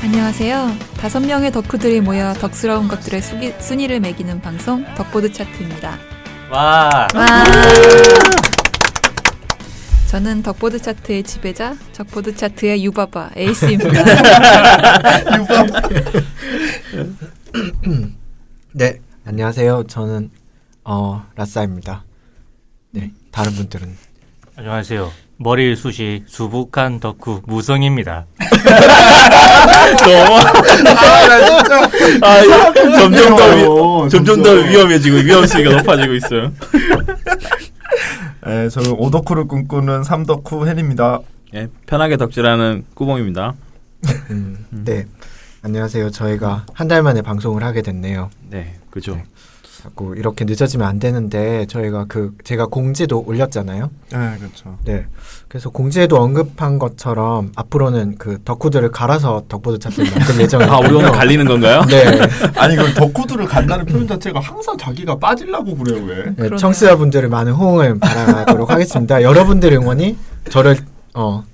안녕하세요. 5명의 덕후들이 모여 덕스러운 것들의 순위를 매기는 방송 덕보드 차트입니다. 와. 저는 덕보드 차트의 지배자, 적보드 차트의 유바바 에이스입니다. 유바바. 네, 안녕하세요. 저는 라싸입니다. 네, 다른 분들은 안녕하세요. 머리숱이 수북한 덕후 무성입니다. 점점 더 위험해지고 위험수위가 높아지고 있어요. 네, 저는 오덕후를 꿈꾸는 삼덕후 헨입니다. 네, 편하게 덕질하는 꾸봉입니다. 네, 안녕하세요. 저희가 한 달 만에 방송을 하게 됐네요. 네, 그죠. 네. 자꾸 이렇게 늦어지면 안 되는데 저희가 제가 공지도 올렸잖아요. 네, 그렇죠. 네, 그래서 공지에도 언급한 것처럼 앞으로는 그 덕후들을 갈아서 덕보드 차트를 만들 예정이에요. 아, 우리 오늘 갈리는 건가요? 네. 아니 그 덕후들을 간다는 표현 자체가 항상 자기가 빠지려고 그래요, 왜? 네, 청취자분들의 많은 호응을 바라도록 하겠습니다. 여러분들의 응원이 저를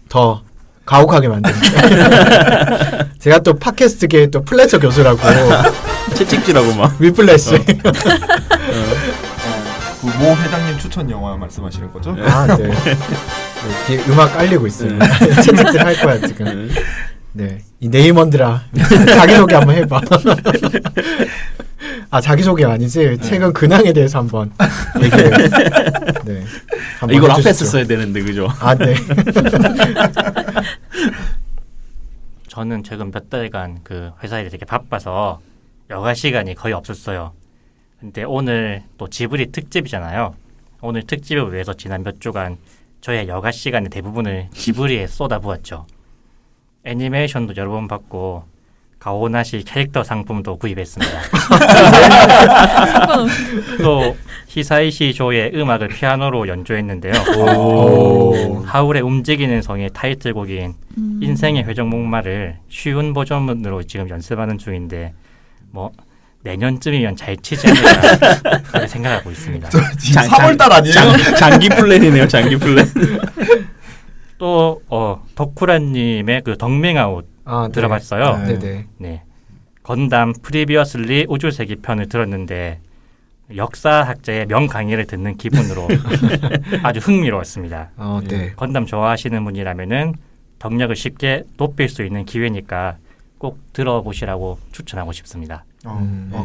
더 가혹하게 만듭니다. 제가 또 팟캐스트계의 또 플래처 교수라고 채찍질하고 막 위플래시. 그 모 회장님 추천 영화 말씀하시는 거죠? 아, 네. 네, 뒤에 음악 깔리고 있어요. 채찍질 할 거야 지금. 네, 이 네이먼들아 자기소개 한번 해봐. 아, 자기소개 아니지. 최근 근황에 대해서 한번 얘기해요. 네, 한번 이걸 해주시죠. 앞에서 써야 되는데 그죠? 아, 네. 저는 최근 몇 달간 그 회사 일이 되게 바빠서 여가 시간이 거의 없었어요. 근데 오늘 또 지브리 특집이잖아요. 오늘 특집을 위해서 지난 몇 주간 저의 여가 시간의 대부분을 지브리에 쏟아부었죠. 애니메이션도 여러 번 봤고 가오나시 캐릭터 상품도 구입했습니다. 또 히사이시 조의 음악을 피아노로 연주했는데요. 하울의 움직이는 성의 타이틀곡인 인생의 회전목마를 쉬운 버전으로 지금 연습하는 중인데 뭐 내년쯤이면 잘 치지 않을까 그렇게 생각하고 있습니다. 지금 3월달 아니에요? 장기 플랜이네요. 장기 플랜. 또 덕후라님의 그 덕맹아웃 아, 네. 들어봤어요. 네네. 네. 건담 프리비어슬리 우주세기 편을 들었는데 역사학자의 명강의를 듣는 기분으로 아주 흥미로웠습니다. 네. 건담 좋아하시는 분이라면은 덕력을 쉽게 높일 수 있는 기회니까 꼭 들어보시라고 추천하고 싶습니다.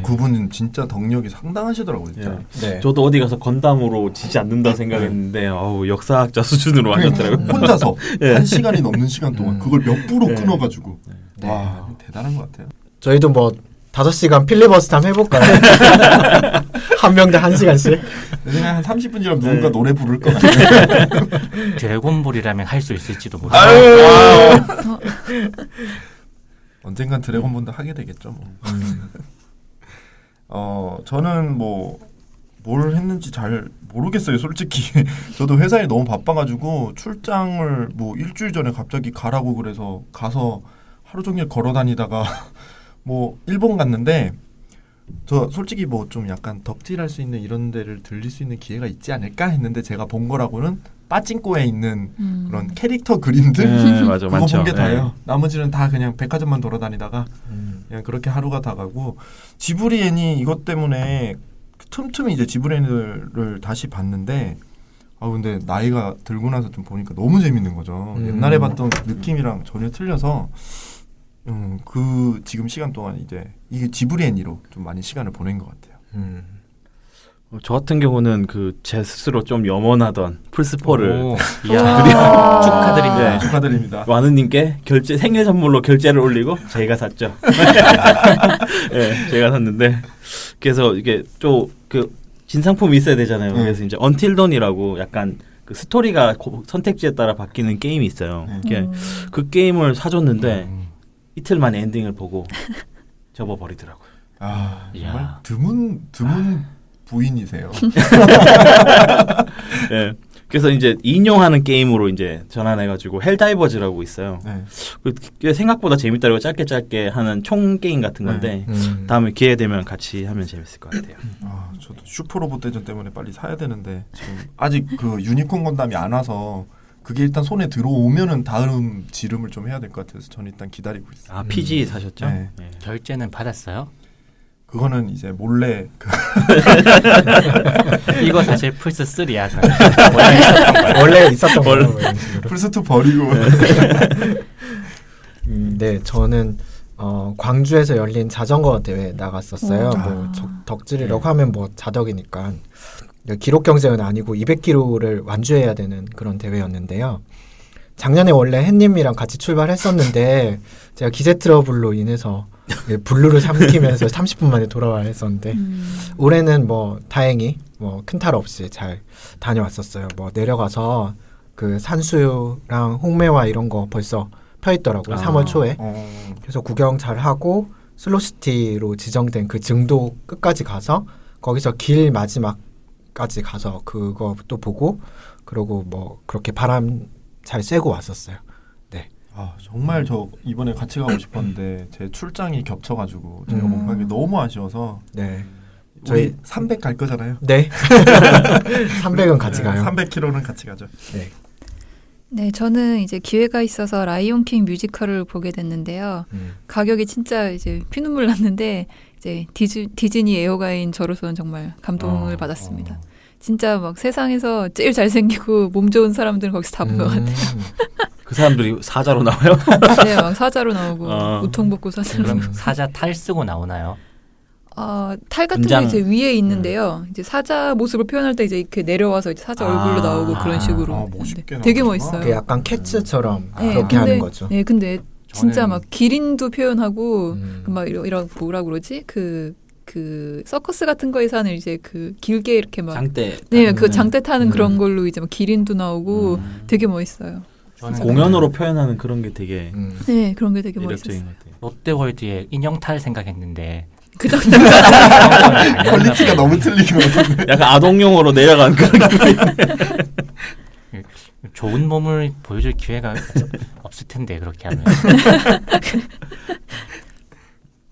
그분은 진짜 덕력이 상당하시더라고요, 진짜. 네. 저도 어디 가서 건담으로 지지 않는다 생각했는데 역사학자 수준으로 하셨더라고요. 혼자서 네. 1시간이 넘는 시간 동안 그걸 몇 프로 네. 끊어가지고 네. 와, 대단한 것 같아요. 저희도 뭐 5시간 필리버스터 한번 해볼까요? 한 명당 1시간씩. 그냥 한 30분 지나면 누군가 노래 부를 것 같아요. 드래곤볼이라면 할 수 있을지도 모르겠어요. 아유. 언젠간 드래곤볼도 하게 되겠죠. 뭐. 저는 뭐 뭘 했는지 잘 모르겠어요, 솔직히. 저도 회사에 너무 바빠가지고 출장을 뭐 일주일 전에 갑자기 가라고 그래서 가서 하루 종일 걸어 다니다가 뭐 일본 갔는데 저 솔직히 뭐 좀 약간 덕질할 수 있는 이런 데를 들릴 수 있는 기회가 있지 않을까 했는데 제가 본 거라고는 빠찡코에 있는 그런 캐릭터 그림들 맞아, 그거 많죠. 본 게 다예요. 나머지는 다 그냥 백화점만 돌아다니다가 그냥 그렇게 하루가 다 가고 지브리 애니 이것 때문에 틈틈이 이제 지브리 애니를 다시 봤는데 근데 나이가 들고 나서 좀 보니까 너무 재밌는 거죠. 옛날에 봤던 느낌이랑 전혀 틀려서 그 지금 시간 동안 이제 이게 지브리 애니로 좀 많이 시간을 보낸 것 같아요. 저 같은 경우는 제 스스로 좀 염원하던 플스4를 축하드립니다. 축하드립니다. 와느님께 생일 선물로 결제를 올리고 저희가 샀죠. 네, 제가 샀는데 그래서 이게 좀 진상품이 있어야 되잖아요. 그래서 이제 Until Dawn이라고 약간 그 스토리가 선택지에 따라 바뀌는 게임이 있어요. 그 게임을 사줬는데 이틀 만에 엔딩을 보고 접어버리더라고요. 정말 드문 부인이세요. 네. 그래서 이제 인용하는 게임으로 이제 전환해가지고 헬다이버즈라고 있어요. 그게 생각보다 재밌더라고요. 짧게 하는 총 게임 같은 건데 다음에 기회 되면 같이 하면 재밌을 것 같아요. 저도 슈퍼로봇 대전 때문에 빨리 사야 되는데 지금 아직 그 유니콘 건담이 안 와서 그게 일단 손에 들어오면은 다음 지름을 좀 해야 될 것 같아서 저는 일단 기다리고 있어요. 아 PG 사셨죠? 네. 예. 결제는 받았어요? 그거는 이제 몰래 이거 사실 플스 3야. 원래 있었던 거예요. 플스2 버리고 네, 저는 광주에서 열린 자전거 대회 나갔었어요. 오. 뭐 덕질이라고 하면 뭐 자덕이니까 기록 경쟁은 아니고 200km를 완주해야 되는 그런 대회였는데요. 작년에 원래 햇님이랑 같이 출발했었는데 제가 기세 트러블로 인해서 블루를 삼키면서 30분 만에 돌아와야 했었는데 올해는 뭐 다행히 뭐 큰 탈 없이 잘 다녀왔었어요. 뭐 내려가서 그 산수유랑 홍매화 이런 거 벌써 펴 있더라고요. 3월 초에. 그래서 구경 잘 하고 슬로시티로 지정된 그 증도 끝까지 가서 거기서 길 마지막까지 가서 그거 또 보고 그러고 뭐 그렇게 바람 잘 쐬고 왔었어요. 네. 아, 정말 저 이번에 같이 가고 싶었는데 제 출장이 겹쳐가지고 제가 못 가기 너무 아쉬워서 네. 저희 300 갈 거잖아요. 네. 300은 같이 가요. 300km는 같이 가죠. 네. 네, 저는 이제 기회가 있어서 라이온킹 뮤지컬을 보게 됐는데요. 가격이 진짜 이제 피눈물 났는데 이제 디즈니 애호가인 저로서는 정말 감동을 받았습니다. 진짜 막 세상에서 제일 잘생기고 몸 좋은 사람들은 거기서 다 본 것 같아요. 그 사람들이 사자로 나와요? 네, 막 사자로 나오고 우통벗고 사자로 그럼 나오고. 사자 탈 쓰고 나오나요? 탈 같은 분장. 게 이제 위에 있는데요. 이제 사자 모습을 표현할 때 이제 이렇게 내려와서 이제 사자 얼굴로 나오고 그런 식으로. 멋있게 되게 나오시구나. 멋있어요. 그 약간 캐츠처럼 네, 그렇게 하는 거죠. 네, 근데 진짜 저는- 막 기린도 표현하고 음. 막 이런 뭐라 그러지? 그 서커스 같은 거에서는 이제 그 길게 이렇게 막 장대. 네, 그 장대 타는 음. 그런 걸로 이제 막 기린도 나오고 되게 멋있어요. 저는 공연으로 표현하는 그런 게 되게 네, 그런 게 되게 매력적인 멋있었어요. 것 같아요. 롯데월드에 인형 탈 생각했는데 그 정도. 퀄리티가 너무 틀린 것 같은데. 약간 아동용으로 내려간 그런 좋은 몸을 보여줄 기회가 없을 텐데 그렇게 하면.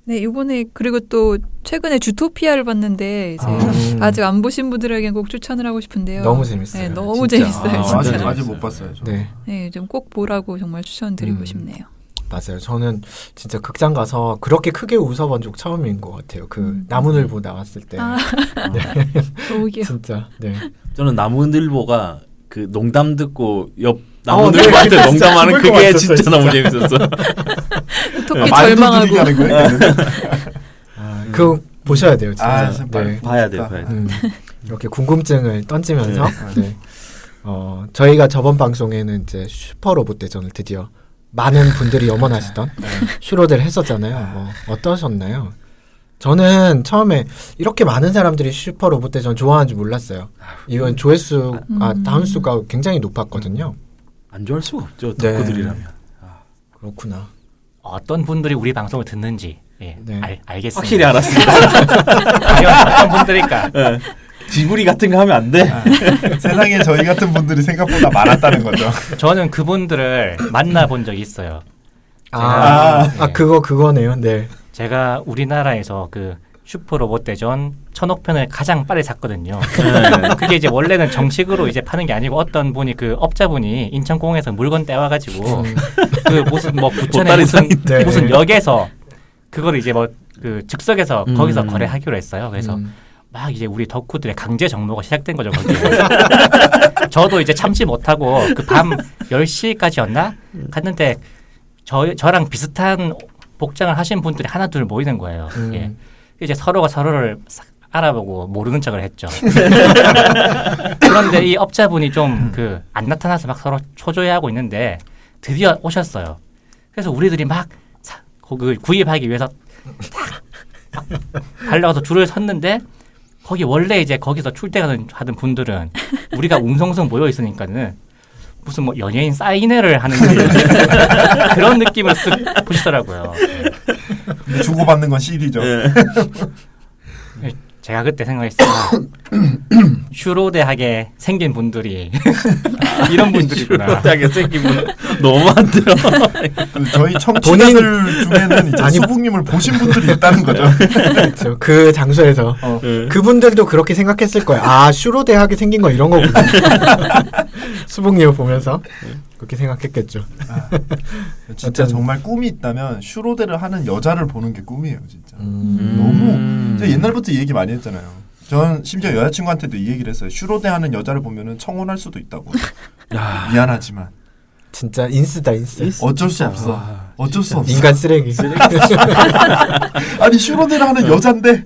네, 이번에 그리고 또 최근에 주토피아를 봤는데 이제 아직 안 보신 분들에게 꼭 추천을 하고 싶은데요. 너무 재밌어요. 네, 너무 진짜. 재밌어요. 아, 진짜. 아직 못 봤어요. 저. 네. 네, 좀 꼭 보라고 정말 추천드리고 싶네요. 맞아요. 저는 진짜 극장 가서 그렇게 크게 웃어본 적 처음인 것 같아요. 그 나무늘보 나왔을 때. 아. 너무 귀여워. 진짜. 네. 저는 나무늘보가 그 농담 듣고 옆 네. 나무늘보한테 진짜 농담하는 죽을 것 그게 같았어요, 진짜 너무 재밌었어. 토끼 말도 절망하고. 들리게 하는 거예요? 그거 보셔야 돼요. 진짜. 아, 진짜 네. 봐야 돼요, 봐야 돼요. 이렇게 궁금증을 던지면서 네. 저희가 저번 방송에는 이제 슈퍼로봇 대전을 드디어 많은 분들이 염원하시던 슈로데를 했었잖아요. 뭐 어떠셨나요? 저는 처음에 이렇게 많은 사람들이 슈퍼로봇 대전 좋아하는 줄 몰랐어요. 이건 조회수, 다운수가 굉장히 높았거든요. 안 좋아할 수가 없죠, 네. 덕후들이라면. 그렇구나. 어떤 분들이 우리 방송을 듣는지 예, 네. 알겠습니다. 확실히 알았습니다. 과연 어떤 분들일까? 예. 지브리 같은 거 하면 안 돼. 세상에 저희 같은 분들이 생각보다 많았다는 거죠. 저는 그분들을 만나본 적이 있어요. 그거네요. 네. 제가 우리나라에서 그 슈퍼로봇 대전 1000억 편을 가장 빨리 샀거든요. 그게 이제 원래는 정식으로 이제 파는 게 아니고 어떤 분이 그 업자분이 인천공항에서 물건 떼와가지고 그 무슨 뭐 부천에 보따리 무슨, 네. 무슨 역에서 그거를 이제 뭐 그 즉석에서 거기서 거래하기로 했어요. 그래서 막 이제 우리 덕후들의 강제 정모가 시작된 거죠. 거기에. 저도 이제 참지 못하고 그 밤 10시까지였나? 갔는데 저랑 비슷한 복장을 하신 분들이 하나 둘 모이는 거예요. 예. 이제 서로가 서로를 알아보고 모르는 척을 했죠. 그런데 이 업자분이 좀 그 안 나타나서 막 서로 초조해하고 있는데 드디어 오셨어요. 그래서 우리들이 막 그 구입하기 위해서 딱 달려가서 줄을 섰는데 거기 원래 이제 거기서 출퇴근하던 분들은 우리가 웅성웅성 모여 있으니까는 무슨 뭐 연예인 사인회를 하는 그런 느낌을 쓱 보시더라고요. 근데 주고받는 건 CD죠. 제가 그때 생각했어요. 슈로데하게 생긴 분들이 이런 분들이구나. 슈로데하게 생긴 분 너무 많대요. 그 저희 청취자들 중에는 이제 아니, 수북님을 보신 분들이 있다는 거죠. 그렇죠. 그 장소에서 네. 그분들도 그렇게 생각했을 거예요. 아 슈로대하게 생긴 거 이런 거구나. 수북님을 보면서 그렇게 생각했겠죠. 진짜 어쨌든- 정말 꿈이 있다면 슈로데를 하는 여자를 보는 게 꿈이에요, 진짜. 음. 제가 옛날부터 이 얘기 많이 했잖아요. 전 심지어 여자친구한테도 이 얘기를 했어요. 슈로데 하는 여자를 보면은 청혼할 수도 있다고. 야. 미안하지만 진짜 인스다 인스. 어쩔 수 없어. 어쩔 수 없어. 인간 쓰레기. 아니 슈로데를 하는 여잔데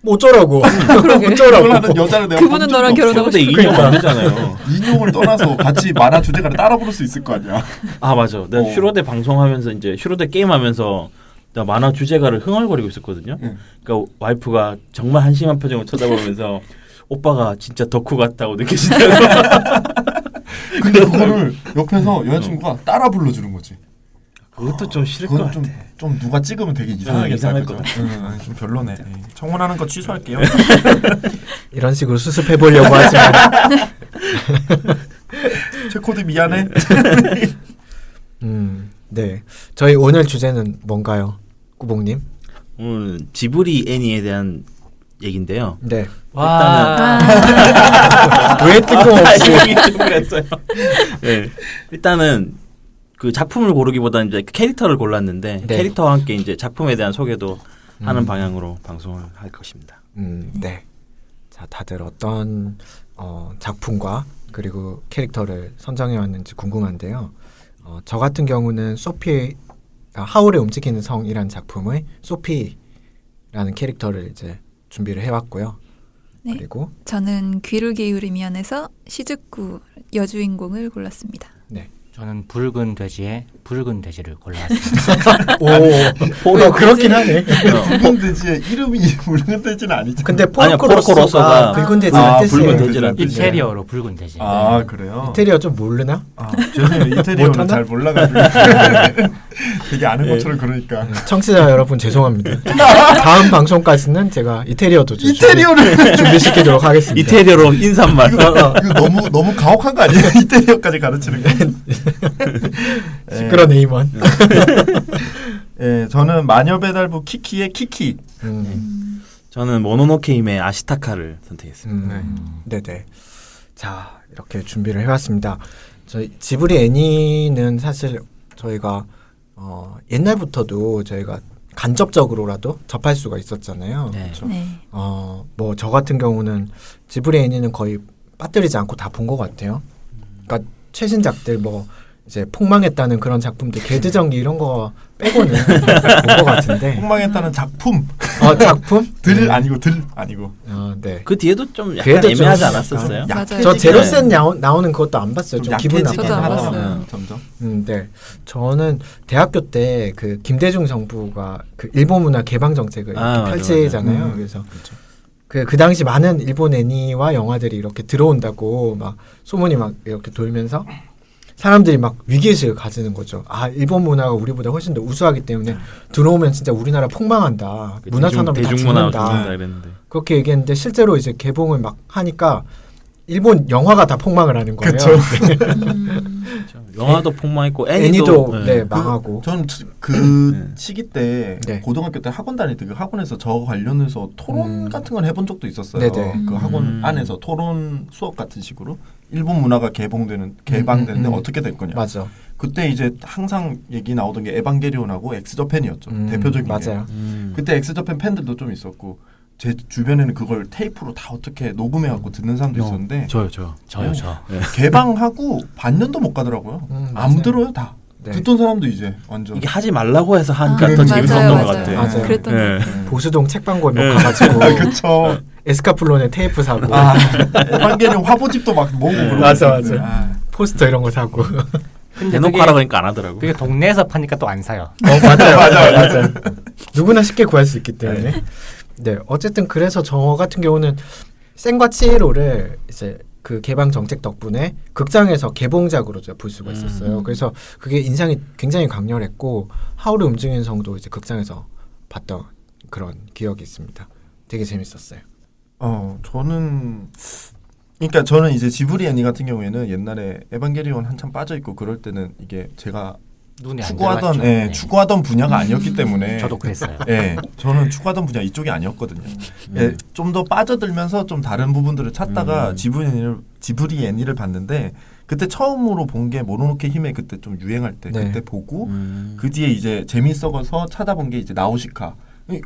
뭐 어쩌라고. 그걸 어쩌라고. 하는 여자를 내가 그분은 본 너랑 적이 결혼하고 없어. 슈로데 인형 안 되잖아요. 인용을 떠나서 같이 만화 주제가를 따라 부를 수 있을 거 아니야. 아 맞아. 내가 슈로데 방송하면서 이제 슈로데 게임하면서 나 만화 주제가를 흥얼거리고 있었거든요. 응. 그러니까 와이프가 정말 한심한 표정을 쳐다보면서 오빠가 진짜 덕후 같다고 느껴진다고. 근데 그거를 옆에서 여자친구가 따라 불러주는 거지. 그것도 좀 싫을 것 그건 같아. 좀 누가 찍으면 되게 이상하겠다. 이상할 그죠? 것 아니, 좀 별로네. 청혼하는 거 취소할게요. 이런 식으로 수습해 보려고 하지만 최코드 미안해. 네. 저희 오늘 주제는 뭔가요? 꾸봉님? 오늘 지브리 애니에 대한 얘긴데요. 네. 와. 왜 뜬금없이 얘기 좀 했어요. 네. 일단은 그 작품을 고르기보다는 이제 캐릭터를 골랐는데 네. 캐릭터와 함께 이제 작품에 대한 소개도 하는 음. 방향으로 방송을 할 것입니다. 네. 자, 다들 어떤 작품과 그리고 캐릭터를 선정해 왔는지 궁금한데요. 저 같은 경우는 소피 하울의 움직이는 성이라는 작품의 소피라는 캐릭터를 이제 준비를 해왔고요. 네. 그리고 저는 귀를 기울이미 안에서 시즈쿠 여주인공을 골랐습니다. 저는 붉은 돼지의 붉은 돼지를 골라왔습니다. 오, 그렇긴 하네. 붉은 돼지의 이름이 붉은 돼지는 아니죠. 근데 아니요, 포르코 포르코 로서가 로서가 붉은 돼지란 아, 뜻이에요. 붉은 돼지란 뜻이에요. 인테리어로 붉은 돼지. 아 그래요? 이태리어 좀 모르나? 아, 죄송해요. 이태리어는 못하나? 잘 몰라가지고 되게 아는 것처럼 그러니까 청취자 여러분 죄송합니다. 다음 방송까지는 제가 이태리어도 좀 이태리어를 준비시키도록 하겠습니다. 이태리어로 인사말. 이거 너무 가혹한 거 아니에요? 이태리어까지 가르치는 거. 시끄러 네이먼. 예, 저는 마녀배달부 키키의 키키. 저는 모노노케임의 아시타카를 선택했습니다. 네네. 자 이렇게 준비를 해왔습니다. 저희 지브리 애니는 사실 저희가 옛날부터도 저희가 간접적으로라도 접할 수가 있었잖아요. 네. 그렇죠? 네. 뭐 저 같은 경우는 지브리 애니는 거의 빠뜨리지 않고 다 본 것 같아요. 그러니까 최신작들 뭐 이제 폭망했다는 그런 작품들 개드정기 이런 거 빼고는 본 것 같은데. 폭망했다는 작품. 작품? 들 아니고 들 아니고. 네. 그 뒤에도 좀 약간 그래도 좀 애매하지 않았었어요? 맞아요. 저 제로센 나오는 그것도 안 봤어요. 좀 기분 약해지긴 저도 안 나빠서. 봤어요. 점점. 네. 저는 대학교 때 그 김대중 정부가 그 일본 문화 개방 정책을 이렇게 맞아, 펼치잖아요. 맞아. 그래서 그 당시 많은 일본 애니와 영화들이 이렇게 들어온다고 막 소문이 막 이렇게 돌면서 사람들이 막 위기의식을 가지는 거죠. 아, 일본 문화가 우리보다 훨씬 더 우수하기 때문에 들어오면 진짜 우리나라 폭망한다. 문화 산업이 다 대중문화가 죽는다. 죽는다 그랬는데. 그렇게 얘기했는데 실제로 이제 개봉을 막 하니까 일본 영화가 다 폭망을 하는 거예요. 그쵸. 영화도 폭망했고 애니도 네. 망하고. 저는 그 시기 때 네. 고등학교 때 학원 다닐 때 그 학원에서 저 관련해서 토론 같은 걸 해본 적도 있었어요. 네네. 그 학원 안에서 토론 수업 같은 식으로 일본 문화가 개방되는데 어떻게 될 거냐. 맞아. 그때 이제 항상 얘기 나오던 게 에반게리온하고 엑스저팬이었죠. 대표적인 게. 맞아요. 그때 엑스저팬 팬들도 좀 있었고 제 주변에는 그걸 테이프로 다 어떻게 녹음해갖고 듣는 사람도 있었는데 저요. 네. 개방하고 반년도 못 가더라고요. 안 맞아요. 들어요 다. 네. 듣던 사람도 이제 완전 이게 하지 말라고 해서 하니까 아, 더 맞아요, 재밌었던 것 맞아요. 같아. 맞아요. 그랬던 네. 것 같아요. 보수동 책방고에 뭐 가가지고 그쵸. 에스카플론에 테이프 사고 아, 에반게리온 화보집도 막 모으고 그러고 맞아, 있었는데. 맞아. 포스터 이런 거 사고. 근데 대놓고 하라 그러니까 안 하더라고. 그게 동네에서 파니까 또 안 사요. 맞아요. 누구나 쉽게 구할 수 있기 때문에. 네, 어쨌든 그래서 저 같은 경우는 생과 치히로를 이제 그 개방 정책 덕분에 극장에서 개봉작으로 볼 수가 있었어요. 그래서 그게 인상이 굉장히 강렬했고 하울의 움직이는 성도 이제 극장에서 봤던 그런 기억이 있습니다. 되게 재밌었어요. 저는 그러니까 저는 이제 지브리 애니 같은 경우에는 옛날에 에반게리온 한참 빠져 있고 그럴 때는 이게 제가 눈이 안 추구하던 들어갔죠. 네. 추구하던 분야가 아니었기 때문에 저도 그랬어요. 예, 저는 추구하던 분야 이쪽이 아니었거든요. 예, 좀 더 빠져들면서 좀 다른 부분들을 찾다가 지브리 애니를 봤는데 그때 처음으로 본 게 모노노케 히메 그때 좀 유행할 때 네. 그때 보고 그 뒤에 이제 재밌어서 찾아본 게 이제 나우시카.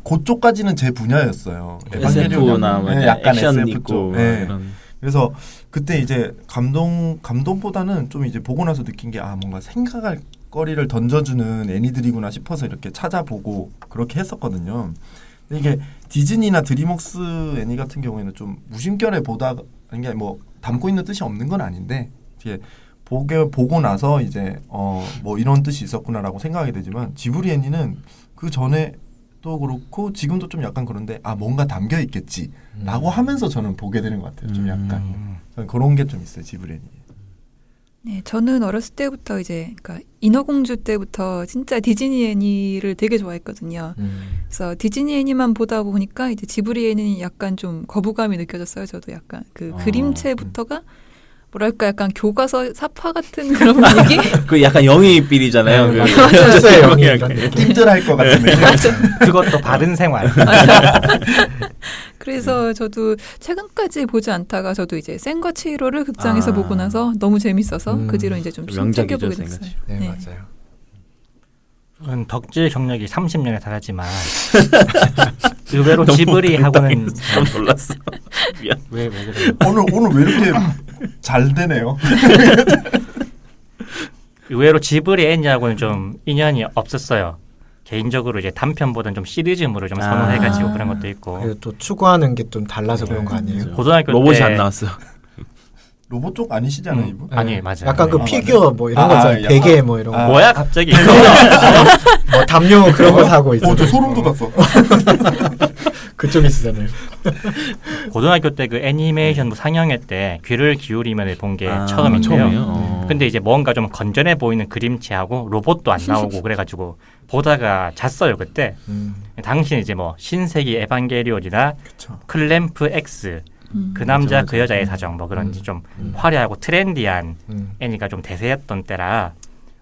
그쪽까지는 제 분야였어요. SF나 뭐 약간 액션 SF 있고 쪽. 막 예. 이런. 그래서 그때 이제 감동보다는 좀 이제 보고 나서 느낀 게 뭔가 생각할 거리를 던져주는 애니들이구나 싶어서 이렇게 찾아보고 그렇게 했었거든요. 근데 이게 디즈니나 드림웍스 애니 같은 경우에는 좀 무심결에 보다 이게 뭐 담고 있는 뜻이 없는 건 아닌데 이게 보고 나서 이제 뭐 이런 뜻이 있었구나라고 생각하게 되지만 지브리 애니는 그 전에도 그렇고 지금도 좀 약간 그런데 뭔가 담겨 있겠지라고 하면서 저는 보게 되는 것 같아요. 좀 약간 저는 그런 게 좀 있어요. 지브리 애니. 네, 저는 어렸을 때부터 이제 그러니까 인어공주 때부터 진짜 디즈니 애니를 되게 좋아했거든요. 그래서 디즈니 애니만 보다 보니까 이제 지브리 애니는 약간 좀 거부감이 느껴졌어요. 저도 약간 그 그림체부터가 뭐랄까 약간 교과서 사파 같은 그런 분위기? 그 약간 영희삘이잖아요. 네, 그 맞아요. 실수의 영이 낌들할 것 같은 느낌. 그것도 바른 생활. 그래서 저도 최근까지 보지 않다가 저도 이제 센과 치히로를 극장에서 보고 나서 너무 재밌어서 그 뒤로 이제 좀 명작이죠, 챙겨보게 센과 됐어요. 네, 네. 맞아요. 저는 덕질 경력이 30년에 달하지만 의외로 지브리하고는 좀 놀랐어. 미안. 왜 그래요? 오늘 왜 이렇게 잘 되네요? 의외로 지브리 애니하고는 좀 인연이 없었어요. 개인적으로 이제 단편보다는 좀 시리즈물을 좀 선호해가지고 그런 것도 있고. 그리고 또 추구하는 게 좀 달라서 그런 거 아니에요? 고등학교 로봇이 때 안 나왔어. 로봇 쪽 아니시잖아요, 이분. 아니 맞아요. 약간 그 네. 피규어 뭐 이런 거 있잖아요. 약간- 베개 뭐 이런 거. 뭐야 갑자기? 뭐 담요 그런 거 사고 있어요. 저 소름 돋았어. 그쪽 있으잖아요. 고등학교 때 그 애니메이션 상영회 때 귀를 기울이면 본 게 처음인데요. 처음이에요? 근데 이제 뭔가 좀 건전해 보이는 그림체하고 로봇도 안 나오고 그래가지고 보다가 잤어요 그때. 당시에 이제 뭐 신세기 에반게리온이나 그쵸. 클램프 X 그 남자 맞아, 그 여자의 사정 뭐 그런 좀 음. 화려하고 트렌디한 음. 애니가 좀 대세였던 때라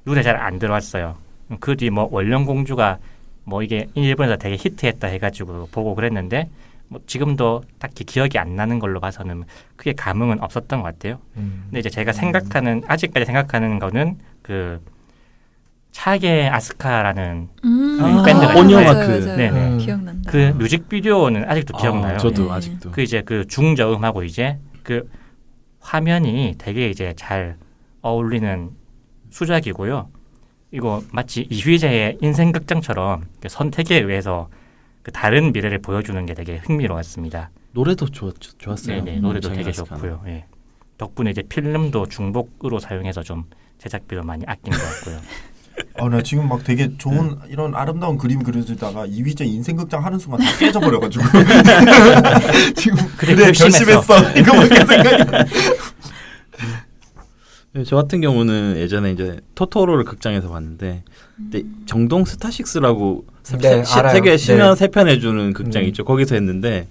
눈에 잘 안 들어왔어요. 그 뒤 뭐 원령공주가 뭐 이게 일본에서 되게 히트했다 해가지고 보고 그랬는데 뭐 지금도 딱히 기억이 안 나는 걸로 봐서는 크게 감흥은 없었던 것 같아요. 근데 이제 제가 생각하는 아직까지 생각하는 거는 그 차게 아스카라는 밴드가 온유마크. 맞아요. 네네. 기억난다. 그 뮤직비디오는 아직도 기억나요. 저도 네. 아직도. 그 이제 그 중저음하고 이제 그 화면이 되게 이제 잘 어울리는 수작이고요. 이거 마치 이휘재의 인생극장처럼 그 선택에 의해서 그 다른 미래를 보여주는 게 되게 흥미로웠습니다. 노래도 좋았어요. 네네, 노래도 차게 되게 아스카는. 좋고요. 예. 덕분에 이제 필름도 중복으로 사용해서 좀 제작비도 많이 아낀 것 같고요. 나 지금 막 되게 좋은 이런 아름다운 그림 그려주다가 이휘재 인생극장 하는 순간 다 깨져버려가지고 지금 그래, 그래 결심했어. 결심했어 이거밖에 생각이 안 나. 네, 저 같은 경우는 예전에 이제 토토로를 극장에서 봤는데 그때 정동 스타식스라고 네, 알아요. 세계 심야 네. 3편 해주는 극장 있죠. 거기서 했는데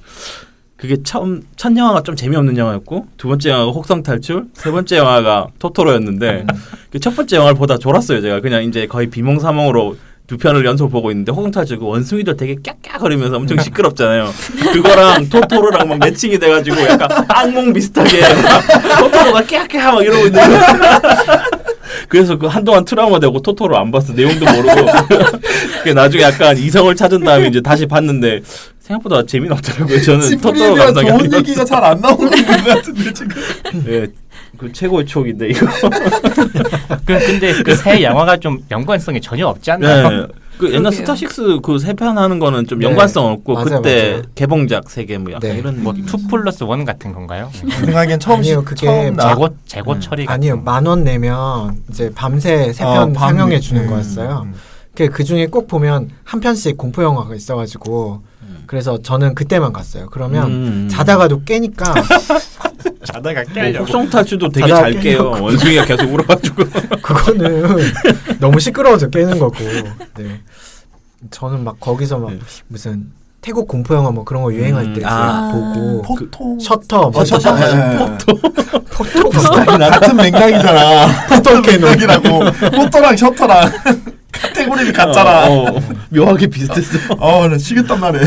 그게 첫 영화가 좀 재미없는 영화였고 두 번째 영화가 혹성탈출, 세 번째 영화가 토토로였는데 그 첫 번째 영화를 보다 졸았어요. 제가 그냥 이제 거의 비몽사몽으로 두 편을 연속 보고 있는데 혹성탈출 그 원숭이들 되게 깍깍거리면서 엄청 시끄럽잖아요. 그거랑 토토로랑 막 매칭이 돼가지고 약간 악몽 비슷하게 토토로가 깨악깨악 막 이러고 있는 거예요. 그래서 그 한동안 트라우마 되고 토토로 안 봤어. 내용도 모르고. 그 나중에 약간 이성을 찾은 다음에 이제 다시 봤는데 생각보다 재미는 없더라고요. 저는 토토로 지브리에 대한 감상이 좋은 아니었어요. 얘기가 잘 안 나오는 것 같은데 지금. 예, 그 최고의 추억인데 이거. 근데 그 새 영화가 좀 연관성이 전혀 없지 않나요? 네. 그 옛날 그러게요. 스타식스 그 세 편 하는 거는 좀 네. 연관성 없고 맞아요, 그때 맞아요. 개봉작 세 개 뭐 약간 네. 이런 뭐 2+1 같은 건가요? 생각엔 아니요, 그게 처음 나 재고 처리 같은 아니요, 10,000원 내면 이제 밤새 3편 상영해 주는 거였어요. 그 중에 꼭 보면 한 편씩 공포 영화가 있어가지고 그래서 저는 그때만 갔어요. 그러면 자다가도 깨니까 자다가 혹성탈출도 되게 자다가 잘 깨요. 깨놓고. 원숭이가 계속 울어가지고. 그거는 너무 시끄러워서 깨는 거고. 네. 저는 막 거기서 막 네. 무슨 태국 공포 영화 뭐 그런 거 유행할 때 보고 포토 셔터 뭐 셔터 포토 같은 맥락이잖아. 포토 맥락이라고 포토랑 셔터랑 카테고리를 같잖아. 묘하게 비슷했어. 나 시겠단 말이야.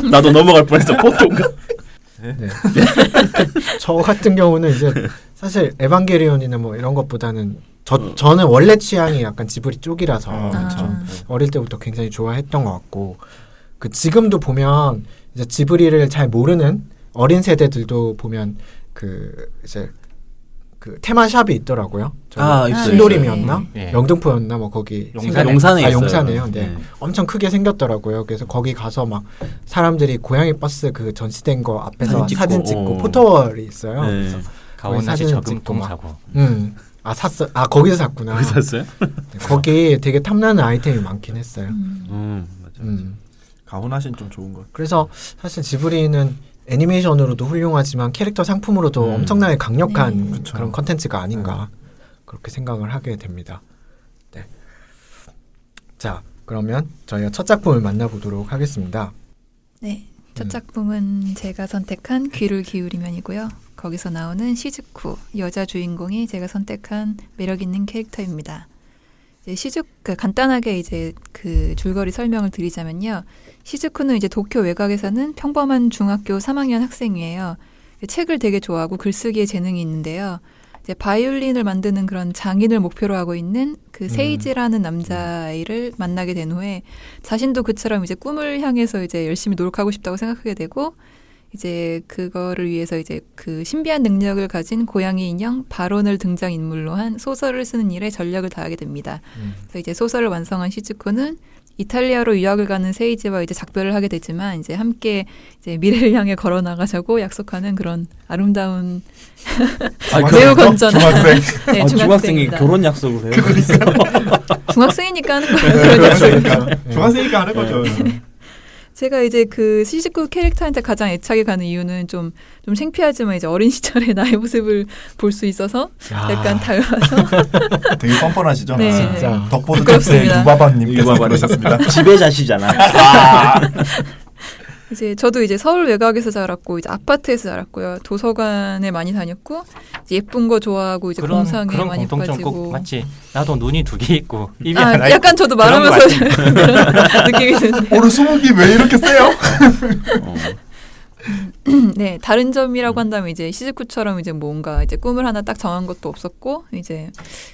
나도 넘어갈 뻔했어. 포토인가? 네. 저 같은 경우는 이제 사실 에반게리온이나 뭐 이런 것보다는 저는 원래 취향이 약간 지브리 쪽이라서 좀 어릴 때부터 굉장히 좋아했던 것 같고 그 지금도 보면 이제 지브리를 잘 모르는 어린 세대들도 보면 그 이제 그 테마샵이 있더라고요. 있어요. 신도림이었나? 네. 영등포였나? 뭐 거기 용산에 있어요. 용산에요. 네. 네. 엄청 크게 생겼더라고요. 그래서 거기 가서 막 사람들이 고양이 버스 그 전시된 거 앞에서 사진 찍고 포토월이 있어요. 네. 그래서 가오나시 사진을 저금통 찍고 막. 사고. 샀어. 거기서 샀구나. 거기 샀어요? 네, 거기 되게 탐나는 아이템이 많긴 했어요. 맞아. 가오나시는 좀 좋은 것. 그래서 사실 지브리는 애니메이션으로도 훌륭하지만 캐릭터 상품으로도 엄청나게 강력한 그쵸. 그런 컨텐츠가 아닌가 그렇게 생각을 하게 됩니다. 네. 자, 그러면 저희가 첫 작품을 만나보도록 하겠습니다. 네, 첫 작품은 제가 선택한 귀를 기울이면이고요. 거기서 나오는 시즈쿠, 여자 주인공이 제가 선택한 매력 있는 캐릭터입니다. 간단하게 이제 그 줄거리 설명을 드리자면요. 시즈쿠는 이제 도쿄 외곽에서는 평범한 중학교 3학년 학생이에요. 책을 되게 좋아하고 글쓰기에 재능이 있는데요. 이제 바이올린을 만드는 그런 장인을 목표로 하고 있는 그 세이지라는 남자아이를 만나게 된 후에 자신도 그처럼 이제 꿈을 향해서 이제 열심히 노력하고 싶다고 생각하게 되고 이제 그거를 위해서 이제 그 신비한 능력을 가진 고양이 인형 바론을 등장인물로 한 소설을 쓰는 일에 전력을 다하게 됩니다. 그래서 이제 소설을 완성한 시즈코는 이탈리아로 유학을 가는 세이지와 이제 작별을 하게 되지만 이제 함께 이제 미래를 향해 걸어 나가자고 약속하는 그런 아름다운 매우 건전한 중학생. 네, 중학생이 중학생입니다. 결혼 약속을 해요. 중학생이니까 하는 거예요. 그런 약속을. 중학생이니까 하는 거죠. 제가 이제 그 시즈쿠 캐릭터한테 가장 애착이 가는 이유는 좀 창피하지만 이제 어린 시절의 나의 모습을 볼 수 있어서 약간 닮아서 되게 뻔뻔하시죠? 네. 진짜. 덕보드 부끄럽습니다. 유바바님께서 그러셨습니다. 지배자시잖아. 이제 저도 이제 서울 외곽에서 자랐고 이제 아파트에서 자랐고요. 도서관에 많이 다녔고 이제 예쁜 거 좋아하고 이제 공상에 그런 많이 공통점 빠지고. 꼭 맞지. 나도 눈이 두 개 있고 입이 하나 약간 있고 저도 그런 거 말하면서 같아. 그런 느낌이 드는데. 오늘 수목이 왜 이렇게 세요? 네, 다른 점이라고 한다면 이제 시즈쿠처럼 이제 뭔가 이제 꿈을 하나 딱 정한 것도 없었고 이제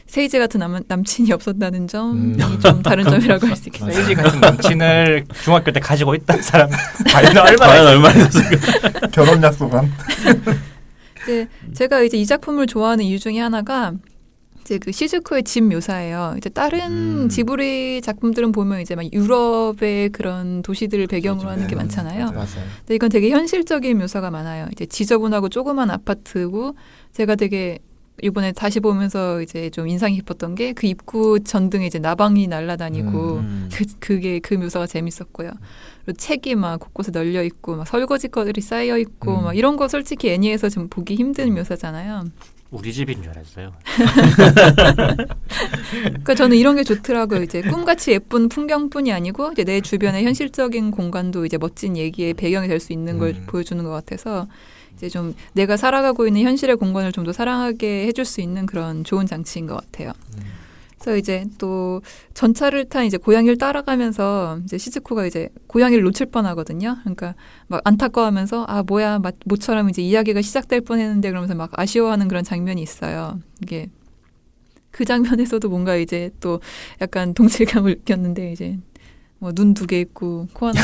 세이지 같은 남친이 없었다는 점이 좀 다른 점이라고 할 수 있겠어요. 세이지 같은 남친을 중학교 때 가지고 있던 사람 과연 얼마나 과연 얼마나 됐을까? 결혼 약속한. 이제 제가 이제 이 작품을 좋아하는 이유 중에 하나가 이제 그 시즈코의 집 묘사예요. 이제 다른 지브리 작품들은 보면 이제 막 유럽의 그런 도시들을 배경으로 하는 게 많잖아요. 맞아요. 근데 이건 되게 현실적인 묘사가 많아요. 이제 지저분하고 조그만 아파트고 제가 되게 이번에 다시 보면서 이제 좀 인상이 깊었던 게 그 입구 전등에 이제 나방이 날아다니고 그게 그 묘사가 재밌었고요. 그리고 책이 막 곳곳에 널려 있고 막 설거지 거들이 쌓여 있고 막 이런 거 솔직히 애니에서 좀 보기 힘든 묘사잖아요. 우리 집인 줄 알았어요. 그러니까 저는 이런 게 좋더라고요. 이제 꿈같이 예쁜 풍경뿐이 아니고 이제 내 주변의 현실적인 공간도 이제 멋진 얘기의 배경이 될 수 있는 걸 보여주는 것 같아서 이제 좀 내가 살아가고 있는 현실의 공간을 좀 더 사랑하게 해줄 수 있는 그런 좋은 장치인 것 같아요. 그래서 이제 또 전차를 탄 이제 고양이를 따라가면서 이제 시즈코가 이제 고양이를 놓칠 뻔하거든요. 그러니까 막 안타까워하면서 아 뭐야 모처럼 이제 이야기가 시작될 뻔했는데 그러면서 막 아쉬워하는 그런 장면이 있어요. 이게 그 장면에서도 뭔가 이제 또 약간 동질감을 느꼈는데 이제 뭐 눈 두 개 있고 코 하나.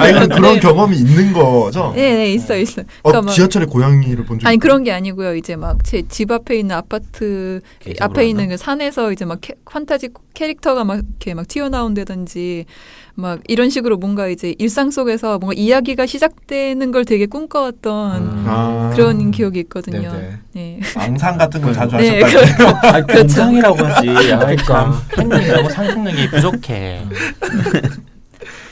아니 그런 경험이 있는 거죠? 네, 있어요. 그러니까 막 지하철에 고양이를 본 적. 아니 그런 게 아니고요. 이제 막 제 집 앞에 있는 아파트 앞에 있는 그 산에서 이제 막 판타지 캐릭터가 막 이렇게 막 튀어나온다든지 막 이런 식으로 뭔가 이제 일상 속에서 뭔가 이야기가 시작되는 걸 되게 꿈꿔왔던 그런 기억이 있거든요. 네네. 네. 망상 같은 걸 자주 네, 하셨다고요? 아니, 공상이라고 하지. 그러니까 팬님 너무 상상력이 부족해.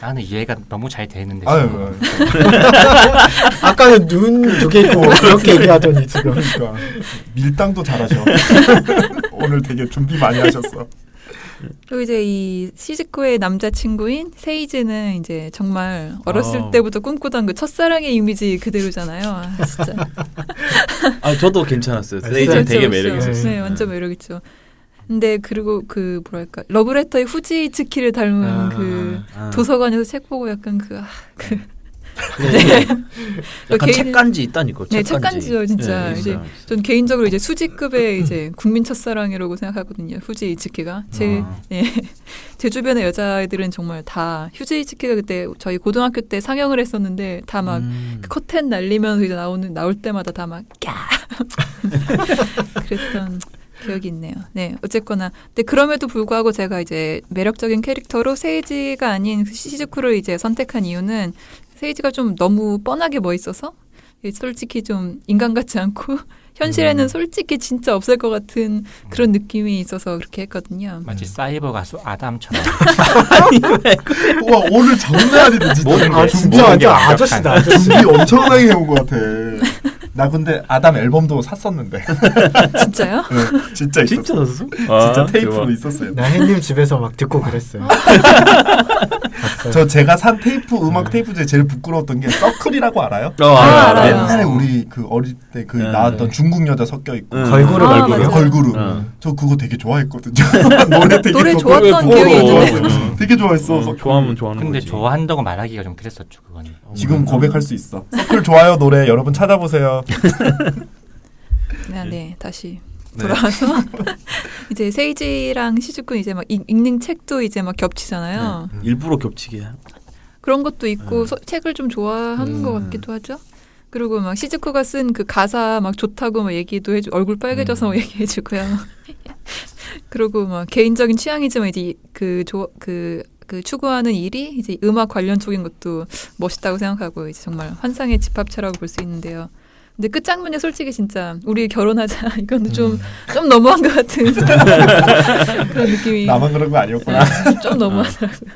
나는 이해가 너무 잘 되는데 아유, 지금. 아까는 눈 두 개 있고 그렇게 얘기하더니 지금 그러니까 밀당도 잘하셔. 오늘 되게 준비 많이 하셨어. 그리고 이제 이 시즈코의 남자친구인 세이지는 이제 정말 어렸을 때부터 꿈꾸던 그 첫사랑의 이미지 그대로잖아요. 아, 진짜. 아 저도 괜찮았어요. 아, 세이지 그렇죠, 되게 그렇죠. 매력 있었어요. 네, 완전 매력 있죠. 근데 그리고 그 뭐랄까 러브레터의 후지 이츠키를 닮은 그 도서관에서 책 보고 약간 약간 개인은- 책간지 있다니까. 네, 책간지요, 진짜. 네, 이제 있어요. 전 개인적으로 이제 수지급의 이제 국민 첫사랑이라고 생각하거든요. 후지 이츠키가 제 주변의 여자애들은 정말 다 후지 이츠키가 그때 저희 고등학교 때 상영을 했었는데 다 막 그 커튼 날리면서 이제 나올 때마다 다 막 그랬던 기억이 있네요. 네, 어쨌거나 근데 그럼에도 불구하고 제가 이제 매력적인 캐릭터로 세이지가 아닌 시즈쿠를 이제 선택한 이유는 세이지가 좀 너무 뻔하게 멋있어서 솔직히 좀 인간 같지 않고 현실에는 솔직히 진짜 없을 것 같은 그런 느낌이 있어서 그렇게 했거든요. 마치 사이버 가수 아담처럼. 와 오늘 장난 아니다 진짜. 아 진짜 완전 아저씨다 아저씨. 준비 엄청나게 해온 것 같아. 나 근데 아담 앨범도 샀었는데. 진짜요? 네, 진짜 있었어. 진짜 났어? 진짜 테이프로 있었어요. 나 햇님 집에서 막 듣고 그랬어요. 저 제가 산 테이프 음악 테이프 중에 제일 부끄러웠던 게 서클이라고 알아요? 알아요. 옛날에 우리 그 어릴 때 그 네, 나왔던 중국 여자 섞여 있고 걸그룹 아, 알고 맞아요. 걸그룹. 어. 저 그거 되게 좋아했거든요. 노래 되게 노래 좋고. 좋았던 어, 기억이 어, 있는데. 되게 좋아했어. 서클. 좋아하면 좋아하는 근데 거지. 좋아한다고 말하기가 좀 그랬었죠 그거는. 지금 고백할 수 있어. 서클 좋아요 노래 여러분 찾아보세요. 네, 다시 네. 돌아와서 이제 세이지랑 시즈쿠는 이제 막 읽는 책도 이제 막 겹치잖아요. 일부러 겹치게. 그런 것도 있고 책을 좀 좋아하는 것 같기도 하죠. 그리고 막 시즈쿠가 쓴 그 가사 막 좋다고 막 얘기도 해주 얼굴 빨개져서 막 얘기해주고요. 그리고 막 개인적인 취향이지만 이제 그 추구하는 일이 이제 음악 관련 쪽인 것도 멋있다고 생각하고 이제 정말 환상의 집합체라고 볼 수 있는데요. 근데 끝장면에 솔직히 진짜 우리 결혼하자 이거는 좀 너무한 것 같은 그런 느낌이 나만 그런 거 아니었구나. 좀 너무하더라고요.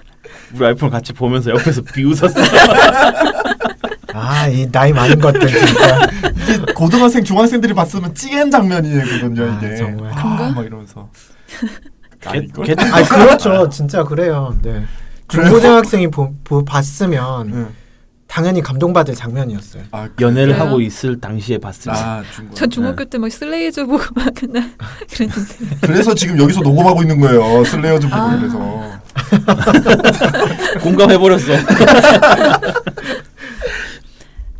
우리 와이프랑 같이 보면서 옆에서 비웃었어. 아 이 나이 많은 것들 진짜. 이게 고등학생 중학생들이 봤으면 찌엔 장면이거든요 아, 이게. 정말. 그런가? 막 이러면서. 아닐걸? 아 그렇죠 진짜 그래요. 네. 중고등학생이 봤으면 응. 당연히 감동받을 장면이었어요. 아, 연애를 그래요? 하고 있을 당시에 봤을 때. 아 중국. 전 중학교 때 막 슬레이저 보고 막 그날 그랬는데 그래서 지금 여기서 녹음하고 있는 거예요. 슬레이어 좀 보고 아. 그래서. 공감해버렸어.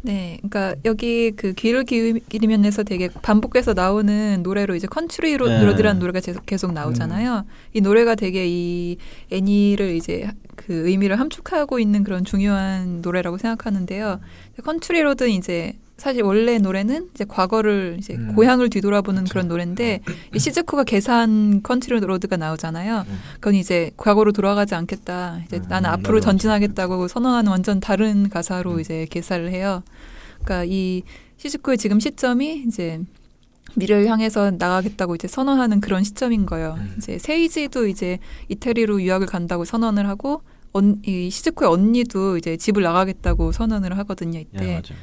네, 그러니까 여기 그 귀를 기울이면에서 되게 반복해서 나오는 노래로 이제 컨트리 로드라는 노래가 계속 나오잖아요. 이 노래가 되게 이 애니를 이제 그 의미를 함축하고 있는 그런 중요한 노래라고 생각하는데요. 컨트리 로드는 이제 사실 원래 노래는 이제 과거를 이제 고향을 뒤돌아보는 그런 노래인데 이 시즈코가 개사한 컨트리 로드가 나오잖아요. 그건 이제 과거로 돌아가지 않겠다. 이제 나는 앞으로 전진하겠다고 선언하는 완전 다른 가사로 이제 개사를 해요. 그러니까 이 시즈코의 지금 시점이 이제 미래를 향해서 나가겠다고 이제 선언하는 그런 시점인 거예요. 이제 세이지도 이제 이태리로 유학을 간다고 선언을 하고 이 시즈코의 언니도 이제 집을 나가겠다고 선언을 하거든요. 이때. 네, 맞아.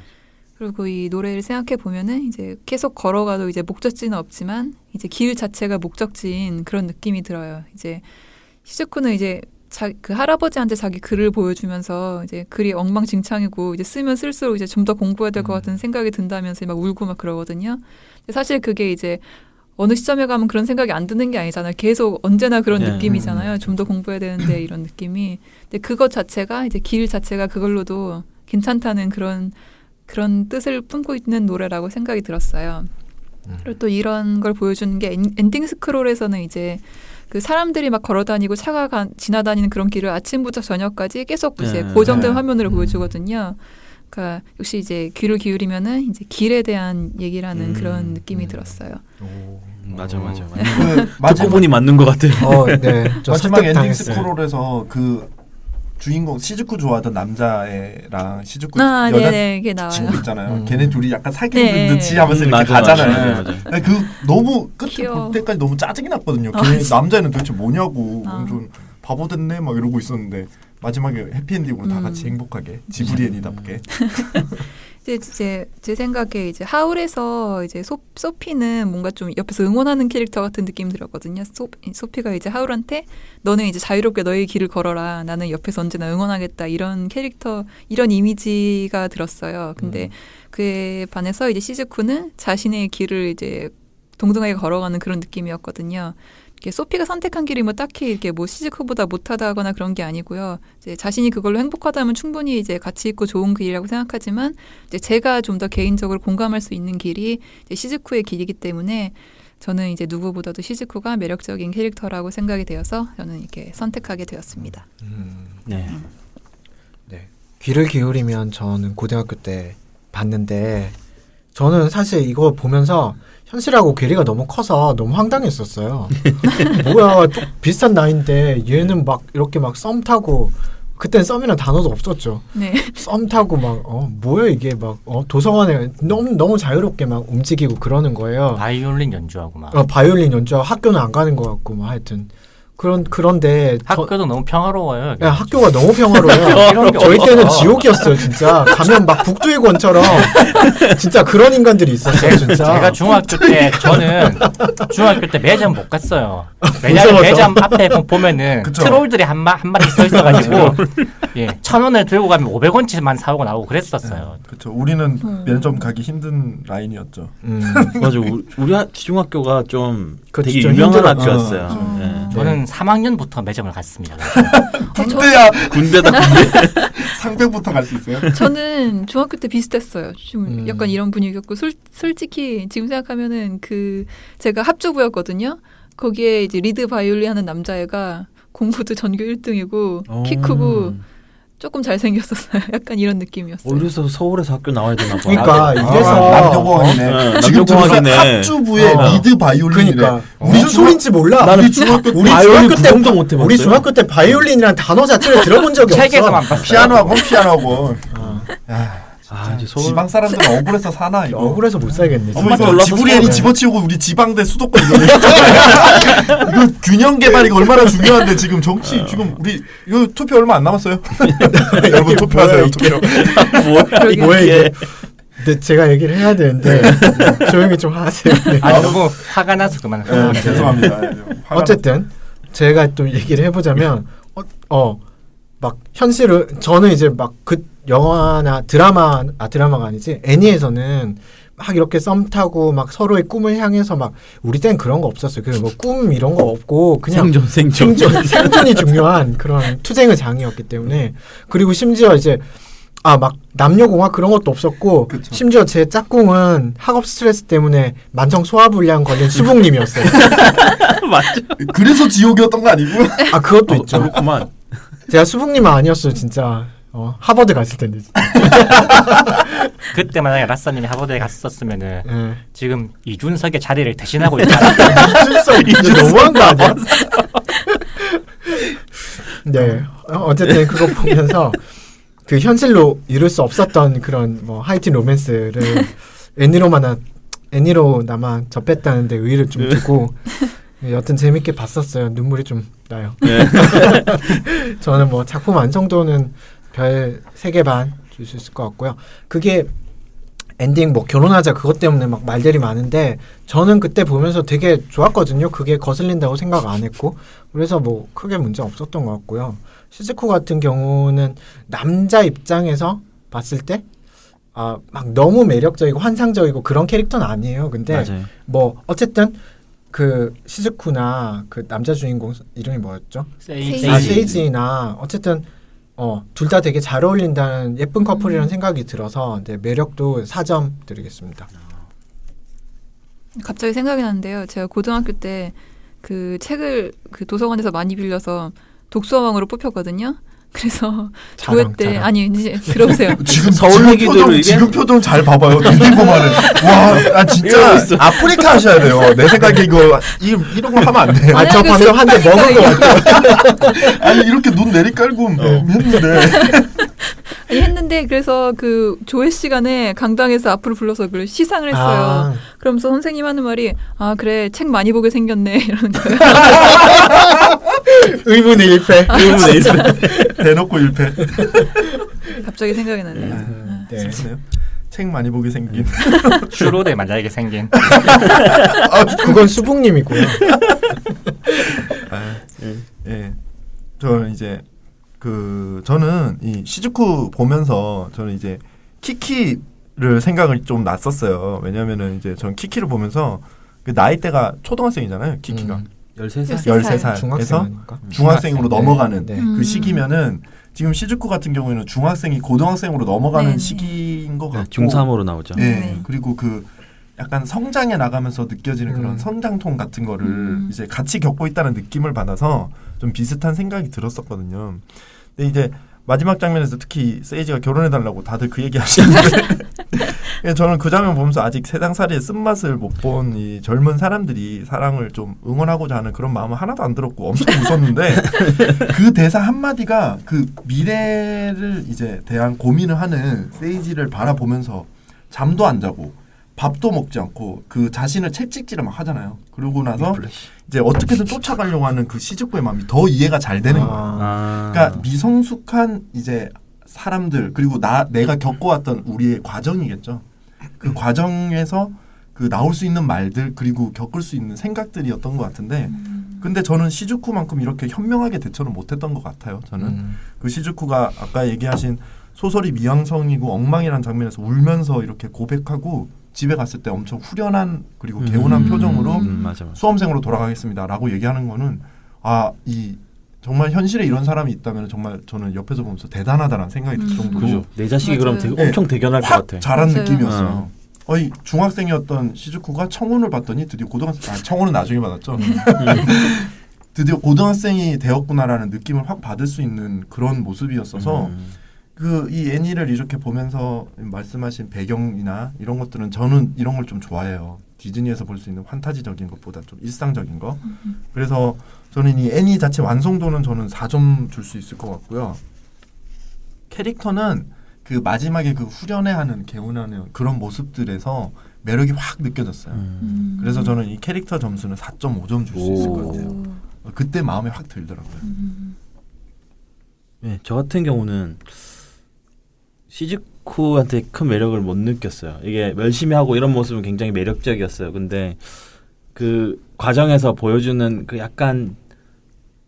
그리고 이 노래를 생각해 보면은 이제 계속 걸어가도 이제 목적지는 없지만 이제 길 자체가 목적지인 그런 느낌이 들어요. 이제 시즈쿠는 이제 그 할아버지한테 자기 글을 보여주면서 이제 글이 엉망진창이고 이제 쓰면 쓸수록 이제 좀 더 공부해야 될 것 같은 생각이 든다면서 막 울고 막 그러거든요. 근데 사실 그게 이제 어느 시점에 가면 그런 생각이 안 드는 게 아니잖아요. 계속 언제나 그런 네. 느낌이잖아요. 좀 더 공부해야 되는데 이런 느낌이. 근데 그것 자체가 이제 길 자체가 그걸로도 괜찮다는 그런 뜻을 품고 있는 노래라고 생각이 들었어요. 그리고 또 이런 걸 보여주는 게 엔딩 스크롤에서는 이제 그 사람들이 막 걸어다니고 차가 지나다니는 그런 길을 아침부터 저녁까지 계속 이제 고정된 화면으로 보여주거든요. 그러니까 역시 이제 귀를 기울이면은 이제 길에 대한 얘기라는 그런 느낌이 들었어요. 맞아. 그 듣고 보니 맞는 것 같아. 네. 저 마지막 엔딩 설득당했어요. 스크롤에서 그 주인공 시즈쿠 좋아하던 남자애랑 시즈쿠 아, 여자 네네, 그게 나와요. 친구 있잖아요. 걔네 둘이 약간 사귀는 네. 듯이 하면서 이렇게 맞아, 가잖아요. 맞아. 아니, 그 너무 끝에 귀여워. 볼 때까지 너무 짜증이 났거든요. 아, 걔 진짜. 남자애는 도대체 뭐냐고 아. 완전 바보 됐네 막 이러고 있었는데 마지막에 해피엔딩으로 다 같이 행복하게 지브리 애니답게. 이제 제 생각에 이제 하울에서 이제 소피는 뭔가 좀 옆에서 응원하는 캐릭터 같은 느낌 들었거든요. 소피가 이제 하울한테 너는 이제 자유롭게 너의 길을 걸어라. 나는 옆에서 언제나 응원하겠다. 이런 캐릭터, 이런 이미지가 들었어요. 근데 그에 반해서 이제 시즈쿠는 자신의 길을 이제 동등하게 걸어가는 그런 느낌이었거든요. 이렇게 소피가 선택한 길이 뭐 딱히 이렇게 뭐 시즈쿠보다 못하다거나 그런 게 아니고요. 이제 자신이 그걸로 행복하다면 충분히 이제 가치 있고 좋은 길이라고 생각하지만 이제 제가 좀 더 개인적으로 공감할 수 있는 길이 이제 시즈쿠의 길이기 때문에 저는 이제 누구보다도 시즈쿠가 매력적인 캐릭터라고 생각이 되어서 저는 이렇게 선택하게 되었습니다. 네. 네. 귀를 기울이면 저는 고등학교 때 봤는데 저는 사실 이거 보면서 현실하고 괴리가 너무 커서 너무 황당했었어요. 뭐야, 또 비슷한 나이인데 얘는 막 이렇게 막 썸 타고 그땐 썸이라는 단어도 없었죠. 네. 썸 타고 막 뭐야 이게 막 도서관에 너무 자유롭게 막 움직이고 그러는 거예요. 바이올린 연주하고 막. 바이올린 연주하고 학교는 안 가는 것 같고 막 하여튼 그런데 학교도 너무 평화로워요. 야, 학교가 너무 평화로워요. 이런 게 저희 없어. 때는 지옥이었어요, 진짜. 가면 막 북두의원처럼 진짜 그런 인간들이 있었어요, 진짜. 제가 중학교 때 저는 중학교 때 매점 못 갔어요. 왜냐면 무서워서. 매점 앞에 보면은 그쵸. 트롤들이 한 마리 서 있어가지고 예 1,000원을 들고 가면 500원치만 사오고 나오고 그랬었어요. 그렇죠. 우리는 매점 가기 힘든 라인이었죠. 맞아. 우리 중학교가 좀 그치, 되게 좀 유명한 힘들었죠. 학교였어요. 네. 저는 3학년부터 매점을 갔습니다. 군대야. 군대다 군대. 상병부터 갈 수 있어요? 저는 중학교 때 비슷했어요. 좀 약간 이런 분위기였고 솔직히 지금 생각하면은 제가 합주부였거든요. 거기에 이제 리드 바이올린 하는 남자애가 공부도 전교 1등이고 키 크고 조금 잘생겼었어요. 약간 이런 느낌이었어요. 어디서 서울에서 학교 나와야 되나 봐. 그러니까 이래서 남녀공학이네. 지금 들어서 남녀공학이네. 합주부의 리드 바이올린이래. 그러니까 우리 무슨 소린지 몰라. 나는 우리 중학교 바이올린 구경도 못 해봤어요. 우리 중학교 때 바이올린이라는 단어 자체를 들어본 적이 없어. 책에서만 봤어요. 피아노하고 홈피아노하고. 이제 서울 지방 사람들은 억울해서 사나 이거. 억울해서 못 살겠네. 이거 엄마 졸라서 지브리엔이 서울에. 집어치우고 우리 지방대 수도권 이거 이거 균형 개발이 얼마나 중요한데 지금 정치 지금 우리 이거 투표 얼마 안 남았어요. 여러분 투표하세요. 투표. 뭐야 이게? 근데 제가 얘기를 해야 되는데 조용히 좀 하세요. 네. 아 너무 화가 나서 그만하세요. 죄송합니다. 어쨌든 제가 또 얘기를 해보자면 막 현실을 저는 이제 막 그 영화나 드라마가 아니지 애니에서는 막 이렇게 썸 타고 막 서로의 꿈을 향해서 막 우리 땐 그런 거 없었어요. 그 뭐 꿈 이런 거 없고 그냥 생존이 중요한 그런 투쟁의 장이었기 때문에 그리고 심지어 이제 막 남녀공학 그런 것도 없었고 그쵸. 심지어 제 짝꿍은 학업 스트레스 때문에 만성 소화불량 걸린 수북님이었어요. 맞죠? 그래서 지옥이었던 거 아니고? 그것도 있죠. 그렇구만. 제가 수북님은 아니었어요, 진짜. 하버드 갔을 텐데. 진짜. 그때 만약에 라싸님이 하버드에 갔었으면은 예. 지금 이준석의 자리를 대신하고 있다. 이준석 너무한 거 아니야? 네. 어쨌든 그거 보면서 그 현실로 이룰 수 없었던 그런 뭐 하이틴 로맨스를 애니로나마 접했다는데 의의를 좀 두고 여튼 재밌게 봤었어요. 눈물이 좀 나요. 네. 저는 뭐 작품 완성도는 별 3개 반 줄 수 있을 것 같고요. 그게 엔딩 뭐 결혼하자 그것 때문에 막 말들이 많은데 저는 그때 보면서 되게 좋았거든요. 그게 거슬린다고 생각 안 했고 그래서 뭐 크게 문제 없었던 것 같고요. 시즈코 같은 경우는 남자 입장에서 봤을 때 막 너무 매력적이고 환상적이고 그런 캐릭터는 아니에요. 근데 맞아요. 뭐 어쨌든 그 시즈쿠나 그 남자 주인공 이름이 뭐였죠? 세이지나 어쨌든 둘 다 되게 잘 어울린다는 예쁜 커플이라는 생각이 들어서 매력도 4점 드리겠습니다. 갑자기 생각이 나는데요. 제가 고등학교 때 그 책을 그 도서관에서 많이 빌려서 독서왕으로 뽑혔거든요. 그래서 조회 때 아니 이제 들어보세요. 지금 서울 얘기도 이게? 지금 표정 잘 봐봐요. 눈빛보면은 와, 진짜 아프리카 하셔야 돼요. 내 생각에 이런 거 하면 안 돼요. 저 방금 한 대 먹은 거 같아요. 아니 이렇게 눈 내리깔고 했는데. 아니, 했는데 그래서 그 조회 시간에 강당에서 앞으로 불러서 그걸 시상을 했어요. 그러면서 선생님 하는 말이 그래 책 많이 보게 생겼네 이러는 거예요. 의문의 일패. 대놓고 일패. 갑자기 생각이 나네요. 네. 슬프네요. 책 많이 보게 생긴. 슈로데 만약에 생긴. 그건 수북님이고요. 예. 저는 이제 저는 이 시즈쿠 보면서 저는 이제 키키를 생각을 좀 났었어요. 왜냐면은 이제 전 키키를 보면서 그 나이대가 초등학생이잖아요. 키키가 13살? 13살에서 중학생이니까. 중학생으로 네. 넘어가는 네. 그 시기면은 지금 시즈쿠 같은 경우에는 중학생이 고등학생으로 넘어가는 네네. 시기인 것 같고 중3으로 나오죠. 네. 네. 그리고 약간 성장해 나가면서 느껴지는 그런 음. 성장통 같은 거를 이제 같이 겪고 있다는 느낌을 받아서 좀 비슷한 생각이 들었었거든요. 근데 이제 마지막 장면에서 특히 세이지가 결혼해달라고 다들 그 얘기 하시는데 저는 그 장면 보면서 아직 세상살이의 쓴맛을 못 본 이 젊은 사람들이 사랑을 좀 응원하고자 하는 그런 마음은 하나도 안 들었고 엄청 웃었는데 그 대사 한마디가 그 미래를 이제 대한 고민을 하는 세이지를 바라보면서 잠도 안 자고 밥도 먹지 않고 그 자신을 채찍질을 막 하잖아요. 그러고 나서 이제 어떻게든 쫓아가려고 하는 그 시즈코의 마음이 더 이해가 잘 되는 거예요. 그러니까 미성숙한 이제 사람들 그리고 내가 겪어왔던 우리의 과정이겠죠. 그 과정에서 그 나올 수 있는 말들 그리고 겪을 수 있는 생각들이었던 것 같은데 근데 저는 시즈쿠만큼 이렇게 현명하게 대처를 못했던 것 같아요. 저는 그 시즈쿠가 아까 얘기하신 소설이 미완성이고 엉망이라는 장면에서 울면서 이렇게 고백하고 집에 갔을 때 엄청 후련한 그리고 개운한 표정으로 맞아. 수험생으로 돌아가겠습니다라고 얘기하는 거는 정말 현실에 이런 사람이 있다면 정말 저는 옆에서 보면서 대단하다라는 생각이 들 정도로 그죠. 내 자식이 맞아요. 그럼 되게 엄청 대견할 것 같아. 잘한 맞아요. 느낌이었어요. 중학생이었던 시즈쿠가 청혼을 받더니 드디어 청혼은 나중에 받았죠. 드디어 고등학생이 되었구나라는 느낌을 확 받을 수 있는 그런 모습이었어서 이 애니를 이렇게 보면서 말씀하신 배경이나 이런 것들은 저는 이런 걸 좀 좋아해요. 디즈니에서 볼 수 있는 환타지적인 것보다 좀 일상적인 거. 그래서 저는 이 애니 자체 완성도는 저는 4점 줄 수 있을 것 같고요. 캐릭터는 그 마지막에 그 후련해하는 개운하는 그런 모습들에서 매력이 확 느껴졌어요. 그래서 저는 이 캐릭터 점수는 4.5점 줄 수 있을 것 같아요. 그때 마음이 확 들더라고요. 네, 저 같은 경우는 시즈쿠한테 큰 매력을 못 느꼈어요. 이게 열심히 하고 이런 모습은 굉장히 매력적이었어요. 근데 그 과정에서 보여주는 그 약간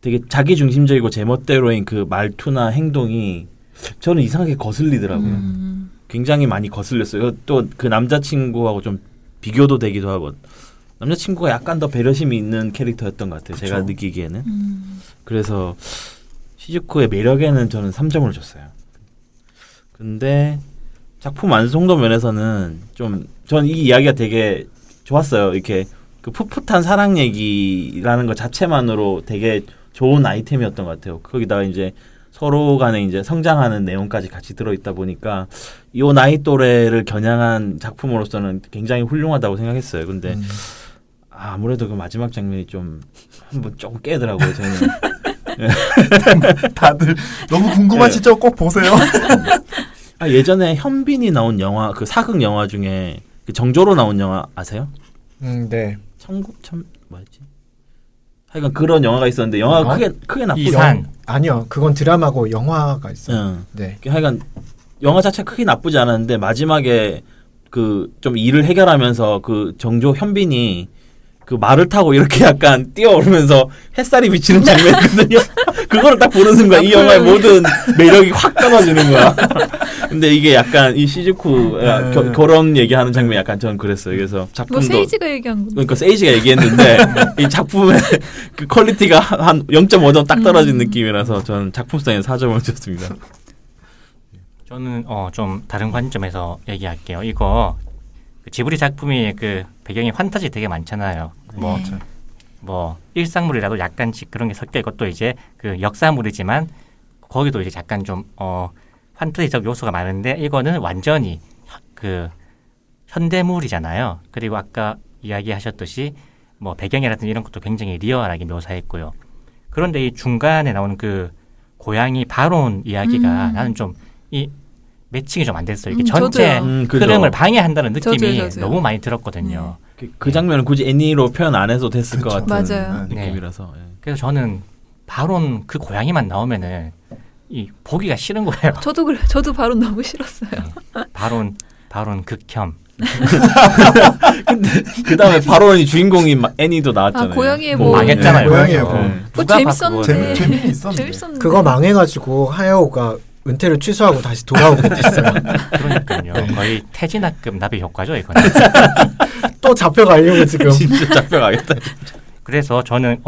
되게 자기중심적이고 제멋대로인 그 말투나 행동이 저는 이상하게 거슬리더라고요. 굉장히 많이 거슬렸어요. 또 그 남자친구하고 좀 비교도 되기도 하고 남자친구가 약간 더 배려심이 있는 캐릭터였던 것 같아요. 그쵸. 제가 느끼기에는. 그래서 시즈쿠의 매력에는 저는 3점을 줬어요. 근데 작품 완성도 면에서는 좀 전 이 이야기가 되게 좋았어요. 이렇게 그 풋풋한 사랑 얘기라는 것 자체만으로 되게 좋은 아이템이었던 것 같아요. 거기다가 이제 서로 간에 이제 성장하는 내용까지 같이 들어있다 보니까 이 나이 또래를 겨냥한 작품으로서는 굉장히 훌륭하다고 생각했어요. 근데 아무래도 그 마지막 장면이 좀 한번 조금 깨더라고요. 저는. 다들 너무 궁금하시죠? 꼭 보세요. 예전에 현빈이 나온 영화 그 사극 영화 중에 그 정조로 나온 영화 아세요? 네. 뭐였지? 하여간 그런 영화가 있었는데 영화가 크게 나쁘지 이산. 아니요, 그건 드라마고 영화가 있어요. 네. 하여간 영화 자체가 크게 나쁘지 않았는데 마지막에 그 좀 일을 해결하면서 그 정조 현빈이 그 말을 타고 이렇게 약간 뛰어오르면서 햇살이 비치는 장면이거든요. 그거를 딱 보는 순간 이 영화의 모든 매력이 확 떨어지는 거야. 근데 이게 약간 이 시즈쿠 결혼 얘기하는 장면이 약간 저는 그랬어요. 그래서 뭐 작품도 세이지가 얘기한 거. 그러니까 세이지가 얘기했는데 이 작품의 그 퀄리티가 한 0.5점 딱 떨어진 느낌이라서 저는 작품성에 4점을 줬습니다. 저는 좀 다른 관점에서 얘기할게요. 이거 그 지브리 작품이 그 배경이 판타지 되게 많잖아요. 뭐 일상물이라도 약간씩 그런 게 섞여 있고 또 이제 그 역사물이지만 거기도 이제 약간 좀 판타지적 요소가 많은데 이거는 완전히 그 현대물이잖아요. 그리고 아까 이야기하셨듯이 뭐 배경이라든지 이런 것도 굉장히 리얼하게 묘사했고요. 그런데 이 중간에 나오는 그 고양이 바론 이야기가 나는 좀 이 매칭이 좀 안 됐어요. 이게 전체 흐름을 방해한다는 느낌이 저도요. 너무 많이 들었거든요. 그 장면은 굳이 애니로 표현 안 해도 됐을 것 같은 맞아요. 느낌이라서. 그래서 저는 바론 그 고양이만 나오면은 이 보기가 싫은 거예요. 저도 그래. 저도 바로 너무 싫었어요. 바론 바론 극혐. 근데 그 다음에 바론이 주인공인 애니도 나왔잖아요. 아, 고양이의 뭐 몸. 망했잖아요. 고양이의 그거. 몸. 그거 누가 재밌었는데. 재미는 있었는데. 재밌었는데. 그거 망해가지고 하야오가 은퇴를 취소하고 다시 돌아오게 됐어요. 그러니까요. 네. 거의 태진아급 나비 효과죠, 이거는. 또 잡혀가려고 지금. 진짜 잡혀가겠다. 그래서 저는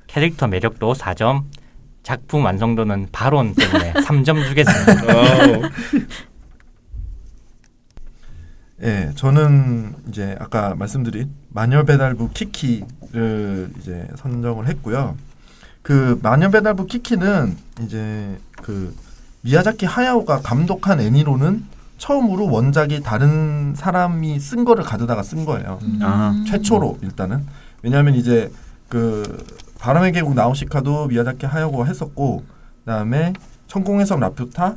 캐릭터 매력도 4점, 작품 완성도는 바론 때문에 3점 주겠습니다. 예, 저는 이제 아까 말씀드린 마녀배달부 키키를 이제 선정을 했고요. 그 마녀배달부 키키는 이제 그 미야자키 하야오가 감독한 애니로는 처음으로 원작이 다른 사람이 쓴 거를 가져다가 쓴 거예요. 아. 최초로 일단은. 왜냐하면 이제 그 바람의 계곡 나우시카도 미야자키 하야오가 했었고, 그다음에 천공의 섬 라퓨타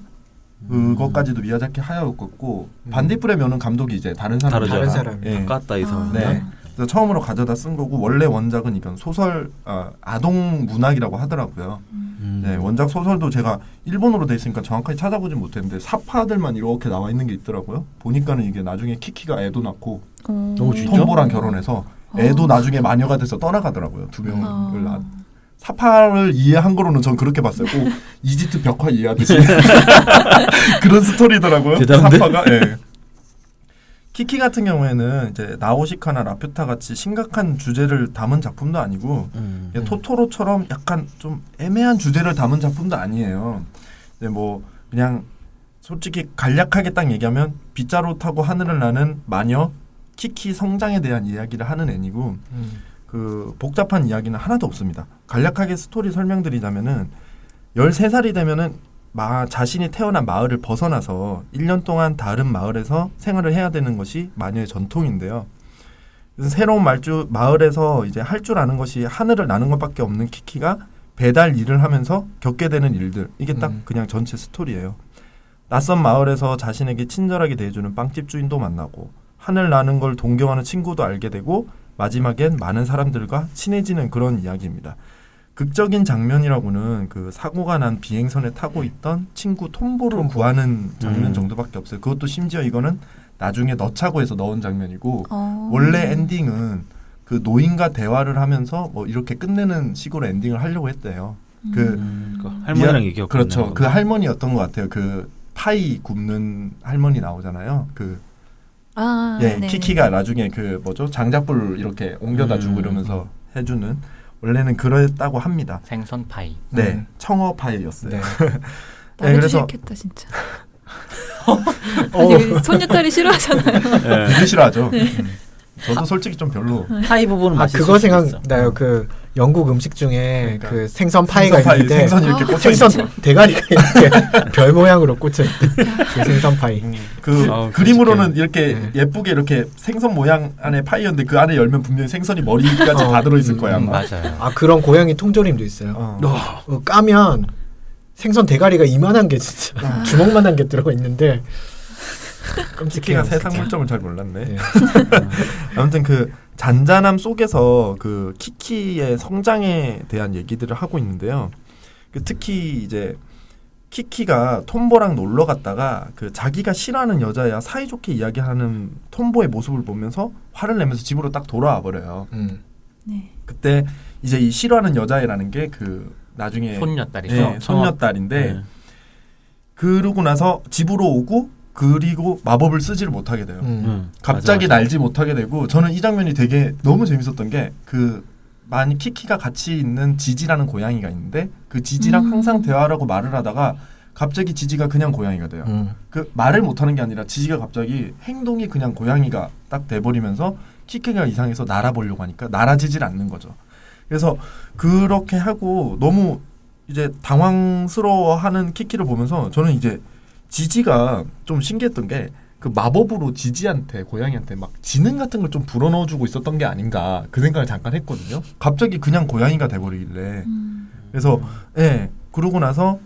그것까지도 미야자키 하야오였고, 반딧불의 면은 감독이 이제 다른 사람. 다르죠. 다른 사람이. 예. 깠다 이 사람. 네. 그래서 처음으로 가져다 쓴 거고, 원래 원작은 이건 소설 아동 문학이라고 하더라고요. 네, 원작 소설도 제가 일본어로 돼 있으니까 정확하게 찾아보진 못했는데 사파들만 이렇게 나와 있는 게 있더라고요. 보니까는 이게 나중에 키키가 애도 낳고 진짜? 톰보랑 결혼해서 애도 나중에 마녀가 돼서 떠나가더라고요. 두 명을 낳. 사파를 이해한 거로는 전 그렇게 봤어요. 꼭 이집트 벽화 이해하듯이 그런 스토리더라고요. 대단한데? 사파가. 예. 키키 같은 경우에는 이제 나우시카나 라퓨타 같이 심각한 주제를 담은 작품도 아니고 토토로처럼 약간 좀 애매한 주제를 담은 작품도 아니에요. 근데 뭐 그냥 솔직히 간략하게 딱 얘기하면 빗자루 타고 하늘을 나는 마녀 키키 성장에 대한 이야기를 하는 애니고 그 복잡한 이야기는 하나도 없습니다. 간략하게 스토리 설명드리자면은 13살이 되면은 자신이 태어난 마을을 벗어나서 1년 동안 다른 마을에서 생활을 해야 되는 것이 마녀의 전통인데요. 그래서 새로운 마을에서 이제 할 줄 아는 것이 하늘을 나는 것밖에 없는 키키가 배달 일을 하면서 겪게 되는 일들, 이게 딱 그냥 전체 스토리예요. 낯선 마을에서 자신에게 친절하게 대해주는 빵집 주인도 만나고 하늘 나는 걸 동경하는 친구도 알게 되고 마지막엔 많은 사람들과 친해지는 그런 이야기입니다. 극적인 장면이라고는 그 사고가 난 비행선에 타고 있던 친구 톰보를 구하는 장면 정도밖에 없어요. 그것도 심지어 이거는 나중에 넣자고 해서 넣은 장면이고 원래 엔딩은 그 노인과 대화를 하면서 뭐 이렇게 끝내는 식으로 엔딩을 하려고 했대요. 그 할머니랑 얘기했거든요. 그렇죠. 그 할머니였던 것 같아요. 그 파이 굽는 할머니 나오잖아요. 네. 키키가 나중에 그 뭐죠 장작불 이렇게 옮겨다 주고 이러면서 해주는. 원래는 그랬다고 합니다. 생선 파이. 네, 청어 파이였어요. 네. 나도 그래서- 싫겠다 진짜. 아니, 손녀딸이 싫어하잖아요. 되게 싫어하죠. 저도 솔직히 좀 별로. 파이 부분은 아 맛있을 그거 수도 있어. 생각나요. 그 영국 음식 중에 그러니까. 그 생선 파이가 생선 파이, 있는데 생선이 이렇게 꽂혀 생선 있는 거. 대가리가 이렇게 별 모양으로 꽂혀 있대. 그 생선 파이. 그 아우, 그림으로는 솔직히. 이렇게 네. 예쁘게 이렇게 생선 모양 안에 파이였는데 그 안에 열면 분명히 생선이 머리까지 다 들어있을 거야. 아마. 맞아요. 아 그런 고양이 통조림도 있어요. 까면 생선 대가리가 이만한 게 진짜 주먹만한 게 들어가 있는데 키키가 끔찍해요. 세상 진짜. 물정을 잘 몰랐네. 네. 아무튼 그 잔잔함 속에서 그 키키의 성장에 대한 얘기들을 하고 있는데요. 그 특히 이제 키키가 톰보랑 놀러 갔다가 그 자기가 싫어하는 여자야 사이좋게 이야기하는 톰보의 모습을 보면서 화를 내면서 집으로 딱 돌아와 버려요. 네. 그때 이제 이 싫어하는 여자애라는 게 그 나중에 손녀딸이죠. 네, 손녀딸인데 네. 그러고 나서 집으로 오고 그리고 마법을 쓰지를 못하게 돼요. 갑자기 맞아. 날지 못하게 되고 저는 이 장면이 되게 너무 재밌었던 게 그 많이 키키가 같이 있는 지지라는 고양이가 있는데 그 지지랑 항상 대화를 하고 말을 하다가 갑자기 지지가 그냥 고양이가 돼요. 그 말을 못하는 게 아니라 지지가 갑자기 행동이 그냥 고양이가 딱 돼버리면서 키키가 이상해서 날아보려고 하니까 날아지질 않는 거죠. 그래서 그렇게 하고 너무 이제 당황스러워하는 키키를 보면서 저는 이제 지지가 좀 신기했던 게 그 마법으로 지지한테 고양이한테 막 지능 같은 걸 좀 불어넣어주고 있었던 게 아닌가 그 생각을 잠깐 했거든요. 갑자기 그냥 고양이가 돼버리길래 그래서 그러고 나서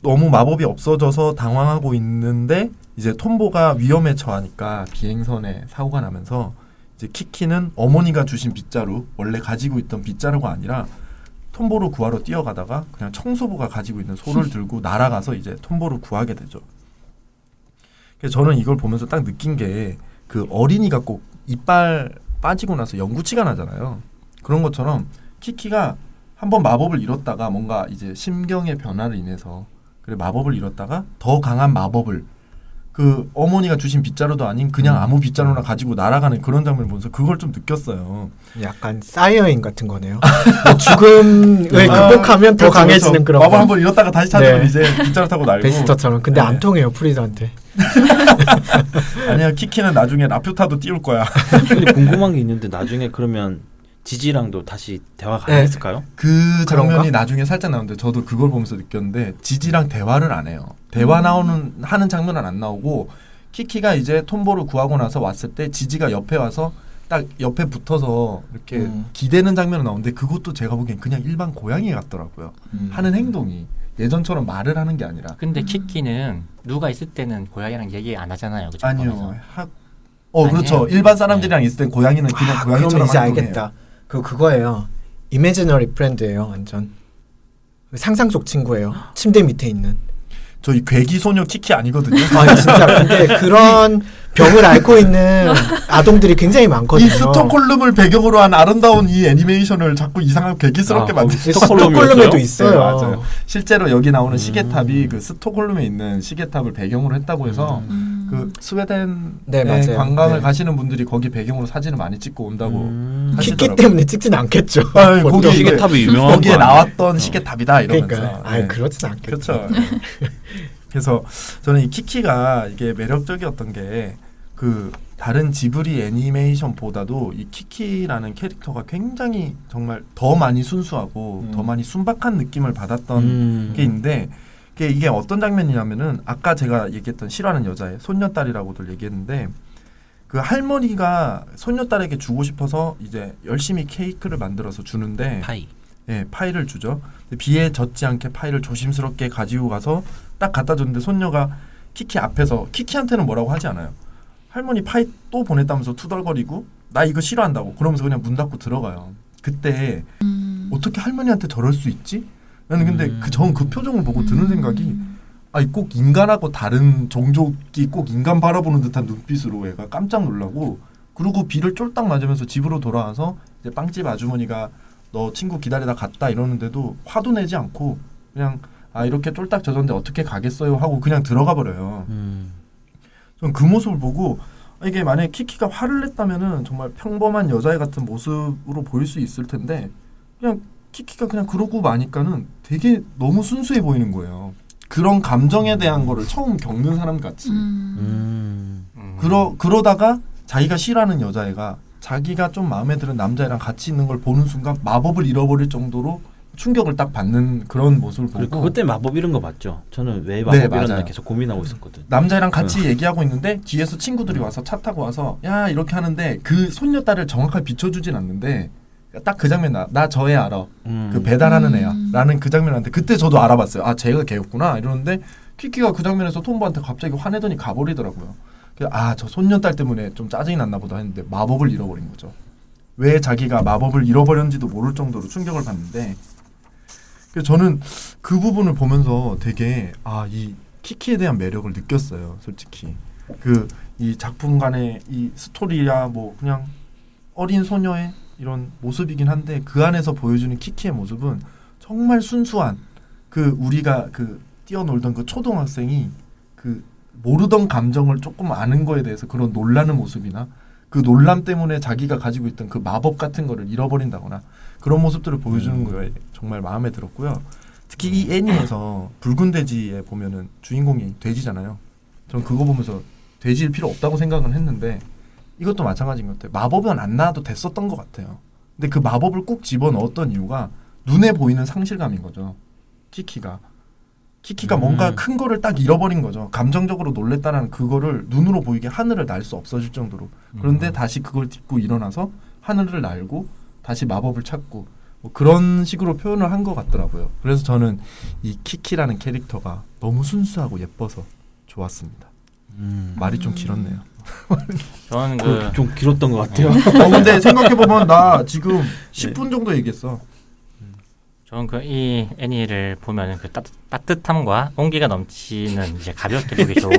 너무 마법이 없어져서 당황하고 있는데 이제 톰보가 위험에 처하니까 비행선에 사고가 나면서 이제 키키는 어머니가 주신 빗자루 원래 가지고 있던 빗자루가 아니라 톰보를 구하러 뛰어가다가 그냥 청소부가 가지고 있는 소를 들고 날아가서 이제 톰보를 구하게 되죠. 그래서 저는 이걸 보면서 딱 느낀 게 그 어린이가 꼭 이빨 빠지고 나서 영구치가 나잖아요. 그런 것처럼 키키가 한번 마법을 잃었다가 뭔가 이제 심경의 변화를 인해서 그래 마법을 잃었다가 더 강한 마법을 그 어머니가 주신 빗자루도 아닌 그냥 아무 빗자루나 가지고 날아가는 그런 장면을 보면서 그걸 좀 느꼈어요. 약간 사이어인 같은 거네요. 뭐 죽음을 극복하면 더 그렇죠, 강해지는 그렇죠. 그런 마법 거. 한번 잃었다가 다시 찾으면 네. 이제 빗자루 타고 날고. 베스터처럼. 근데 네. 안 통해요 프리드한테. 아니야 키키는 나중에 라퓨타도 띄울 거야. 근데 궁금한 게 있는데 나중에 그러면 지지랑도 다시 대화 가능했을까요? 그 그런가? 장면이 나중에 살짝 나오는데 저도 그걸 보면서 느꼈는데 지지랑 대화를 안 해요. 대화 하는 장면은 안 나오고 키키가 이제 톰보를 구하고 나서 왔을 때 지지가 옆에 와서 딱 옆에 붙어서 이렇게 기대는 장면은 나오는데 그것도 제가 보기엔 그냥 일반 고양이 같더라고요. 하는 행동이 예전처럼 말을 하는 게 아니라. 근데 키키는 누가 있을 때는 고양이랑 얘기 안 하잖아요. 그죠? 아니요. 아니에요? 그렇죠. 일반 사람들이랑 있을 땐 고양이는 그냥 그러면 고양이처럼 이제 행동해요. 알겠다. 그거예요. 이매지너리 프렌드예요 완전. 상상 속 친구예요. 침대 밑에 있는. 저희 괴기 소녀 키키 아니거든요. 아 진짜 근데 그런 병을 앓고 있는 아동들이 굉장히 많거든요. 이 스톡홀름을 배경으로 한 아름다운 이 애니메이션을 자꾸 이상하게 괴기스럽게 만드는 스톡홀름에도 있어요. 네, 맞아요. 실제로 여기 나오는 시계탑이 그 스톡홀름에 있는 시계탑을 배경으로 했다고 해서 그 스웨덴에 네, 맞아요. 관광을 네. 가시는 분들이 거기 배경으로 사진을 많이 찍고 온다고 키키 하시더라고요. 때문에 찍진 않겠죠. 아니, 보통. 거기 시계탑이 유명한 거기에 거 아니에요? 나왔던 시계탑이다 이러면서. 그러니까 네. 그렇진 않겠죠. 그렇죠. 그래서 저는 이 키키가 이게 매력적이었던 게 그 다른 지브리 애니메이션보다도 이 키키라는 캐릭터가 굉장히 정말 더 많이 순수하고 더 많이 순박한 느낌을 받았던 게 있는데 이게 어떤 장면이냐면은 아까 제가 얘기했던 싫어하는 여자의 손녀딸이라고들 얘기했는데 그 할머니가 손녀딸에게 주고 싶어서 이제 열심히 케이크를 만들어서 주는데 파이. 예, 파이를 주죠. 근데 비에 젖지 않게 파이를 조심스럽게 가지고 가서 딱 갖다 줬는데 손녀가 키키 앞에서 키키한테는 뭐라고 하지 않아요. 할머니 파이 또 보냈다면서 투덜거리고 나 이거 싫어한다고 그러면서 그냥 문 닫고 들어가요. 그때 어떻게 할머니한테 저럴 수 있지? 나는 근데 전 그 표정을 보고 드는 생각이 아니 꼭 인간하고 다른 종족이 꼭 인간 바라보는 듯한 눈빛으로 애가 깜짝 놀라고 그리고 비를 쫄딱 맞으면서 집으로 돌아와서 이제 빵집 아주머니가 너 친구 기다리다 갔다 이러는데도 화도 내지 않고 그냥 아 이렇게 쫄딱 젖었는데 어떻게 가겠어요 하고 그냥 들어가 버려요. 전 그 모습을 보고 이게 만약에 키키가 화를 냈다면은 정말 평범한 여자애 같은 모습으로 보일 수 있을 텐데 그냥 키키가 그냥 그러고 마니까는 되게 너무 순수해 보이는 거예요. 그런 감정에 대한 거를 처음 겪는 사람 같이. 그러다가 자기가 싫어하는 여자애가 자기가 좀 마음에 드는 남자애랑 같이 있는 걸 보는 순간 마법을 잃어버릴 정도로 충격을 딱 받는 그런 모습을 보고 그것 때문에 마법 이런 거 맞죠? 저는 왜 마법 맞아요. 이런다 계속 고민하고 있었거든. 남자애랑 같이 얘기하고 있는데 뒤에서 친구들이 와서 차 타고 와서 야 이렇게 하는데 그 손녀딸을 정확하게 비춰주진 않는데 딱 그 장면 나 저 애 알아. 그 배달하는 애야. 라는 그 장면한테 그때 저도 알아봤어요. 아 쟤가 걔였구나 이러는데 키키가 그 장면에서 톰보한테 갑자기 화내더니 가버리더라고요. 아 저 손녀딸 때문에 좀 짜증이 났나 보다 했는데 마법을 잃어버린 거죠. 왜 자기가 마법을 잃어버렸는지도 모를 정도로 충격을 받는데 그래서 저는 그 부분을 보면서 되게 이 키키에 대한 매력을 느꼈어요. 솔직히 그 이 작품 간의 이 스토리야 뭐 그냥 어린 소녀의 이런 모습이긴 한데 그 안에서 보여주는 키키의 모습은 정말 순수한 그 우리가 그 뛰어놀던 그 초등학생이 그 모르던 감정을 조금 아는 거에 대해서 그런 놀라는 모습이나 그 놀람 때문에 자기가 가지고 있던 그 마법 같은 거를 잃어버린다거나 그런 모습들을 보여주는 거에 정말 마음에 들었고요. 특히 이 애니에서 붉은 돼지에 보면은 주인공이 돼지잖아요. 전 그거 보면서 돼지일 필요 없다고 생각은 했는데 이것도 마찬가지인 것 같아요. 마법은 안 나와도 됐었던 것 같아요. 근데 그 마법을 꼭 집어넣었던 이유가 눈에 보이는 상실감인 거죠. 키키가 뭔가 큰 거를 딱 잃어버린 거죠. 감정적으로 놀랬다는 그거를 눈으로 보이게 하늘을 날 수 없어질 정도로. 그런데 다시 그걸 딛고 일어나서 하늘을 날고 다시 마법을 찾고 뭐 그런 식으로 표현을 한 것 같더라고요. 그래서 저는 이 키키라는 캐릭터가 너무 순수하고 예뻐서 좋았습니다. 말이 좀 길었네요. 저는 좀 길었던 것 같아요. 근데 생각해보면 나 지금 10분 정도 얘기했어. 저는 그 이 애니를 보면 그 따뜻함과 온기가 넘치는 이제 가볍게 보기 좋은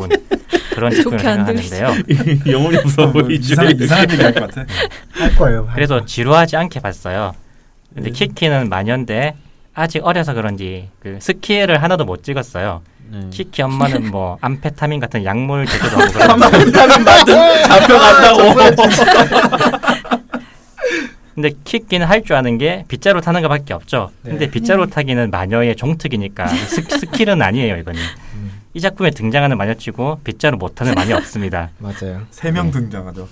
그런 작품을 좋게 안 들리지. 생각하는데요. 영혼이 없어 보이지. 이상한 얘기 할 것 같아. 할 거예요. 할 그래서 거예요. 지루하지 않게 봤어요. 근데 키키는 마녀인데 아직 어려서 그런지 그 스키를 하나도 못 찍었어요. 네. 키키 엄마는 뭐 암페타민 같은 약물 제조도 하고 그러는데 한타민 만든 잡혀간다고. 근데 키키는 할 줄 아는 게 빗자루 타는 것밖에 없죠. 근데 빗자루 타기는 마녀의 종특이니까 스킬은 아니에요, 이거는. 이 작품에 등장하는 마녀치고 빗자루 못하는 마녀 없습니다. 맞아요. 3명 등장하죠.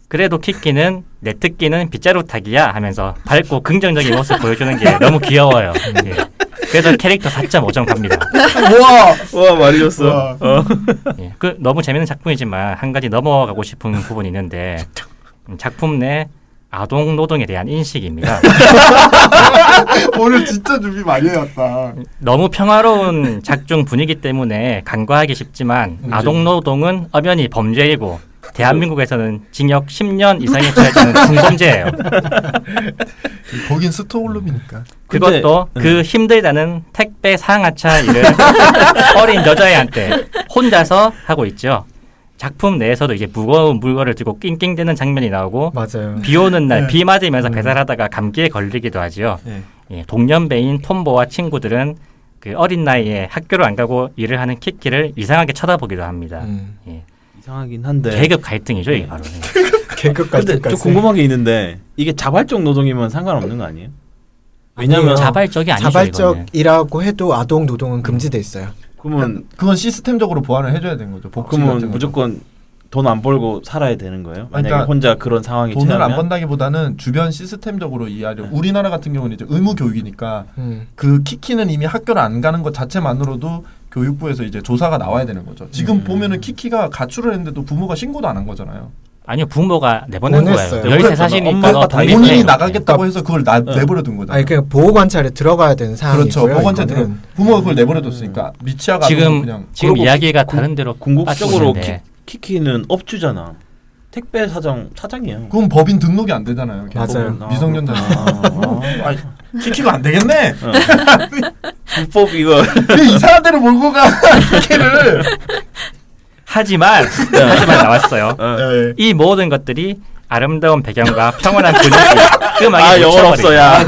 그래도 키키는 내 특기는 빗자루 타기야 하면서 밝고 긍정적인 모습 보여주는 게 너무 귀여워요. 예. 그래서 캐릭터 4.5점 갑니다. 와 말이었어. 와. 예. 그 너무 재밌는 작품이지만 한 가지 넘어가고 싶은 부분이 있는데 작품 내 아동 노동에 대한 인식입니다. 오늘 진짜 준비 많이 해왔다. 너무 평화로운 작중 분위기 때문에 간과하기 쉽지만 아동 노동은 엄연히 범죄이고 대한민국에서는 징역 10년 이상이 처해지는 중범죄예요. 거긴 스톡홀름이니까. 그것도 그 힘들다는 택배 상하차 일을 어린 여자애한테 혼자서 하고 있죠. 작품 내에서도 이제 무거운 물건을 들고 낑낑대는 장면이 나오고 맞아요. 비 오는 날 네. 비 맞으면서 배달하다가 감기에 걸리기도 하지요. 네. 예, 동년배인 톰보와 친구들은 그 어린 나이에 학교를 안 가고 일을 하는 키키를 이상하게 쳐다보기도 합니다. 예. 이상하긴 한데. 계급 갈등이죠, 이게 바로. 계급 근데 갈등까지. 좀 궁금한 게 있는데 이게 자발적 노동이면 상관없는 거 아니에요? 왜냐면 아니에요. 자발적이 아니죠, 이거는. 자발적이라고 해도 아동 노동은 금지돼 있어요. 그러면 그건 시스템적으로 보완을 해줘야 되는 거죠. 복지 같은 그러면 거. 무조건 돈 안 벌고 살아야 되는 거예요? 만약에 그러니까 혼자 그런 상황이 돈을 처하면? 안 번다기보다는 주변 시스템적으로 이해하려. 우리나라 같은 경우는 이제 의무 교육이니까 그 키키는 이미 학교를 안 가는 것 자체만으로도 교육부에서 이제 조사가 나와야 되는 거죠. 지금 보면은 키키가 가출을 했는데도 부모가 신고도 안 한 거잖아요. 아니요, 부모가 내보낸 보냈어요. 거예요. 13살이니까 엄마가 너 당연히 독립해. 본인이 나가겠다고 해서 그걸 내버려 둔 거잖아요. 아니 그냥 보호 관찰에 들어가야 되는 상황이고요. 그렇죠. 보건체 들어 이거는. 부모가 그걸 내버려 뒀으니까 미취학 지금 그냥 지금 그리고 이야기가 다른 데로 궁극적으로 빠지고 있는데 키키는 업주잖아. 택배 사장이에요. 그건 법인 등록이 안 되잖아요. 맞아요. 미성년자잖아. 아니, 키키가 안 되겠네. 불법 이거. 왜 이상한 데로 몰고 가 키키를. 하지만 나왔어요. 네. 이 모든 것들이 아름다운 배경과 평온한 분위기, 음악이 아 영혼 없어 야.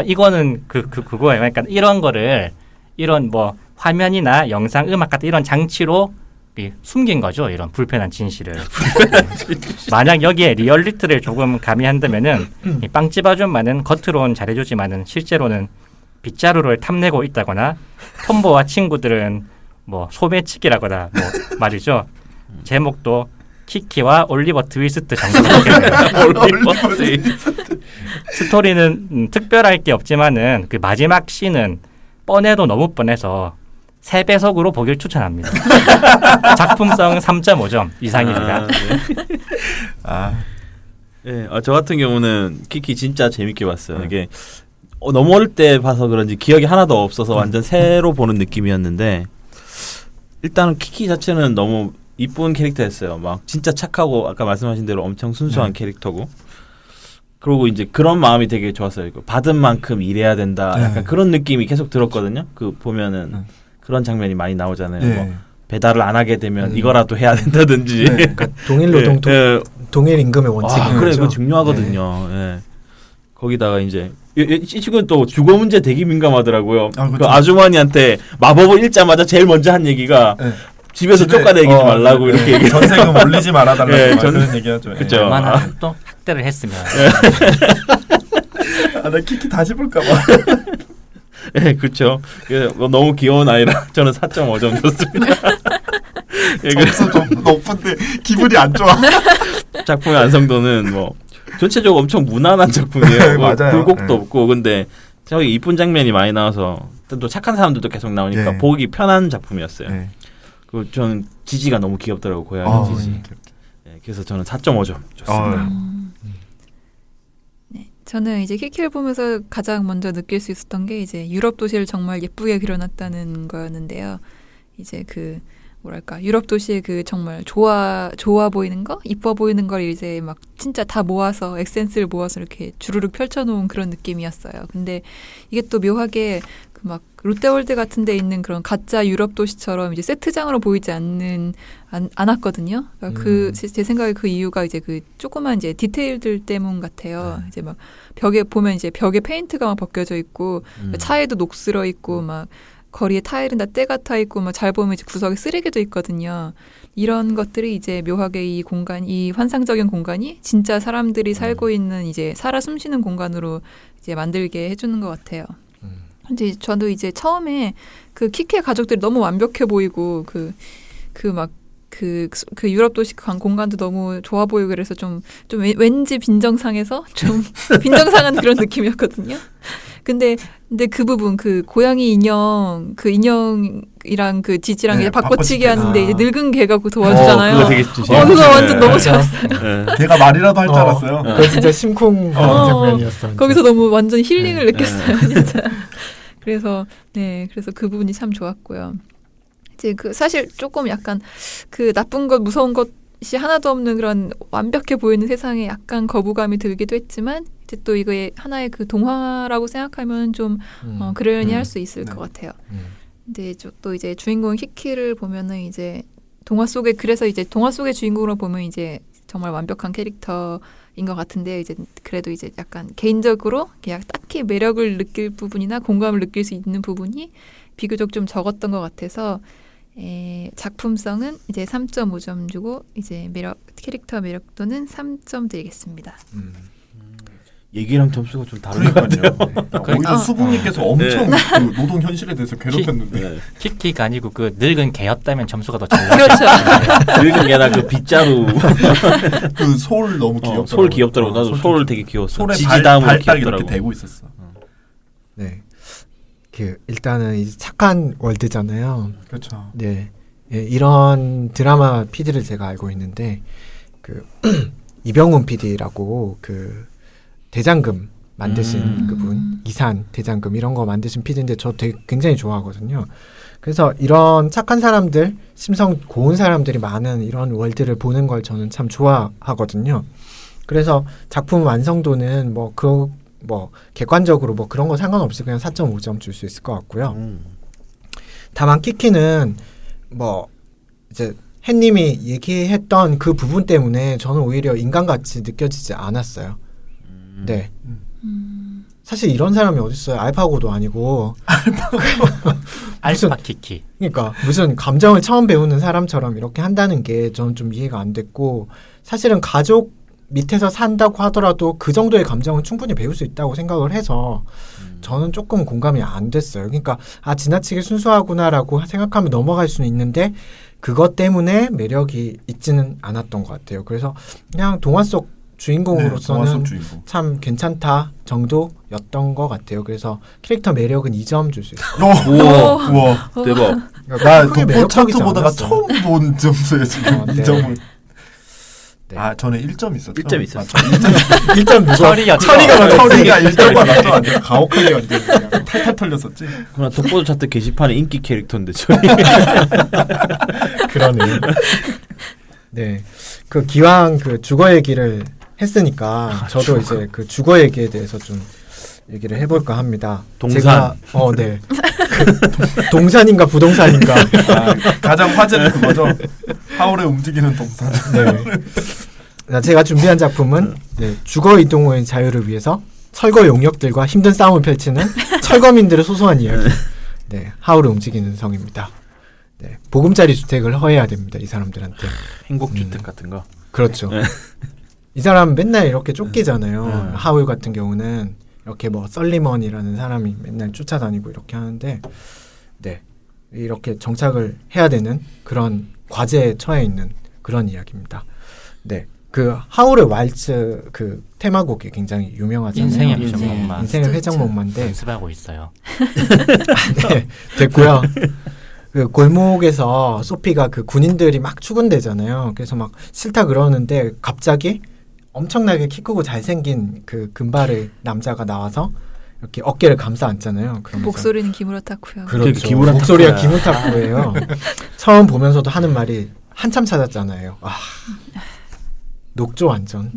이거는 그거예요. 그러니까 이런 거를 이런 뭐 화면이나 영상, 음악 같은 이런 장치로 숨긴 거죠. 이런 불편한 진실을. 만약 여기에 리얼리티를 조금 가미한다면은 이 빵집 아줌마는 겉으로는 잘해주지만은 실제로는 빗자루를 탐내고 있다거나 톰보와 친구들은 뭐 소매치기라거나 뭐 말이죠. 제목도 키키와 올리버 트위스트 정도로 스토리는 특별할 게 없지만은 그 마지막 씬은 뻔해도 너무 뻔해서 3배속으로 보길 추천합니다. 작품성 3.5점 이상입니다. 네, 저 같은 경우는 키키 진짜 재밌게 봤어요. 이게 너무 어릴 때 봐서 그런지 기억이 하나도 없어서 완전 새로 보는 느낌이었는데 일단은 키키 자체는 너무 이쁜 캐릭터였어요. 막 진짜 착하고 아까 말씀하신 대로 엄청 순수한 캐릭터고 그리고 이제 그런 마음이 되게 좋았어요. 받은 만큼 일해야 된다. 약간 그런 느낌이 계속 들었거든요. 그 보면은 그런 장면이 많이 나오잖아요. 뭐 배달을 안 하게 되면 이거라도 해야 된다든지. 그러니까 동일 노동 동일 임금의 원칙인 그래 거죠. 그거 중요하거든요. 예. 거기다가 이제 이 친구는 또 주거 문제 되게 민감하더라고요. 그 아주머니한테 마법을 읽자마자 제일 먼저 한 얘기가 집에서 쫓아내기지 말라고 이렇게 얘기. 전세금 올리지 말아달라고 네, 그런 얘기하죠. 그쵸. 얼마나 또 학대를 했으면. 나 키키 다시 볼까봐. 네, 그렇죠. 너무 귀여운 아이라 저는 4.5점 줬습니다. 점수 좀 높은데 기분이 안 좋아. 작품의 완성도는 뭐 전체적으로 엄청 무난한 작품이에요. 뭐 맞아요. 굴곡도 없고 근데 저기 이쁜 장면이 많이 나와서 또 착한 사람들도 계속 나오니까 보기 편한 작품이었어요. 그 저는 지지가 너무 귀엽더라고 고양이 지지. 네, 그래서 저는 4.5점 줬습니다. 네, 저는 이제 키키를 보면서 가장 먼저 느낄 수 있었던 게 이제 유럽 도시를 정말 예쁘게 그려놨다는 거였는데요. 이제 그 뭐랄까 유럽 도시의 그 정말 좋아 보이는 거, 이뻐 보이는 걸 이제 막 진짜 다 모아서 에센스를 모아서 이렇게 주르륵 펼쳐놓은 그런 느낌이었어요. 근데 이게 또 묘하게 그 막 롯데월드 같은 데 있는 그런 가짜 유럽 도시처럼 이제 세트장으로 보이지 않았거든요. 그러니까 제 생각에 그 이유가 이제 그 조그만 이제 디테일들 때문 같아요. 이제 막 벽에 보면 이제 벽에 페인트가 막 벗겨져 있고 차에도 녹슬어 있고 막 거리에 타일은 다 때가 타 있고 막 잘 보면 이제 구석에 쓰레기도 있거든요. 이런 것들이 이제 묘하게 이 공간, 이 환상적인 공간이 진짜 사람들이 살고 있는 이제 살아 숨쉬는 공간으로 이제 만들게 해주는 것 같아요. 근데 저도 이제 처음에 그 키케 가족들이 너무 완벽해 보이고 그 유럽 도시 공간도 너무 좋아 보이고 그래서 좀 왠지 빈정상해서 좀 빈정상한 그런 느낌이었거든요. 근데 그 부분 그 고양이 인형 그 인형이랑 그 지지랑 네, 이제 바꿔치기 바꿔치기. 하는데 이제 늙은 개가 그거 도와주잖아요. 그거 되게 그거 완전 너무 좋았어요. 걔가 말이라도 할 줄 알았어요. 그거 진짜 심쿵 장면이었어. 거기서 너무 완전 힐링을 느꼈어요, 진짜. 그래서 그 부분이 참 좋았고요. 이제 그 사실 조금 약간 그 나쁜 것, 무서운 것이 하나도 없는 그런 완벽해 보이는 세상에 약간 거부감이 들기도 했지만 이제 또 이거의 하나의 그 동화라고 생각하면 좀 그러려니 할 수 있을 것 같아요. 근데 또 이제 주인공 키키를 보면은 이제 동화 속에 그래서 이제 동화 속의 주인공으로 보면 이제 정말 완벽한 캐릭터인 것 같은데 이제 그래도 이제 약간 개인적으로 그냥 딱히 매력을 느낄 부분이나 공감을 느낄 수 있는 부분이 비교적 좀 적었던 것 같아서 작품성은 이제 3.5점 주고 이제 캐릭터 매력도는 3점 드리겠습니다. 얘기랑 점수가 좀 다른 것 그러니까요. 같아요. 오히려 수국님께서 엄청 그 노동 현실에 대해서 괴롭혔는데 키키가 아니고 그 늙은 개였다면 점수가 더 잘 나왔을 그렇죠. 늙은 게나 그 빗자루 그 소울 너무 귀엽더라고요. 소울 귀엽더라고. 나도 소울 되게 귀여웠어. 소울에 지지다음으로 발딱 귀엽더라고. 이렇게 대고 있었어. 네. 그 일단은 이제 착한 월드잖아요. 그렇죠. 네. 예, 이런 드라마 PD를 제가 알고 있는데 그 이병훈 PD라고 그 대장금 만드신 그분, 이산 대장금 이런 거 만드신 PD인데 저 되게 굉장히 좋아하거든요. 그래서 이런 착한 사람들, 심성 고운 사람들이 많은 이런 월드를 보는 걸 저는 참 좋아하거든요. 그래서 작품 완성도는 뭐 객관적으로 뭐 그런 거 상관없이 그냥 4.5점 줄 수 있을 것 같고요. 다만 키키는 뭐 이제 햇님이 얘기했던 그 부분 때문에 저는 오히려 인간같이 느껴지지 않았어요. 네. 사실 이런 사람이 어딨어요. 알파고도 아니고. 알파 키키. 그러니까 무슨 감정을 처음 배우는 사람처럼 이렇게 한다는 게 저는 좀 이해가 안 됐고, 사실은 가족 밑에서 산다고 하더라도 그 정도의 감정은 충분히 배울 수 있다고 생각을 해서 저는 조금 공감이 안 됐어요. 그러니까 지나치게 순수하구나라고 생각하면 넘어갈 수는 있는데 그것 때문에 매력이 있지는 않았던 것 같아요. 그래서 그냥 동화 속 주인공으로서는 동화 속 주인공. 참 괜찮다 정도였던 것 같아요. 그래서 캐릭터 매력은 2점 줄 수 있어요. 우와. 대박. 나 크게 독보 매력적이지 차트 보다가 않았어요. 처음 본 점수예요 지금. 네. 이 점을. 네. 저는 1점 있었죠. 1점 있었어. 1점 누가 철이가 철이가 1점 받았죠. 완전 가혹하게 완전 그냥 탈탈 털렸었지. 그러나 독보도 차트 게시판에 인기 캐릭터인데 저희 그러네요. 네. 그 기왕 그 주거 얘기를 했으니까 저도 이제 그 주거 얘기에 대해서 좀 얘기를 해볼까 합니다. 동산. 네. 그 동산인가 부동산인가. 가장 화제는 그거죠. 하울의 움직이는 동산. 네. 제가 준비한 작품은 주거 이동의 자유를 위해서 철거 용역들과 힘든 싸움을 펼치는 철거민들의 소소한 이야기. 네, 하울의 움직이는 성입니다. 네, 보금자리 주택을 허해야 됩니다. 이 사람들한테. 행복주택 같은 거. 그렇죠. 네. 이 사람 맨날 이렇게 쫓기잖아요. 하울 같은 경우는 이렇게 뭐 썰리먼이라는 사람이 맨날 쫓아다니고 이렇게 하는데, 네, 이렇게 정착을 해야 되는 그런 과제에 처해 있는 그런 이야기입니다. 네, 그 하울의 왈츠 그 테마곡이 굉장히 유명하잖아요. 인생의 회전목마. 인생의 회전목마인데 연습하고 있어요. 네, 됐고요. 그 골목에서 소피가 그 군인들이 막 추근대잖아요. 그래서 막 싫다 그러는데 갑자기 엄청나게 키 크고 잘생긴 그 금발의 남자가 나와서 이렇게 어깨를 감싸 안잖아요. 그러면서 목소리는 기무라 타쿠요. 그렇죠. 기무라 목소리가 타쿠야. 기무타쿠예요. 처음 보면서도 하는 말이 한참 찾았잖아요. 녹조 완전.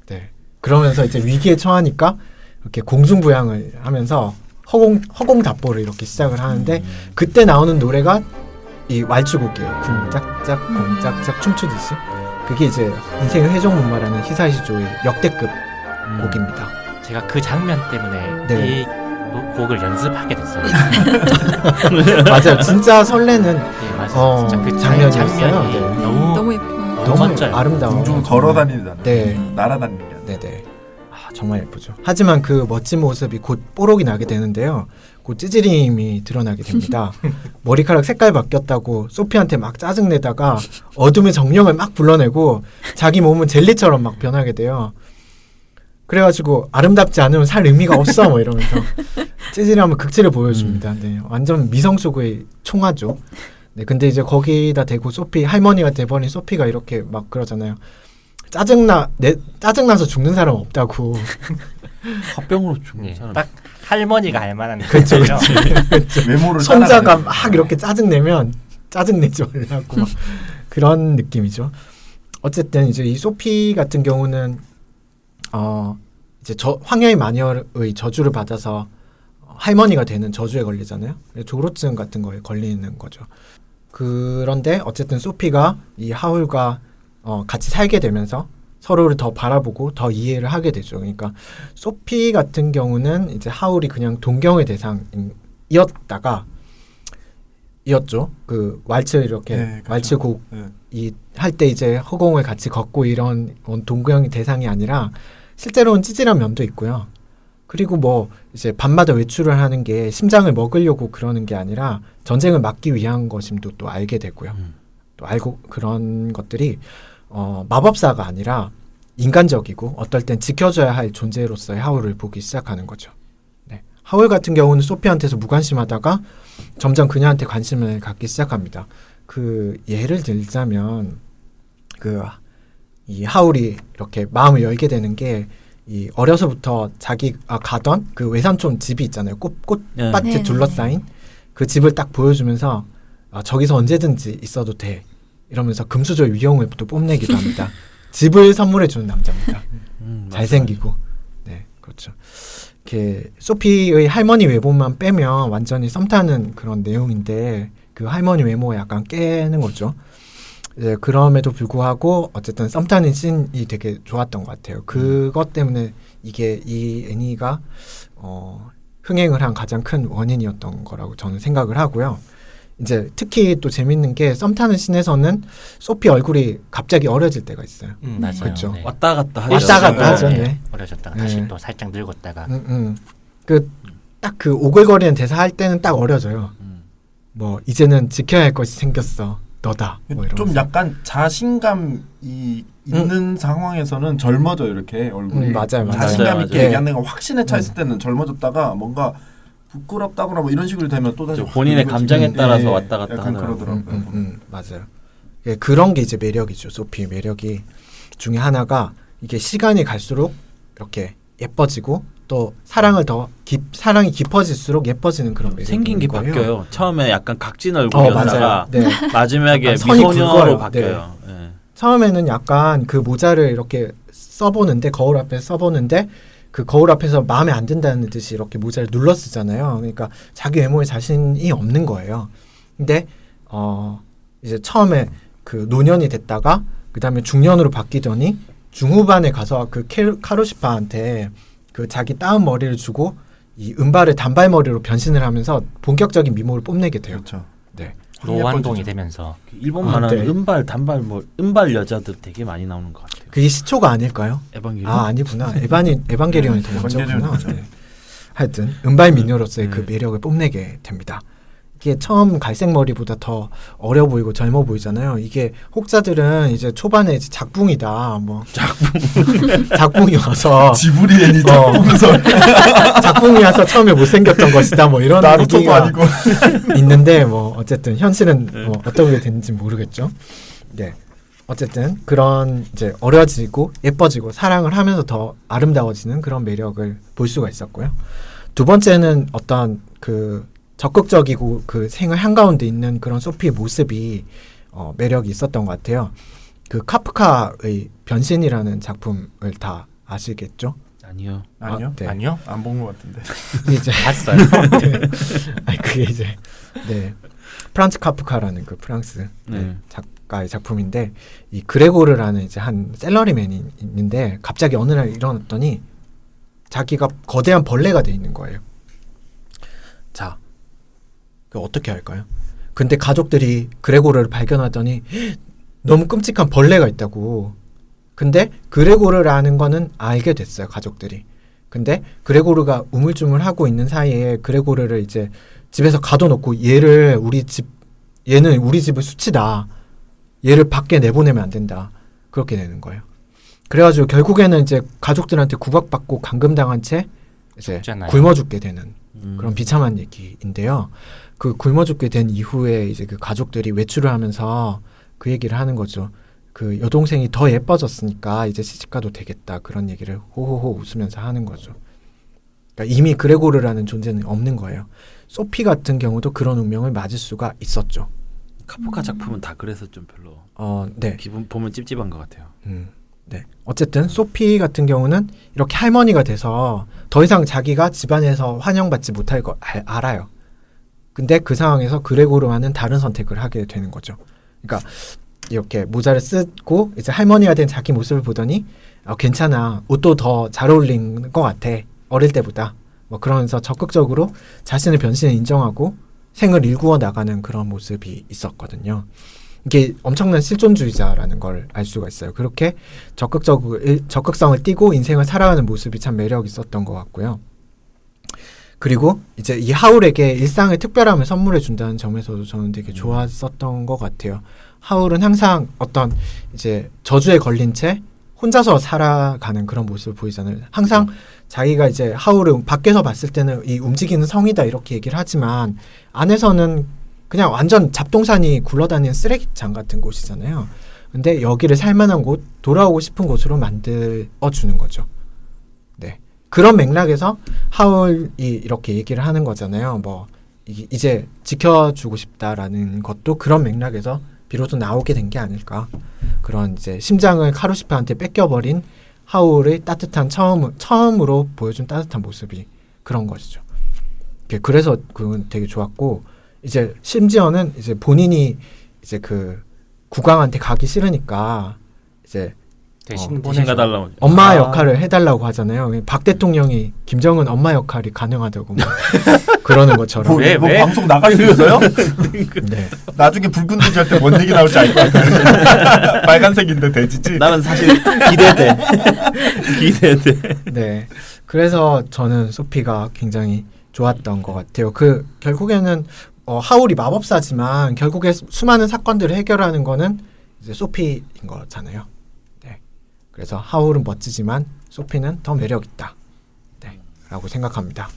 네. 그러면서 이제 위기에 처하니까 이렇게 공중부양을 하면서 허공답보를 이렇게 시작을 하는데 그때 나오는 노래가 이 왈츠곡이에요. 궁짝짝 공짝짝 춤추듯이. 그게 이제 인생의 회전문마라는 히사이시조의 역대급 곡입니다. 제가 그 장면 때문에 네. 이 곡을 연습하게 됐어요. 맞아요. 진짜 설레는 예, 맞아요. 진짜 그 장면이었어요. 장면이 네. 너무 예뻐요. 너무 멋져요. 아름다워. 공중 걸어다니는 네. 날아다니는. 네네. 정말 예쁘죠. 하지만 그 멋진 모습이 곧 뽀록이 나게 되는데요. 곧 찌질임이 드러나게 됩니다. 머리카락 색깔 바뀌었다고 소피한테 막 짜증내다가 어둠의 정령을 막 불러내고 자기 몸은 젤리처럼 막 변하게 돼요. 그래가지고 아름답지 않으면 살 의미가 없어 뭐 이러면서 찌질함을 극치를 보여줍니다. 네, 완전 미성 속의 총화죠. 네, 근데 이제 거기다 대고 소피 할머니가 돼버린 소피가 이렇게 막 그러잖아요. 짜증나서 죽는 사람 없다고. 화병으로 죽는 예, 사람. 딱 할머니가 할 만한 그쵸, 거예요. 외모를 손자가 따라가는. 막 이렇게 짜증내면 짜증내지 말라고 막 그런 느낌이죠. 어쨌든 이제 이 소피 같은 경우는 이제 황야의 마녀의 저주를 받아서 할머니가 되는 저주에 걸리잖아요. 조로증 같은 거에 걸리는 거죠. 그런데 어쨌든 소피가 이 하울과 같이 살게 되면서 서로를 더 바라보고 더 이해를 하게 되죠. 그러니까 소피 같은 경우는 이제 하울이 그냥 동경의 대상이었다가 이었죠. 그 왈츠 이렇게 네, 그렇죠. 왈츠 곡 네. 할 때 이제 허공을 같이 걷고 이런 동경의 대상이 아니라 실제로는 찌질한 면도 있고요. 그리고 뭐 이제 밤마다 외출을 하는 게 심장을 먹으려고 그러는 게 아니라 전쟁을 막기 위한 것임도 또 알게 되고요. 또 알고 그런 것들이 마법사가 아니라 인간적이고 어떨 땐 지켜줘야 할 존재로서의 하울을 보기 시작하는 거죠. 네. 하울 같은 경우는 소피한테서 무관심하다가 점점 그녀한테 관심을 갖기 시작합니다. 그 예를 들자면 이 하울이 이렇게 마음을 열게 되는 게 이 어려서부터 자기가 가던 그 외삼촌 집이 있잖아요. 꽃밭에 네. 둘러싸인 그 집을 딱 보여주면서 저기서 언제든지 있어도 돼 이러면서 금수저 위용을 또 뽐내기도 합니다. 집을 선물해 주는 남자입니다. 잘생기고 네 그렇죠. 이렇게 소피의 할머니 외모만 빼면 완전히 썸 타는 그런 내용인데 그 할머니 외모가 약간 깨는 거죠. 네, 그럼에도 불구하고 어쨌든 썸 타는 씬이 되게 좋았던 것 같아요. 그것 때문에 이게 이 애니가 흥행을 한 가장 큰 원인이었던 거라고 저는 생각을 하고요. 이제 특히 또 재밌는 게 썸 타는 씬에서는 소피 얼굴이 갑자기 어려질 때가 있어요. 맞아요. 그렇죠. 네. 왔다 갔다 하죠. 왔다 갔다 하죠. 네. 네. 어려졌다가 네. 다시 또 살짝 늙었다가 딱 그 오글거리는 대사 할 때는 딱 어려져요. 뭐 이제는 지켜야 할 것이 생겼어. 너다. 뭐 이러면서. 좀 약간 자신감이 있는 상황에서는 젊어져 이렇게 얼굴이. 맞아요. 자신감 있게 네. 얘기하는 건 확신에 차 있을 때는 젊어졌다가 뭔가 부끄럽다거나 뭐 이런 식으로 되면 또 다시 본인의 감정에 따라서 왔다 갔다 약간 하더라고요. 그러더라고요. 맞아요. 예, 그런 게 이제 매력이죠. 소피의 매력이 중에 하나가 이게 시간이 갈수록 이렇게 예뻐지고 또 사랑이 깊어질수록 예뻐지는 그런 매력이 생긴 게 있는 거예요. 바뀌어요. 처음에 약간 각진 맞아요. 얼굴이었다가 네. 마지막에 약간 선이 굵어요. 미소녀로 바뀌어요. 네. 처음에는 약간 그 모자를 이렇게 써보는데 거울 앞에 써보는데 그 거울 앞에서 마음에 안 든다는 듯이 이렇게 모자를 눌러 쓰잖아요. 그러니까 자기 외모에 자신이 없는 거예요. 근데 이제 처음에 그 노년이 됐다가 그 다음에 중년으로 바뀌더니 중후반에 가서 그 카루시파한테 그 자기 따은 머리를 주고 이 은발을 단발머리로 변신을 하면서 본격적인 미모를 뽐내게 돼요. 그렇죠. 네. 노환동이 되면서 일본 만화는 네. 은발, 단발 뭐 은발 여자들 되게 많이 나오는 것 같아요. 그게 시초가 아닐까요? 에반게리온. 아니구나. 에반게리온이 더 먼저구나. 에반게리온이죠. 네. 하여튼 은발 미녀로서의 그 네. 매력을 뽐내게 됩니다. 이게 처음 갈색 머리보다 더 어려 보이고 젊어 보이잖아요. 이게 혹자들은 이제 초반에 이제 작붕이다, 뭐 작붕이 와서 지브리 애니 작품설 작붕이 와서 처음에 못생겼던 것이다, 뭐 이런 나루토도 얘기가 아니고 있는데 뭐 어쨌든 현실은 뭐 어떤 게 되는지 모르겠죠. 네. 어쨌든 그런 이제 어려지고 예뻐지고 사랑을 하면서 더 아름다워지는 그런 매력을 볼 수가 있었고요. 두 번째는 어떤 그 적극적이고 그 생을 한가운데 있는 그런 소피의 모습이 매력이 있었던 것 같아요. 그 카프카의 변신이라는 작품을 다 아시겠죠? 아니요. 아니요? 네. 아니요? 안 본 것 같은데. 이제 봤어요. 아니 그게 이제 네 프란츠 카프카라는 그 프랑스 네. 작가의 작품인데 이 그레고르라는 이제 한 셀러리맨이 있는데 갑자기 어느 날 일어났더니 자기가 거대한 벌레가 돼 있는 거예요. 자, 그 어떻게 할까요? 근데 가족들이 그레고르를 발견하더니 너무 끔찍한 벌레가 있다고. 근데 그레고르라는 거는 알게 됐어요, 가족들이. 근데 그레고르가 우물쭈물하고 있는 사이에 그레고르를 이제 집에서 가둬놓고 얘는 우리 집의 수치다. 얘를 밖에 내보내면 안 된다. 그렇게 되는 거예요. 그래가지고 결국에는 이제 가족들한테 구박받고 감금당한 채 이제 죽잖아요. 굶어 죽게 되는 그런 비참한 얘기인데요. 그 굶어 죽게 된 이후에 이제 그 가족들이 외출을 하면서 그 얘기를 하는 거죠. 그 여동생이 더 예뻐졌으니까 이제 시집가도 되겠다. 그런 얘기를 호호호 웃으면서 하는 거죠. 그러니까 이미 그레고르라는 존재는 없는 거예요. 소피 같은 경우도 그런 운명을 맞을 수가 있었죠. 카프카 작품은 다 그래서 좀 별로 네. 기분 보면 찝찝한 것 같아요. 네. 어쨌든 소피 같은 경우는 이렇게 할머니가 돼서 더 이상 자기가 집안에서 환영받지 못할 거 알아요. 근데 그 상황에서 그레고르와는 다른 선택을 하게 되는 거죠. 그러니까 이렇게 모자를 쓰고 이제 할머니가 된 자기 모습을 보더니 괜찮아. 옷도 더 잘 어울리는 것 같아. 어릴 때보다. 뭐 그러면서 적극적으로 자신의 변신을 인정하고 생을 일구어 나가는 그런 모습이 있었거든요. 이게 엄청난 실존주의자라는 걸 알 수가 있어요. 그렇게 적극성을 띠고 인생을 살아가는 모습이 참 매력 있었던 것 같고요. 그리고 이제 이 하울에게 일상의 특별함을 선물해 준다는 점에서도 저는 되게 좋았었던 것 같아요. 하울은 항상 어떤 이제 저주에 걸린 채 혼자서 살아가는 그런 모습을 보이잖아요. 항상 자기가 이제 하울을 밖에서 봤을 때는 이 움직이는 성이다 이렇게 얘기를 하지만 안에서는 그냥 완전 잡동사니 굴러다니는 쓰레기장 같은 곳이잖아요. 근데 여기를 살만한 곳, 돌아오고 싶은 곳으로 만들어주는 거죠. 네. 그런 맥락에서 하울이 이렇게 얘기를 하는 거잖아요. 뭐 이제 지켜주고 싶다라는 것도 그런 맥락에서 비로소 나오게 된 게 아닐까. 그런 이제 심장을 카루시파한테 뺏겨버린 하울의 따뜻한 처음으로 보여준 따뜻한 모습이 그런 것이죠. 그래서 그건 되게 좋았고 이제 심지어는 이제 본인이 이제 그 국왕한테 가기 싫으니까 이제 대신 대신 가달라고. 엄마 역할을 해달라고 하잖아요. 박 대통령이 김정은 엄마 역할이 가능하다고 막 그러는 것처럼. 뭐, 왜? 방송 나갈 수 있어요? 네. 나중에 불끈 돼지 할 때 뭔 얘기 나올지 알 것 같아. 빨간색인데 돼지지? 나는 사실 기대돼. 기대돼. 네. 그래서 저는 소피가 굉장히 좋았던 것 같아요. 그 결국에는 하울이 마법사지만 결국에 수많은 사건들을 해결하는 거는 이제 소피인 거잖아요. 네. 그래서 하울은 멋지지만 소피는 더 매력 있다. 네. 라고 생각합니다.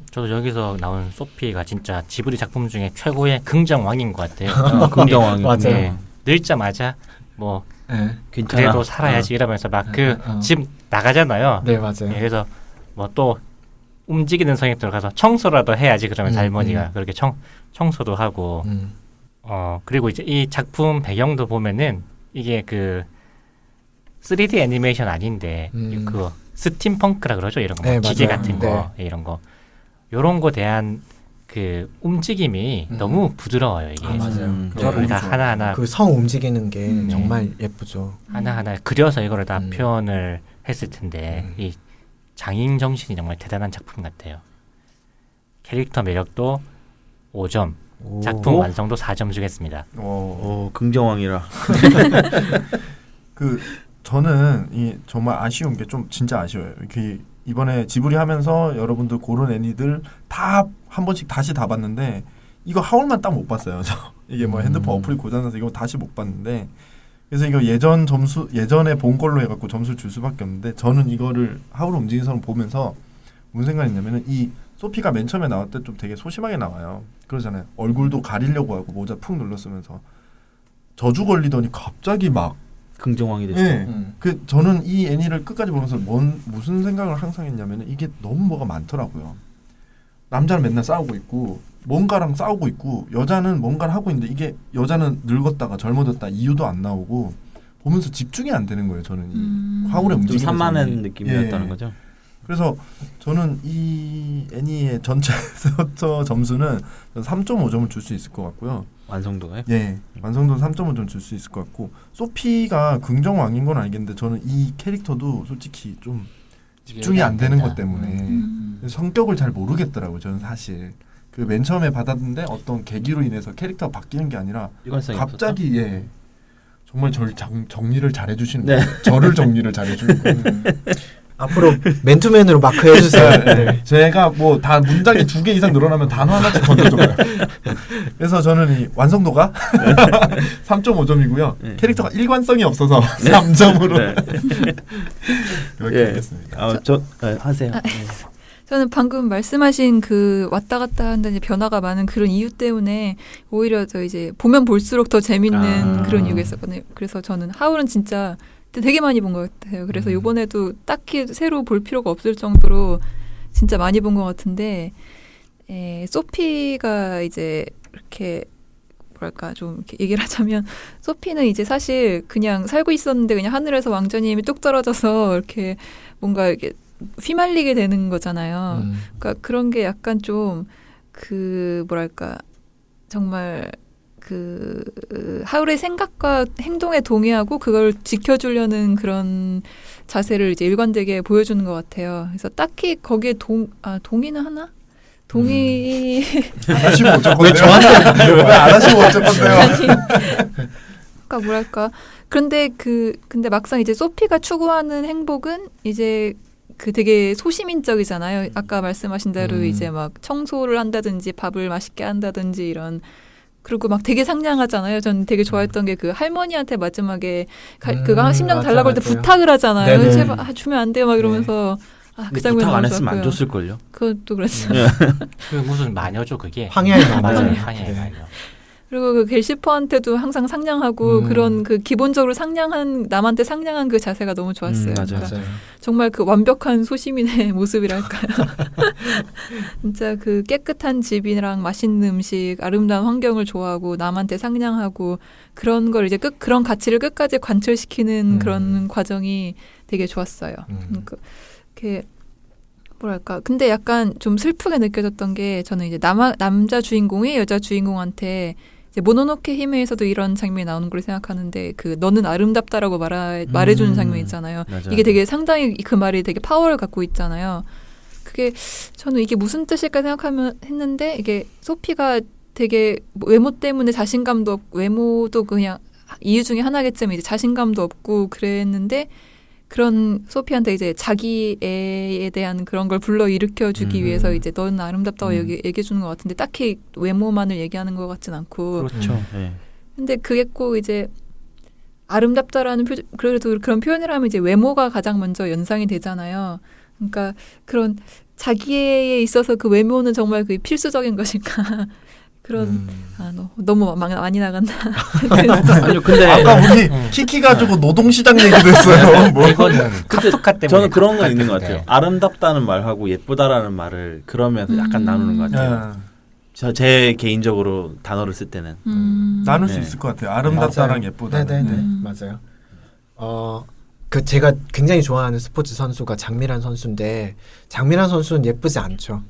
저도 여기서 나온 소피가 진짜 지브리 작품 중에 최고의 긍정왕인 것 같아요. 긍정왕이. 맞아요. 네. 늙자마자 뭐 네. 괜찮아. 그래도 살아야지 이러면서 막 그 집 나가잖아요. 네, 맞아요. 예, 그래서 뭐 또 움직이는 성에 들어가서 청소라도 해야지 그러면 할머니가 그렇게 청소도 하고 그리고 이제 이 작품 배경도 보면은 이게 그 3D 애니메이션 아닌데 그 스팀펑크라 그러죠. 이런 거 네, 기계 맞아요. 같은 거 이런 거 요런 거 대한 그 움직임이 너무 부드러워요. 이게 맞아요. 그러니까 하나하나 그 성 움직이는 게 정말 예쁘죠. 하나하나 그려서 이거를 다 표현을 했을 텐데 이 장인 정신이 정말 대단한 작품 같아요. 캐릭터 매력도 5점, 작품 완성도 4점 주겠습니다. 긍정왕이라. 저는 정말 아쉬운 게 좀 진짜 아쉬워요. 이번에 지브리 하면서 여러분들 고른 애니들 다 한 번씩 다시 다 봤는데 이거 하울만 딱 못 봤어요. 이게 뭐 핸드폰 어플이 고장나서 이거 다시 못 봤는데 그래서 이거 예전에 본 걸로 해갖고 점수를 줄 수밖에 없는데 저는 이거를 하울 움직이는 사람 보면서 무슨 생각이냐면은 이 소피가 맨 처음에 나올 때 좀 되게 소심하게 나와요. 그러잖아요. 얼굴도 가리려고 하고 모자 푹 눌러쓰면서 저주 걸리더니 갑자기 막 긍정왕이 됐어. 네. 저는 이 애니를 끝까지 보면서 무슨 생각을 항상 했냐면은 이게 너무 뭐가 많더라고요. 남자는 맨날 싸우고 있고 뭔가랑 싸우고 있고 여자는 뭔가를 하고 있는데 이게 여자는 늙었다가 젊어졌다 이유도 안 나오고 보면서 집중이 안 되는 거예요. 저는 이 하울의 좀 움직임에서 산만한 이- 느낌이었다는 예. 거죠. 그래서 저는 이 애니의 전체 서처 점수는 3.5점을 줄 수 있을 것 같고요. 완성도가요? 예, 완성도는 3.5점 줄 수 있을 것 같고 소피가 긍정왕인 건 알겠는데 저는 이 캐릭터도 솔직히 좀 집중이 안 되는 것 때문에 성격을 잘 모르겠더라고요. 저는 사실 그 맨 처음에 받았는데 어떤 계기로 인해서 캐릭터가 바뀌는 게 아니라 일관성이 갑자기 예 정말 저를 정리를 잘 해주시는 네. 거예요. 저를 정리를 잘 해주는 거예요. 앞으로 맨투맨으로 마크 해주세요. 네. 제가 뭐 다 문장이 2개 이상 늘어나면 단어 하나씩 던져줘요. 그래서 저는 이 완성도가 3.5점이고요. 네. 캐릭터가 일관성이 없어서 3점으로 네. 이렇게 예. 하겠습니다. 하세요. 네. 저는 방금 말씀하신 그 왔다 갔다 한다는 변화가 많은 그런 이유 때문에 오히려 더 이제 보면 볼수록 더 재밌는 그런 이유가 있었거든요. 그래서 저는 하울은 진짜 되게 많이 본 것 같아요. 그래서 이번에도 딱히 새로 볼 필요가 없을 정도로 진짜 많이 본 것 같은데 소피가 이제 이렇게 뭐랄까 좀 이렇게 얘기를 하자면 소피는 이제 사실 그냥 살고 있었는데 그냥 하늘에서 왕자님이 뚝 떨어져서 이렇게 뭔가 이렇게 휘말리게 되는 거잖아요. 그러니까 그런 게 약간 좀 그 뭐랄까 정말 그 하울의 생각과 행동에 동의하고 그걸 지켜주려는 그런 자세를 이제 일관되게 보여주는 것 같아요. 그래서 딱히 거기에 동의는 하나? 동의 안 하시면 어쩔 왜 건데요? 저한테 왜안 하시면 어쩔 건데요? 그러니까 뭐랄까 그런데 근데 막상 이제 소피가 추구하는 행복은 이제 그 되게 소시민적이잖아요. 아까 말씀하신 대로 이제 막 청소를 한다든지 밥을 맛있게 한다든지 이런 그리고 막 되게 상냥하잖아요. 전 되게 좋아했던 게 그 할머니한테 마지막에 그거 10년 달라고 할 때 맞아요. 부탁을 하잖아요. 네네. 제발 주면 안 돼요 막 이러면서 그 장면 부탁 안 너무 했으면 안 좋았고요. 줬을걸요. 그것도 그랬어요. 그 무슨 마녀죠 그게. 황야의 마녀. 맞아요. 네. 황야의 마녀. 그리고 그 겔시퍼한테도 항상 상냥하고 그런 그 기본적으로 상냥한 남한테 상냥한 그 자세가 너무 좋았어요. 맞아요. 그러니까 맞아요. 정말 그 완벽한 소시민의 모습이랄까요. 진짜 그 깨끗한 집이랑 맛있는 음식, 아름다운 환경을 좋아하고 남한테 상냥하고 그런 걸 이제 그런 가치를 끝까지 관철시키는 그런 과정이 되게 좋았어요. 그러니까 이렇게 뭐랄까. 근데 약간 좀 슬프게 느껴졌던 게 저는 이제 남자 주인공이 여자 주인공한테 이제 모노노케 히메에서도 이런 장면이 나오는 걸 생각하는데 그 너는 아름답다라고 말해주는 장면 있잖아요. 맞아요. 이게 되게 상당히 그 말이 되게 파워를 갖고 있잖아요. 그게 저는 이게 무슨 뜻일까 생각하면 했는데 이게 소피가 되게 외모 때문에 자신감도 없고 외모도 그냥 이유 중에 하나겠지만 이제 자신감도 없고 그랬는데 그런 소피한테 이제 자기 애에 대한 그런 걸 불러 일으켜주기 위해서 이제 너는 아름답다고 얘기해 주는 것 같은데 딱히 외모만을 얘기하는 것 같진 않고 그렇죠. 네. 근데 그게 꼭 이제 아름답다라는 그래도 그런 표현을 하면 이제 외모가 가장 먼저 연상이 되잖아요. 그러니까 그런 자기에 있어서 그 외모는 정말 그 필수적인 것일까 그런 너무 많이 나간다. 아니요, 근데 아까 우리 키키 가지고 노동시장 얘기도 했어요. 뭐. 이거는 카프카 때문에. 저는 그런 건 있는 것 카프카인데. 같아요. 아름답다는 말하고 예쁘다라는 말을 그러면서 약간 나누는 것 같아요. 제 개인적으로 단어를 쓸 때는 나눌 수 네. 있을 것 같아요. 아름답다랑 맞아요. 예쁘다. 네네네. 맞아요. 그 제가 굉장히 좋아하는 스포츠 선수가 장미란 선수인데 장미란 선수는 예쁘지 않죠.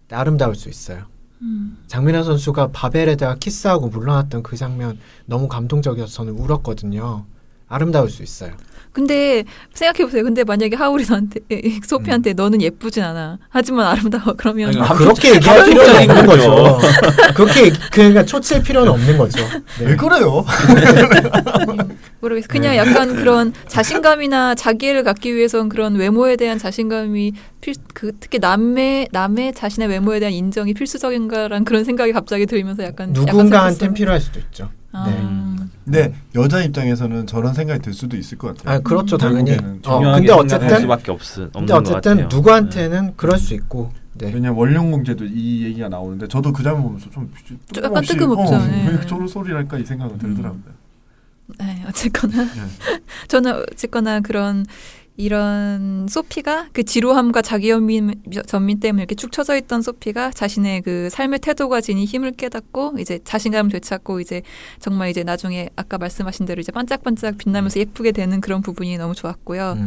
근데 아름다울 수 있어요. 장미란 선수가 바벨에다가 키스하고 물러났던 그 장면 너무 감동적이어서 저는 울었거든요. 아름다울 수 있어요. 근데 생각해보세요. 근데 만약에 하울이 너한테 소피한테 너는 예쁘진 않아. 하지만 아름다워. 그러면 아니, 그렇게 얘기할 필요는 없는 거죠. 그렇게 그러니까 초칠 필요는 없는 거죠. 네. 왜 그래요? 모르겠어요. 그냥 약간 그런 자신감이나 자기를 갖기 위해선 그런 외모에 대한 자신감이 특히 남의 자신의 외모에 대한 인정이 필수적인가라는 그런 생각이 갑자기 들면서 약간 누군가한테는 필요할 수도 있죠. 근데 여자 입장에서는 저런 생각이 들 수도 있을 것 같아요. 아 그렇죠 당연히. 결국에는 근데 중요하게 어쨌든 생각할 수밖에 없는 근데 것 어쨌든 같아요. 누구한테는 그럴 수 있고. 네. 왜냐면 원룡공제도 이 얘기가 나오는데 저도 그 장면 보면서 좀 약간 뜬금없죠. 네. 왜 저런 소리랄까 이 생각은 들더라고요. 네, 어쨌거나 저는 어쨌거나 그런 이런 소피가 그 지루함과 자기전민 때문에 이렇게 축 처져 있던 소피가 자신의 그 삶의 태도가 지닌 힘을 깨닫고 이제 자신감을 되찾고 이제 정말 이제 나중에 아까 말씀하신 대로 이제 반짝반짝 빛나면서 예쁘게 되는 그런 부분이 너무 좋았고요.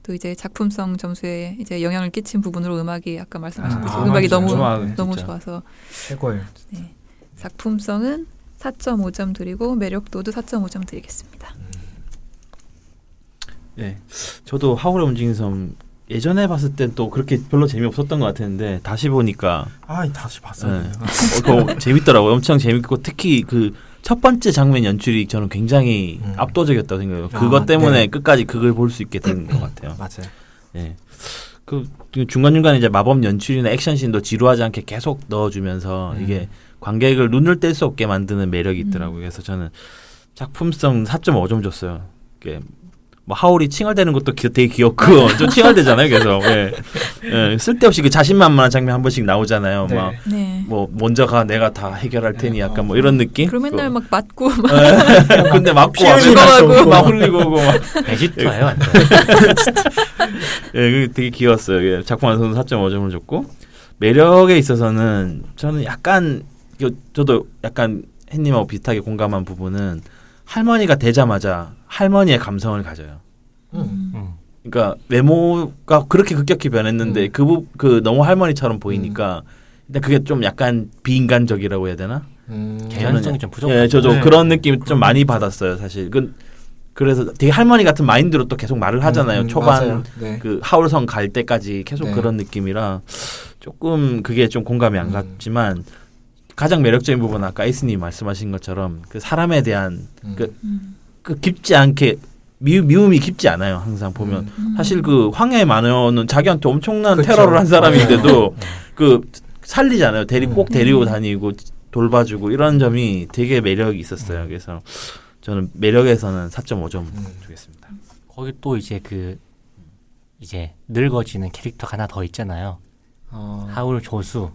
또 이제 작품성 점수에 이제 영향을 끼친 부분으로 음악이 아까 말씀하셨듯이 음악이 너무 너무 좋아서 최고예요. 네. 작품성은 4.5점 드리고 매력도도 4.5점 드리겠습니다. 네, 저도 하울의 움직이는 섬 예전에 봤을 땐 또 그렇게 별로 재미없었던 것 같았는데 다시 보니까 다시 봤어요. 네. 그거 재밌더라고요. 엄청 재밌고 특히 그 첫 번째 장면 연출이 저는 굉장히 압도적이었다고 생각해요. 그것 때문에 네. 끝까지 그걸 볼 수 있게 된 것 같아요. 맞아요. 네. 그 중간중간에 이제 마법 연출이나 액션씬도 지루하지 않게 계속 넣어주면서 이게 관객을 눈을 뗄 수 없게 만드는 매력이 있더라고요. 그래서 저는 작품성 4.5점 줬어요. 이게 뭐 하울이 칭얼대는 것도 되게 귀엽고 좀 칭얼대잖아요. 계속 쓸데없이 그 자신만만한 장면 한 번씩 나오잖아요. 네. 막 네. 뭐 먼저가 내가 다 해결할 테니 약간 뭐 이런 느낌. 그리고 맨날 막 맞고 막 근데 맞고 죽어가고. 막 흘리고 오고 막. 베지터예요, 완전. 예, 그게 되게 귀여웠어요. 예, 작품 완성도 4.5점을 줬고 매력에 있어서는 저는 약간 저도 약간 햇님하고 비슷하게 공감한 부분은 할머니가 되자마자 할머니의 감성을 가져요. 그러니까 외모가 그렇게 급격히 변했는데 그 너무 할머니처럼 보이니까 일단 그게 좀 약간 비인간적이라고 해야 되나? 개연성이 좀 부족해요. 예, 저도 네. 그런 느낌 좀 많이 받았어요, 사실. 그래서 되게 할머니 같은 마인드로 또 계속 말을 하잖아요. 초반 맞아요. 네. 그 하울성 갈 때까지 계속 네. 그런 느낌이라 조금 그게 좀 공감이 안 갔지만 가장 매력적인 부분은 아까 에이스님 말씀하신 것처럼 그 사람에 대한 그 깊지 않게 미움이 깊지 않아요. 항상 보면 사실 그 황야의 마녀는 자기한테 엄청난 그쵸. 테러를 한 사람인데도 맞아요. 그 살리잖아요. 꼭 데리고 다니고 돌봐주고 이런 점이 되게 매력이 있었어요. 그래서 저는 매력에서는 4.5점 주겠습니다. 거기 또 이제 이제 늙어지는 캐릭터가 하나 더 있잖아요. 하울 조수.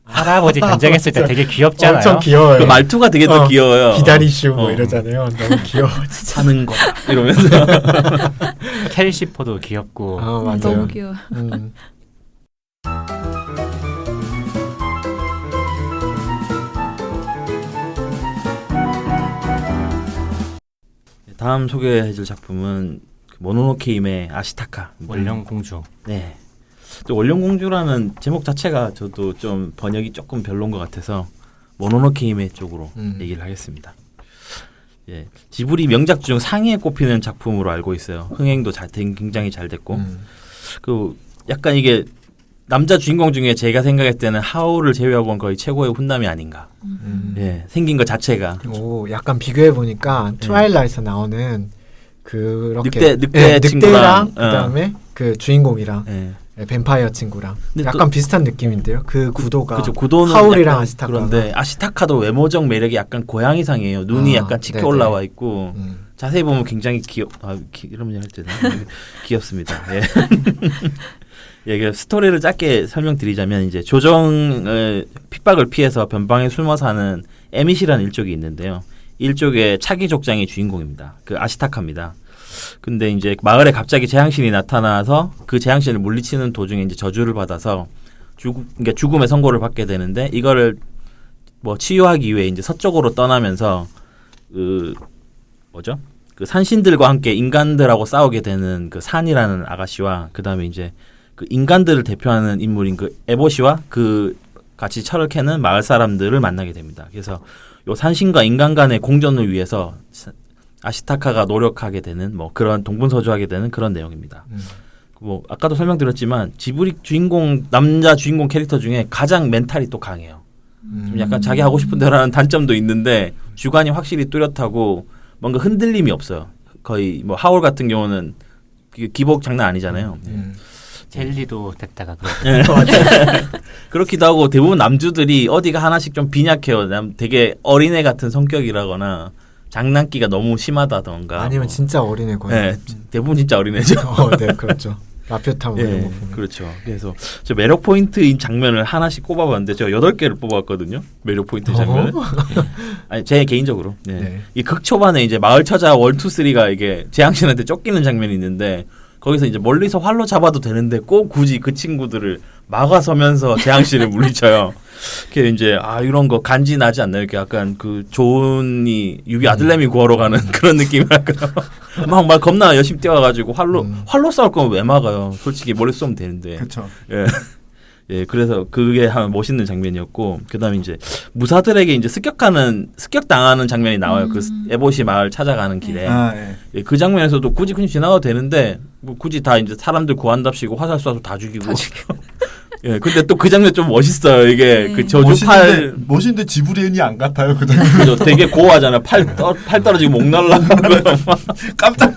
할아버지 변장했을 때 되게 귀엽잖아요. 엄청 귀여워요. 그 말투가 되게 또 귀여워요. 기다리슈 뭐 이러잖아요. 너무 귀여워. 사는 거다 이러면서 캘시퍼도 귀엽고. 맞아요. 너무 귀여워. 다음 소개해줄 작품은 모노노케 힘의 아시타카 원령공주. 네. 또 원령공주라는 제목 자체가 저도 좀 번역이 조금 별론 것 같아서 모노노케 힘의 쪽으로 얘기를 하겠습니다. 예, 지브리 명작 중 상위에 꼽히는 작품으로 알고 있어요. 흥행도 굉장히 잘 됐고 그 약간 이게 남자 주인공 중에 제가 생각할 때는 하울을 제외하고는 거의 최고의 훈남이 아닌가. 예, 생긴 것 자체가 오, 약간 비교해 보니까 트와일라이트에 나오는 그렇게 늑대 친구랑, 늑대랑 그다음에 그 주인공이랑 예. 뱀파이어 친구랑 근데 약간 비슷한 느낌인데요. 그 구도가 그죠, 구도는 하울이랑 약간 아시타카가. 그런데 아시타카도 외모적 매력이 약간 고양이상이에요. 눈이 약간 짙게 네네. 올라와 있고 자세히 보면 굉장히 이러면 할 때는 귀엽습니다. 예. 예, 그 스토리를 짧게 설명드리자면 이제 조정의 핍박을 피해서 변방에 숨어 사는 에밋이라는 일족이 있는데요. 일족의 차기 족장이 주인공입니다. 그 아시타카입니다. 근데 이제 마을에 갑자기 재앙신이 나타나서 그 재앙신을 물리치는 도중에 이제 저주를 받아서 그러니까 죽음의 선고를 받게 되는데 이거를 뭐 치유하기 위해 이제 서쪽으로 떠나면서 그 산신들과 함께 인간들하고 싸우게 되는 그 산이라는 아가씨와 그다음에 이제 그 인간들을 대표하는 인물인 그 에보시와 그 같이 철을 캐는 마을 사람들을 만나게 됩니다. 그래서 요 산신과 인간 간의 공존을 위해서 아시타카가 노력하게 되는 뭐 그런 동분서주하게 되는 그런 내용입니다. 뭐 아까도 설명드렸지만 지브리 남자 주인공 캐릭터 중에 가장 멘탈이 또 강해요. 좀 약간 자기 하고 싶은 대로 하는 단점도 있는데 주관이 확실히 뚜렷하고 뭔가 흔들림이 없어요. 거의 뭐 하울 같은 경우는 기복 장난 아니잖아요. 젤리도 됐다가 그렇기도 하고 대부분 남주들이 어디가 하나씩 좀 빈약해요. 되게 어린애 같은 성격이라거나 장난기가 너무 심하다던가 아니면 진짜 어린애 거예요. 네, 대부분 진짜 어린애죠. 네, 그렇죠. 라퓨타 이런 거 보면. 그렇죠. 그래서 저 매력 포인트인 장면을 하나씩 꼽아봤는데 제가 8개를 뽑았거든요. 매력 포인트 장면을. 아니 제 개인적으로. 네. 네. 이 극초반에 이제 마을 처자 1, 2, 3가 이게 재앙신한테 쫓기는 장면이 있는데 거기서 이제 멀리서 활로 잡아도 되는데 꼭 굳이 그 친구들을 막아서면서 재앙 씨를 물리쳐요. 그 이제 이런 거 간지 나지 않나요? 이렇게 약간 그 조은이 유비 아들내미 구하러 가는 그런 느낌이랄까. 막 겁나 열심히 뛰어가지고 활로 싸울 거면 왜 막아요? 솔직히 멀리 쏘면 되는데. 그렇죠. 예. 예, 그래서 그게 한 멋있는 장면이었고, 그다음에 이제 무사들에게 이제 습격당하는 장면이 나와요. 그 에보시 마을 찾아가는 길에. 예. 예, 그 장면에서도 굳이 그냥 지나가도 되는데, 뭐 굳이 다 이제 사람들 구한답시고 화살 쏴서 다 죽이고. 예, 근데 또 그 장면 좀 멋있어요. 이게 그 저주팔. 멋있는데 지브리엔이 안 같아요. 그 장면. 그죠? 되게 고하잖아요. 팔 떨어지고 목 날라가는 거예요. 깜짝.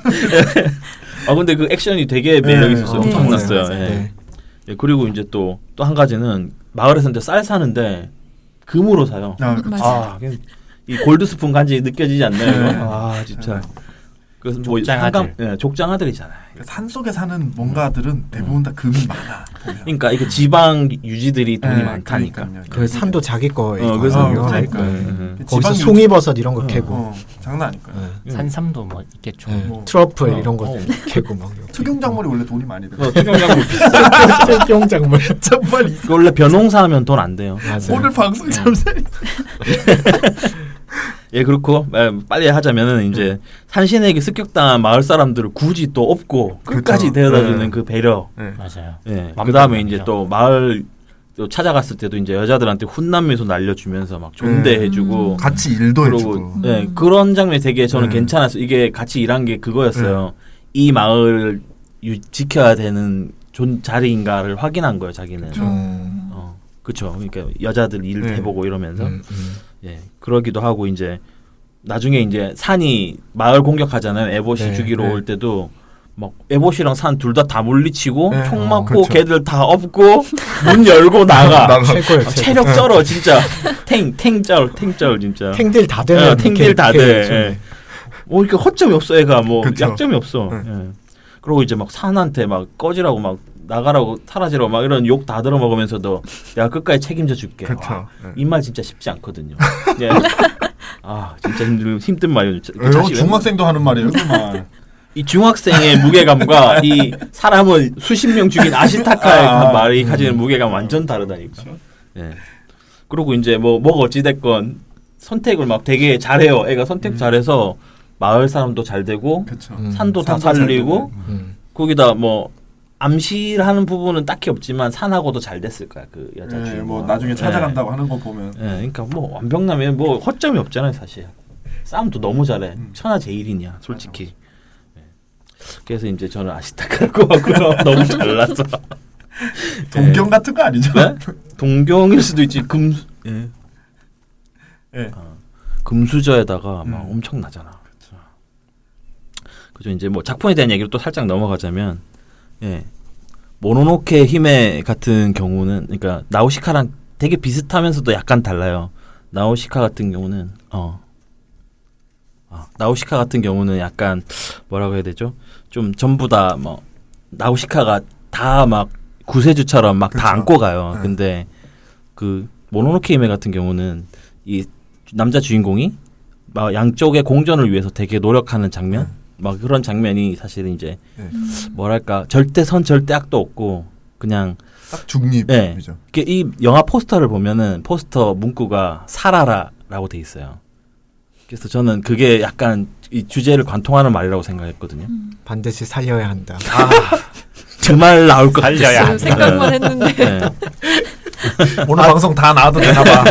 근데 그 액션이 되게 매력 있었어요. 네. 엄청났어요. 네. 예. 네. 예, 그리고 이제 또 한 가지는 마을에서 이제 쌀 사는데 금으로 사요. 맞아요. 이 골드 스푼 간지 느껴지지 않나요? 네. 이거? 진짜. 그래서 족장아들. 족장아들이잖아요. 산 속에 사는 뭔가들은 대부분 다 금이 많아. 보면. 그러니까 이게 지방 유지들이 돈이 네, 많다니까. 그러니까요. 그 산도 자기 거예요. 그래서 그러니까. 거기서 지방 송이버섯 이런 거 캐고 장난 아닐까요? 산삼도 뭐 있겠죠. 네. 뭐. 트러플 이런 거 캐고 막 특용작물이 원래 돈이 많이 들어. 특용작물 특용작물 정말 원래 벼농사하면 돈 안 돼요. 맞아요. 오늘 방송 잠시. 예, 그렇고 빨리 하자면은 이제 산신에게 습격당한 마을 사람들을 굳이 또 업고 끝까지 그쵸. 데려다주는 네. 그 배려. 맞아요. 예. 맘대로 그다음에 아니죠. 이제 또 마을 또 찾아갔을 때도 이제 여자들한테 훈남 미소 날려주면서 막 존대해주고 같이 일도 그리고 해주고. 예, 그런 장면이 되게 저는 네. 괜찮았어요. 이게 같이 일한 게 그거였어요. 이 마을을 지켜야 되는 자리인가를 확인한 거예요, 자기는. 그렇죠. 그러니까 여자들 일 네. 해보고 이러면서 예, 그러기도 하고 이제 나중에 이제 산이 마을 공격하잖아요. 에보시 네, 죽이러 네. 올 때도 막 에보시랑 산 둘 다 물리치고 네. 총 맞고 그렇죠. 걔들 다 업고 문 열고 나가. 최고예요. 최고. 체력 쩔어 진짜. 탱쩔 진짜. 탱딜 다 되는 탱딜 다 돼. 캐릭터죠. 예. 뭐 이렇게 허점이 없어 애가 뭐 그쵸. 약점이 없어. 네. 예. 그리고 이제 막 산한테 막 꺼지라고 막 나가라고 사라지라고 막 이런 욕 다 들어먹으면서도 내가 끝까지 책임져 줄게. 그렇죠. 이 말 진짜 쉽지 않거든요. 예. 진짜 힘든 말이에요. 중학생도 하는 말이에요. 그 말. 이 중학생의 무게감과 이 사람을 수십 명 죽인 아시타카의 말이 가지는 무게감 완전 다르다니까. 예. 그리고 이제 뭐가 어찌 됐건 선택을 막 되게 잘해요. 애가 선택 잘해서 마을 사람도 잘 되고 그렇죠. 산도 다 산도 잘 살리고 되고. 거기다 뭐 암시하는 부분은 딱히 없지만 산하고도 잘 됐을 거야 그 여자 예, 주인공. 뭐 나중에 찾아간다고 하는 거 보면. 예, 그러니까 뭐 완벽남에 뭐 허점이 없잖아요 사실. 싸움도 너무 잘해. 천하제일이냐 솔직히. 예. 그래서 이제 저는 아시타카를 꼽았고요. 너무 잘났어. 동경 같은 거 아니죠? 네? 동경일 수도 있지. 예. 예. 금수저에다가 막 엄청 나잖아. 그죠. 이제 뭐 작품에 대한 얘기로 또 살짝 넘어가자면, 예, 모노노케 히메 같은 경우는, 그러니까 나우시카랑 되게 비슷하면서도 약간 달라요. 나우시카 같은 경우는 나우시카 같은 경우는 약간 뭐라고 해야 되죠? 좀 전부 다 뭐 나우시카가 다 막 구세주처럼 막 다 그쵸. 안고 가요. 네. 근데 그 모노노케 히메 같은 경우는 이 남자 주인공이 막 양쪽의 공존을 위해서 되게 노력하는 장면, 막 그런 장면이 사실은 이제 뭐랄까 절대 선 절대 악도 없고 그냥 딱 중립이죠. 네. 이 영화 포스터를 보면은 포스터 문구가 살아라라고 돼 있어요. 그래서 저는 그게 약간 이 주제를 관통하는 말이라고 생각했거든요. 반드시 살려야 한다. 그 말 나올 것 살려야 같았어요. 지금 생각만 했는데. 네. 오늘 방송 다 나와도 되나 봐.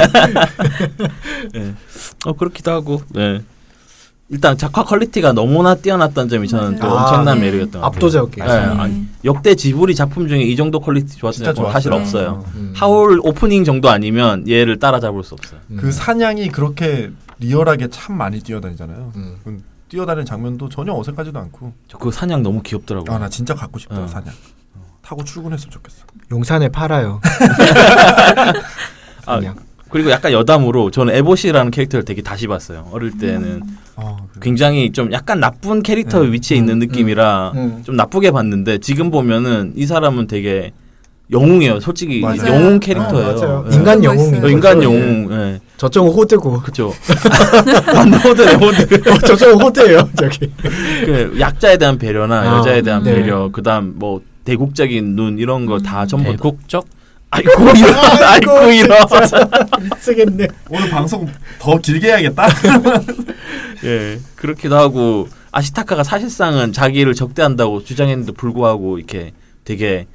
네. 그렇기도 하고. 네. 일단 작화 퀄리티가 너무나 뛰어났던 점이 저는 또 맞아요. 엄청난 네. 매력이었던 것 같아요. 압도적이에요. 네. 아니, 역대 지브리 작품 중에 이 정도 퀄리티 좋았던 진짜 건 사실 좋았어요. 없어요. 음. 하울 오프닝 정도 아니면 얘를 따라잡을 수 없어요. 그 사냥이 그렇게 리얼하게 참 많이 뛰어다니잖아요. 음. 뛰어다니는 장면도 전혀 어색하지도 않고. 저 그 사냥 너무 귀엽더라고요. 나 진짜 갖고 싶다 어. 사냥. 타고 출근했으면 좋겠어. 용산에 팔아요. 아, 그냥. 그리고 약간 여담으로 저는 에보시라는 캐릭터를 되게 다시 봤어요. 어릴 때는 굉장히 좀 약간 나쁜 캐릭터 위치에 있는 느낌이라 좀 나쁘게 봤는데 지금 보면은 이 사람은 되게 영웅이에요. 솔직히 맞아요. 영웅 캐릭터예요. 맞아요. 예. 인간 그런 거 영웅인 있어요. 인간 거죠. 영웅. 예. 저쪽은 호드고 그렇죠. 완전 호드네 호드. 저쪽은 호드예요. 저기. 그 약자에 대한 배려나 아, 여자에 대한 네. 배려, 그다음 뭐 대국적인 눈 이런 거 다 전부 다. 대국적 아이고 이런 아이고 이런. 쓰겠네. 오늘 방송 더 길게 해야겠다. 예, 그렇기도 하고 아시타카가 사실상은 자기를 적대한다고 주장했는데 불구하고 이렇게 되게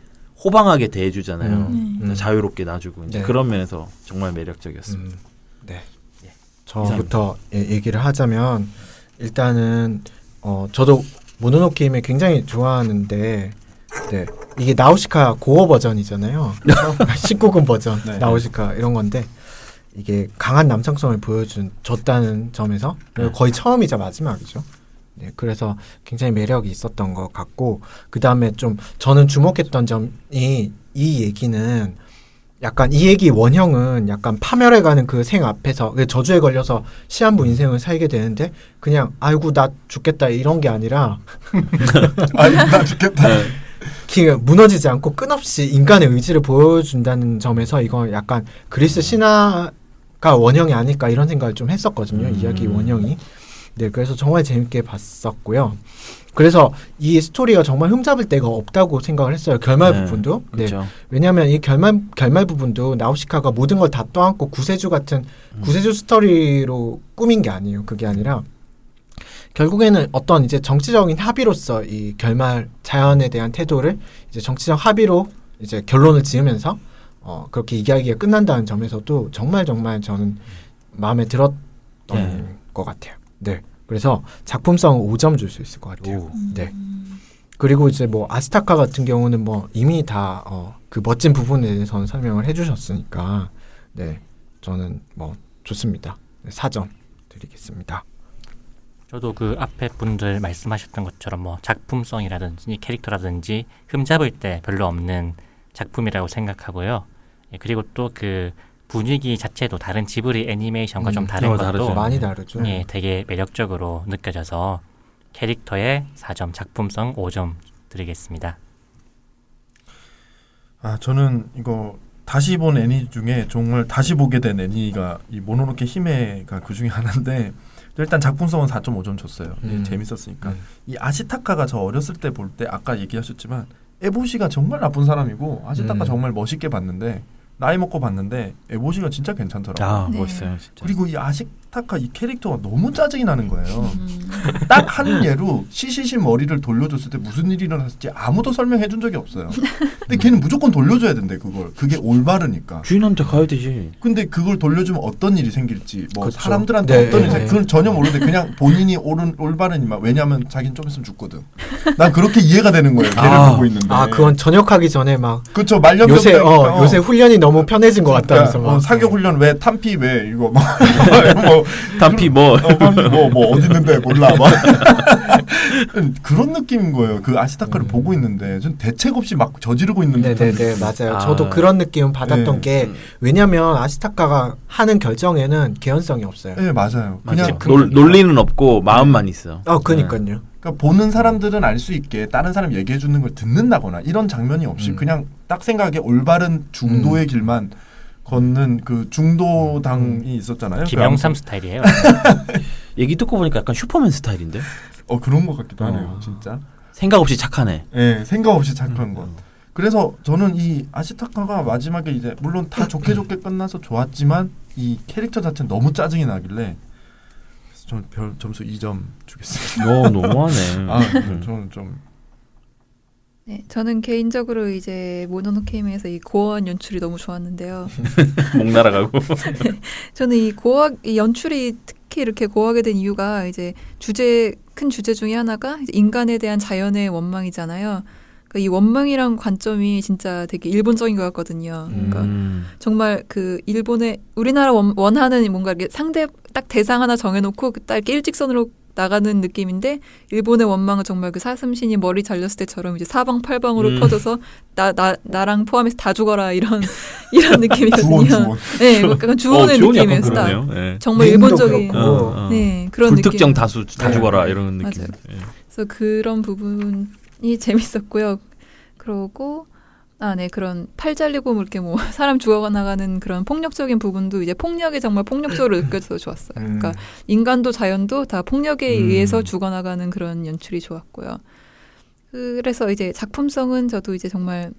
호방하게 대해주잖아요. 자유롭게 놔주고 이제 네. 그런 면에서 정말 매력적이었습니다. 네. 저부터 얘기를 하자면 일단은 저도 모노노케 힘을 굉장히 좋아하는데 네. 이게 나우시카 고어 버전이잖아요. 19금 버전 네. 나우시카 이런 건데 이게 강한 남성성을 보여줬다는 점에서 거의 처음이자 마지막이죠. 네, 그래서 굉장히 매력이 있었던 것 같고 그 다음에 좀 저는 주목했던 점이 이 얘기는 약간 이 얘기 원형은 약간 파멸해가는 그 생 앞에서 저주에 걸려서 시한부 인생을 살게 되는데 그냥 아이고 나 죽겠다 이런 게 아니라 아니 나 죽겠다. 무너지지 않고 끝없이 인간의 의지를 보여준다는 점에서 이건 약간 그리스 신화가 원형이 아닐까 이런 생각을 좀 했었거든요. 이야기 원형이. 네, 그래서 정말 재밌게 봤었고요. 그래서 이 스토리가 정말 흠잡을 데가 없다고 생각을 했어요. 결말 부분도. 네. 그렇죠. 왜냐하면 이 결말 부분도 나우시카가 모든 걸 다 떠안고 구세주 같은 구세주 스토리로 꾸민 게 아니에요. 그게 아니라 결국에는 어떤 이제 정치적인 합의로서 이 결말 자연에 대한 태도를 이제 정치적 합의로 이제 결론을 지으면서 그렇게 이야기가 끝난다는 점에서도 정말 저는 마음에 들었던 것 같아요. 네. 그래서 작품성은 5점 줄 수 있을 것 같아요. 네. 그리고 이제 뭐 아스타카 같은 경우는 뭐 이미 다 그 멋진 부분에 대해서는 설명을 해주셨으니까 네. 저는 뭐 좋습니다. 4점 드리겠습니다. 저도 그 앞에 분들 말씀하셨던 것처럼 뭐 작품성이라든지 캐릭터라든지 흠잡을 때 별로 없는 작품이라고 생각하고요. 예, 그리고 또 그 분위기 자체도 다른 지브리 애니메이션과 좀 다른 것도 다르죠. 많이 다르죠. 예, 되게 매력적으로 느껴져서 캐릭터에 4점, 작품성 5점 드리겠습니다. 아 저는 이거 다시 본 애니 중에 정말 다시 보게 된 애니가 이 모노노케 히메가 그 중에 하나인데 일단 작품성은 4.5점 줬어요. 재밌었으니까. 이 아시타카가 저 어렸을 때 볼 때 아까 얘기하셨지만 에보시가 정말 나쁜 사람이고 아시타카 정말 멋있게 봤는데 나이 먹고 봤는데 에보시가 진짜 괜찮더라고요. 아 네. 멋있어요 진짜. 그리고 이 아시타카 이 캐릭터가 너무 짜증이 나는 거예요. 딱 한 예로 시시시 머리를 돌려줬을 때 무슨 일이 일어났을지 아무도 설명해 준 적이 없어요. 근데 걔는 무조건 돌려줘야 된대 그걸. 그게 올바르니까. 주인한테 가야 되지. 근데 그걸 돌려주면 어떤 일이 생길지 뭐 그렇죠. 사람들한테 네, 어떤 일이 네. 생길지 그건 전혀 모르는데 그냥 본인이 올바르니만 왜냐하면 자기는 좀 있으면 죽거든. 난 그렇게 이해가 되는 거예요. 걔를 보고 있는데. 그건 전역하기 전에 막 그렇죠. 말년병 요새 때니까, 요새 훈련이 너무 편해진 것 같다면서 막. 사격 훈련 왜 탄피 왜 이거 막 뭐 단피 뭐. 뭐 어디 있는데 몰라 막 그런 느낌인 거예요. 그 아시타카를 보고 있는데 전 대책 없이 막 저지르고 있는 듯한 네네네 느낌. 맞아요. 아. 저도 그런 느낌 받았던 네. 게 왜냐면 아시타카가 하는 결정에는 개연성이 없어요. 네 맞아요. 그냥 논리는 없고 마음만 있어. 그니까요. 그러니까 보는 사람들은 알 수 있게 다른 사람 얘기해 주는 걸 듣는다거나 이런 장면이 없이 그냥 딱 생각에 올바른 중도의 길만 걷는 그 중도당이 있었잖아요. 김영삼 스타일이에요. 얘기 듣고 보니까 약간 슈퍼맨 스타일인데. 그런 것 같기도 하네요. 진짜. 생각 없이 착하네. 네, 생각 없이 착한 것. 그래서 저는 이 아시타카가 마지막에 이제 물론 다 좋게 끝나서 좋았지만 이 캐릭터 자체는 너무 짜증이 나길래 저는 별 점수 2점 주겠습니다. 너무하네. 저는 좀 네, 저는 개인적으로 이제 모노노케임에서 이 고어한 연출이 너무 좋았는데요. 목 날아가고. 저는 이 연출이 특히 이렇게 고어하게 된 이유가 이제 큰 주제 중에 하나가 이제 인간에 대한 자연의 원망이잖아요. 그러니까 이 원망이란 관점이 진짜 되게 일본적인 것 같거든요. 그러니까 정말 그 일본의 우리나라 원하는 뭔가 이렇게 상대 딱 대상 하나 정해놓고 딱 이렇게 일직선으로 나가는 느낌인데 일본의 원망은 정말 그 사슴신이 머리 잘렸을 때처럼 이제 사방팔방으로 퍼져서 나랑 포함해서 다 죽어라 이런 느낌이거든요. 주원. 네, 약간 주원의 느낌이에요. 딱. 네. 정말 일본적인 네, 그런 불특정 느낌. 다수 다 죽어라 이런 느낌. 맞아요. 그래서 그런 부분이 재밌었고요. 그러고 네, 그런 팔 잘리고 뭐 이렇게 뭐 사람 죽어나가는 그런 폭력적인 부분도 이제 폭력이 정말 폭력적으로 느껴져서 좋았어요. 그러니까 인간도 자연도 다 폭력에 의해서 죽어나가는 그런 연출이 좋았고요. 그래서 이제 작품성은 저도 이제 정말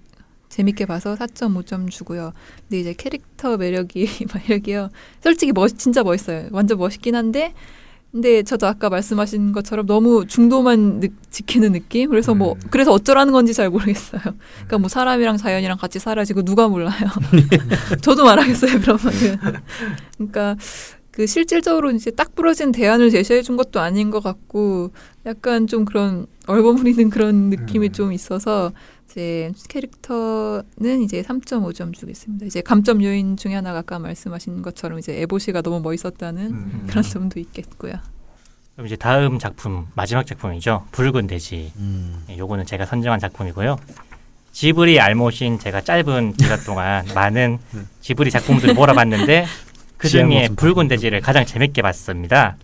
재밌게 봐서 4.5점 주고요. 근데 이제 캐릭터 매력이요. 솔직히 진짜 멋있어요. 완전 멋있긴 한데, 근데 저도 아까 말씀하신 것처럼 너무 중도만 지키는 느낌? 그래서 그래서 어쩌라는 건지 잘 모르겠어요. 그러니까 뭐 사람이랑 자연이랑 같이 살아지고 누가 몰라요. 저도 말하겠어요, 그러면. 그러니까 그 실질적으로 이제 딱 부러진 대안을 제시해 준 것도 아닌 것 같고, 약간 좀 그런 얼버무리는 그런 느낌이 좀 있어서, 이제 캐릭터는 이제 3.5점 주겠습니다. 이제 감점 요인 중에 하나가 아까 말씀하신 것처럼 이제 에보시가 너무 멋있었다는 그런 점도 있겠고요. 그럼 이제 다음 작품, 마지막 작품이죠. 붉은 돼지. 요거는 제가 선정한 작품이고요. 지브리 알못인 제가 짧은 기간 동안 많은 지브리 작품들을 몰아봤는데 그 중에 붉은 돼지를 가장 재밌게 봤습니다.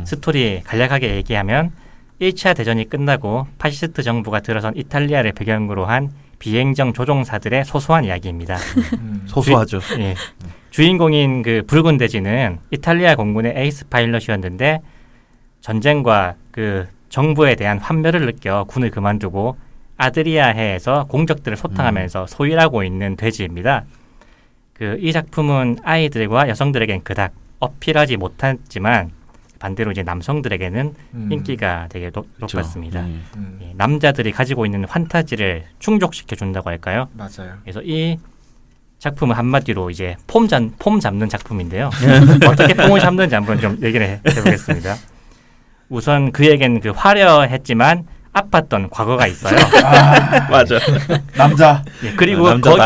스토리 간략하게 얘기하면 1차 대전이 끝나고 파시스트 정부가 들어선 이탈리아를 배경으로 한 비행정 조종사들의 소소한 이야기입니다. 소소하죠. 예. 주인공인 그 붉은 돼지는 이탈리아 공군의 에이스 파일럿이었는데 전쟁과 그 정부에 대한 환멸을 느껴 군을 그만두고 아드리아해에서 공적들을 소탕하면서 소일하고 있는 돼지입니다. 그 이 작품은 아이들과 여성들에겐 그닥 어필하지 못했지만 반대로 이제 남성들에게는 인기가 되게 높았습니다. 예, 남자들이 가지고 있는 판타지를 충족시켜 준다고 할까요? 맞아요. 그래서 이 작품은 한마디로 이제 폼 잡는 작품인데요. 어떻게 폼을 잡는지 한번 좀 얘기를 해보겠습니다. 우선 그에겐 그 화려했지만 아팠던 과거가 있어요. 맞아. 남자. 예, 그리고 남자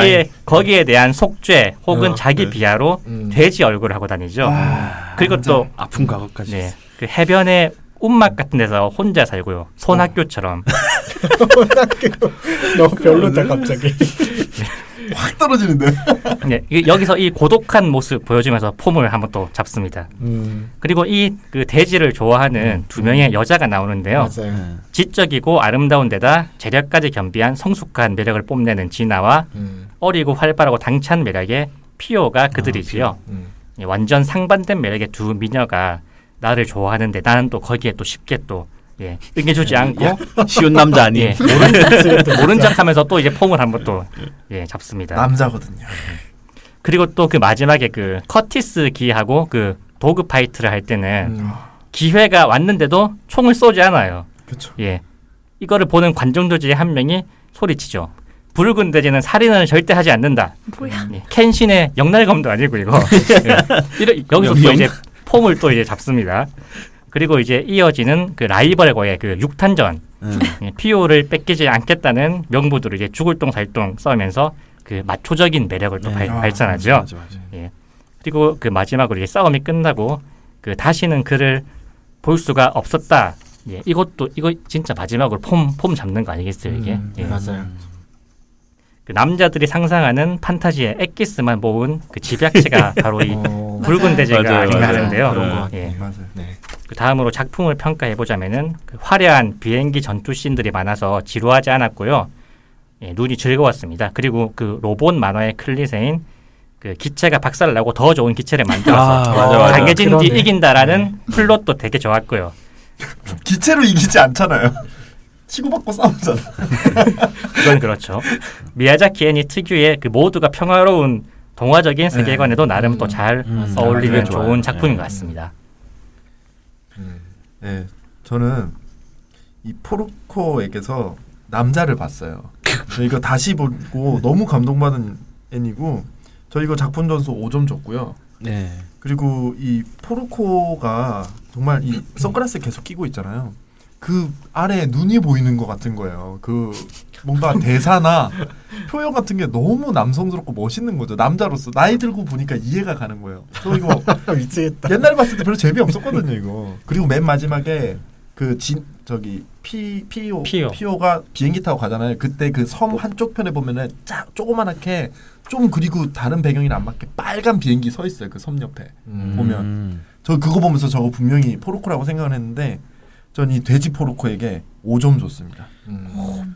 거기에 대한 속죄 혹은 자기 네. 비하로 돼지 얼굴을 하고 다니죠. 그리고 남자. 또 아픈 과거까지. 네, 그 해변의 움막 같은 데서 혼자 살고요. 손학교처럼. 너무 별로다 갑자기. 확 떨어지는데. 네, 여기서 이 고독한 모습 보여주면서 폼을 한번 또 잡습니다. 그리고 이 그 돼지를 좋아하는 두 명의 여자가 나오는데요. 맞아요. 지적이고 아름다운 데다 재력까지 겸비한 성숙한 매력을 뽐내는 진아와 어리고 활발하고 당찬 매력의 피오가 그들이지요. 예, 완전 상반된 매력의 두 미녀가 나를 좋아하는데 나는 또 거기에 또 쉽게 또 응해주지 않고 쉬운 남자 아니. 예, 모른 척하면서 또 이제 폼을 한번 또 잡습니다. 남자거든요. 그리고 또 그 마지막에 그 커티스 기하고 그 도그 파이트를 할 때는 기회가 왔는데도 총을 쏘지 않아요. 그렇죠. 예, 이거를 보는 관중들 중에 한 명이 소리치죠. 붉은 돼지는 살인을 절대 하지 않는다. 뭐야? 예, 켄신의 영날검도 아니고 이거. 여기서 또 이제 폼을 또 이제 잡습니다. 그리고 이제 이어지는 그 라이벌과의 그 육탄전, 피오를 뺏기지 않겠다는 명분으로 이제 죽을 똥 살 똥 싸우면서 그 마초적인 매력을 또 발산하죠. 맞아. 예. 그리고 그 마지막으로 이제 싸움이 끝나고 그 다시는 그를 볼 수가 없었다. 예, 이거 진짜 마지막으로 폼 잡는 거 아니겠어요 이게? 예. 맞아요. 그 남자들이 상상하는 판타지의 엑기스만 모은 그 집약체가 바로 이 붉은 돼지가 맞아요, 아닌가 맞아요. 하는데요. 그런 것 같아요. 예. 맞아요. 네. 그 다음으로 작품을 평가해 보자면은 그 화려한 비행기 전투 씬들이 많아서 지루하지 않았고요. 예, 눈이 즐거웠습니다. 그리고 그 로봇 만화의 클리셰인 그 기체가 박살나고 더 좋은 기체를 만들어서 맞아. 강해진 뒤 그러네. 이긴다라는 플롯도 되게 좋았고요. 기체로 이기지 않잖아요. 치고받고 싸우잖아. 그건 그렇죠. 미야자키 애니 특유의 그 모두가 평화로운 동화적인 세계관에도 나름 또 잘 어울리는 그게 좋아요. 좋은 작품인 것 같습니다. 네, 저는 이 포르코에게서 남자를 봤어요. 저 이거 다시 보고 너무 감동받은 애니고 저 이거 작품 점수 5점 줬고요. 네. 그리고 이 포르코가 정말 이 선글라스 계속 끼고 있잖아요. 그 아래 눈이 보이는 것 같은 거예요. 그 뭔가 대사나 표현 같은 게 너무 남성스럽고 멋있는 거죠. 남자로서 나이 들고 보니까 이해가 가는 거예요. 저 이거 미치겠다. 옛날에 봤을 때 별로 재미없었거든요, 이거. 그리고 맨 마지막에 그 피오가 비행기 타고 가잖아요. 그때 그 섬 한쪽 편에 보면은 조그만하게 좀 그리고 다른 배경이랑 안 맞게 빨간 비행기 서 있어요. 그 섬 옆에 보면 저 그거 보면서 저거 분명히 포르코라고 생각을 했는데 전 이 돼지 포르코에게 5점 줬습니다.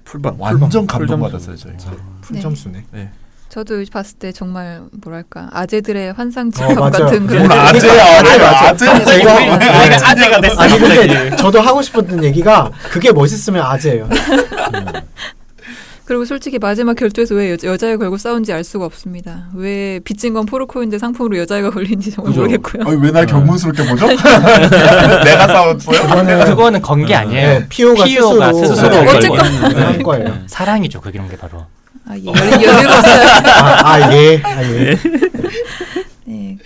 풀방 완전 풀 감동받았어요 저희. 풀점수네. 네. 저도 봤을 때 정말 뭐랄까 아재들의 환상 맞아요. 직업 같은 그런 뭘 아재야, 우리가 아재가 됐어. 아니 근데 저도 하고 싶었던 얘기가 그게 멋있으면 아재예요. 그리고 솔직히 마지막 결투에서 왜 여자애 걸고 싸운지 알 수가 없습니다. 왜 빚진 건 포르코인데 상품으로 여자애가 걸린지 정말 그죠. 모르겠고요. 아니 왜 날 경문스럽게 보죠? 내가 싸웠어요? 그거는 건 게 아니에요. 네, 피오가 스스로 스스로 어쨌건 한 거예요. 사랑이죠. 그런 게 바로. 아, 예, 17살. 예. 네,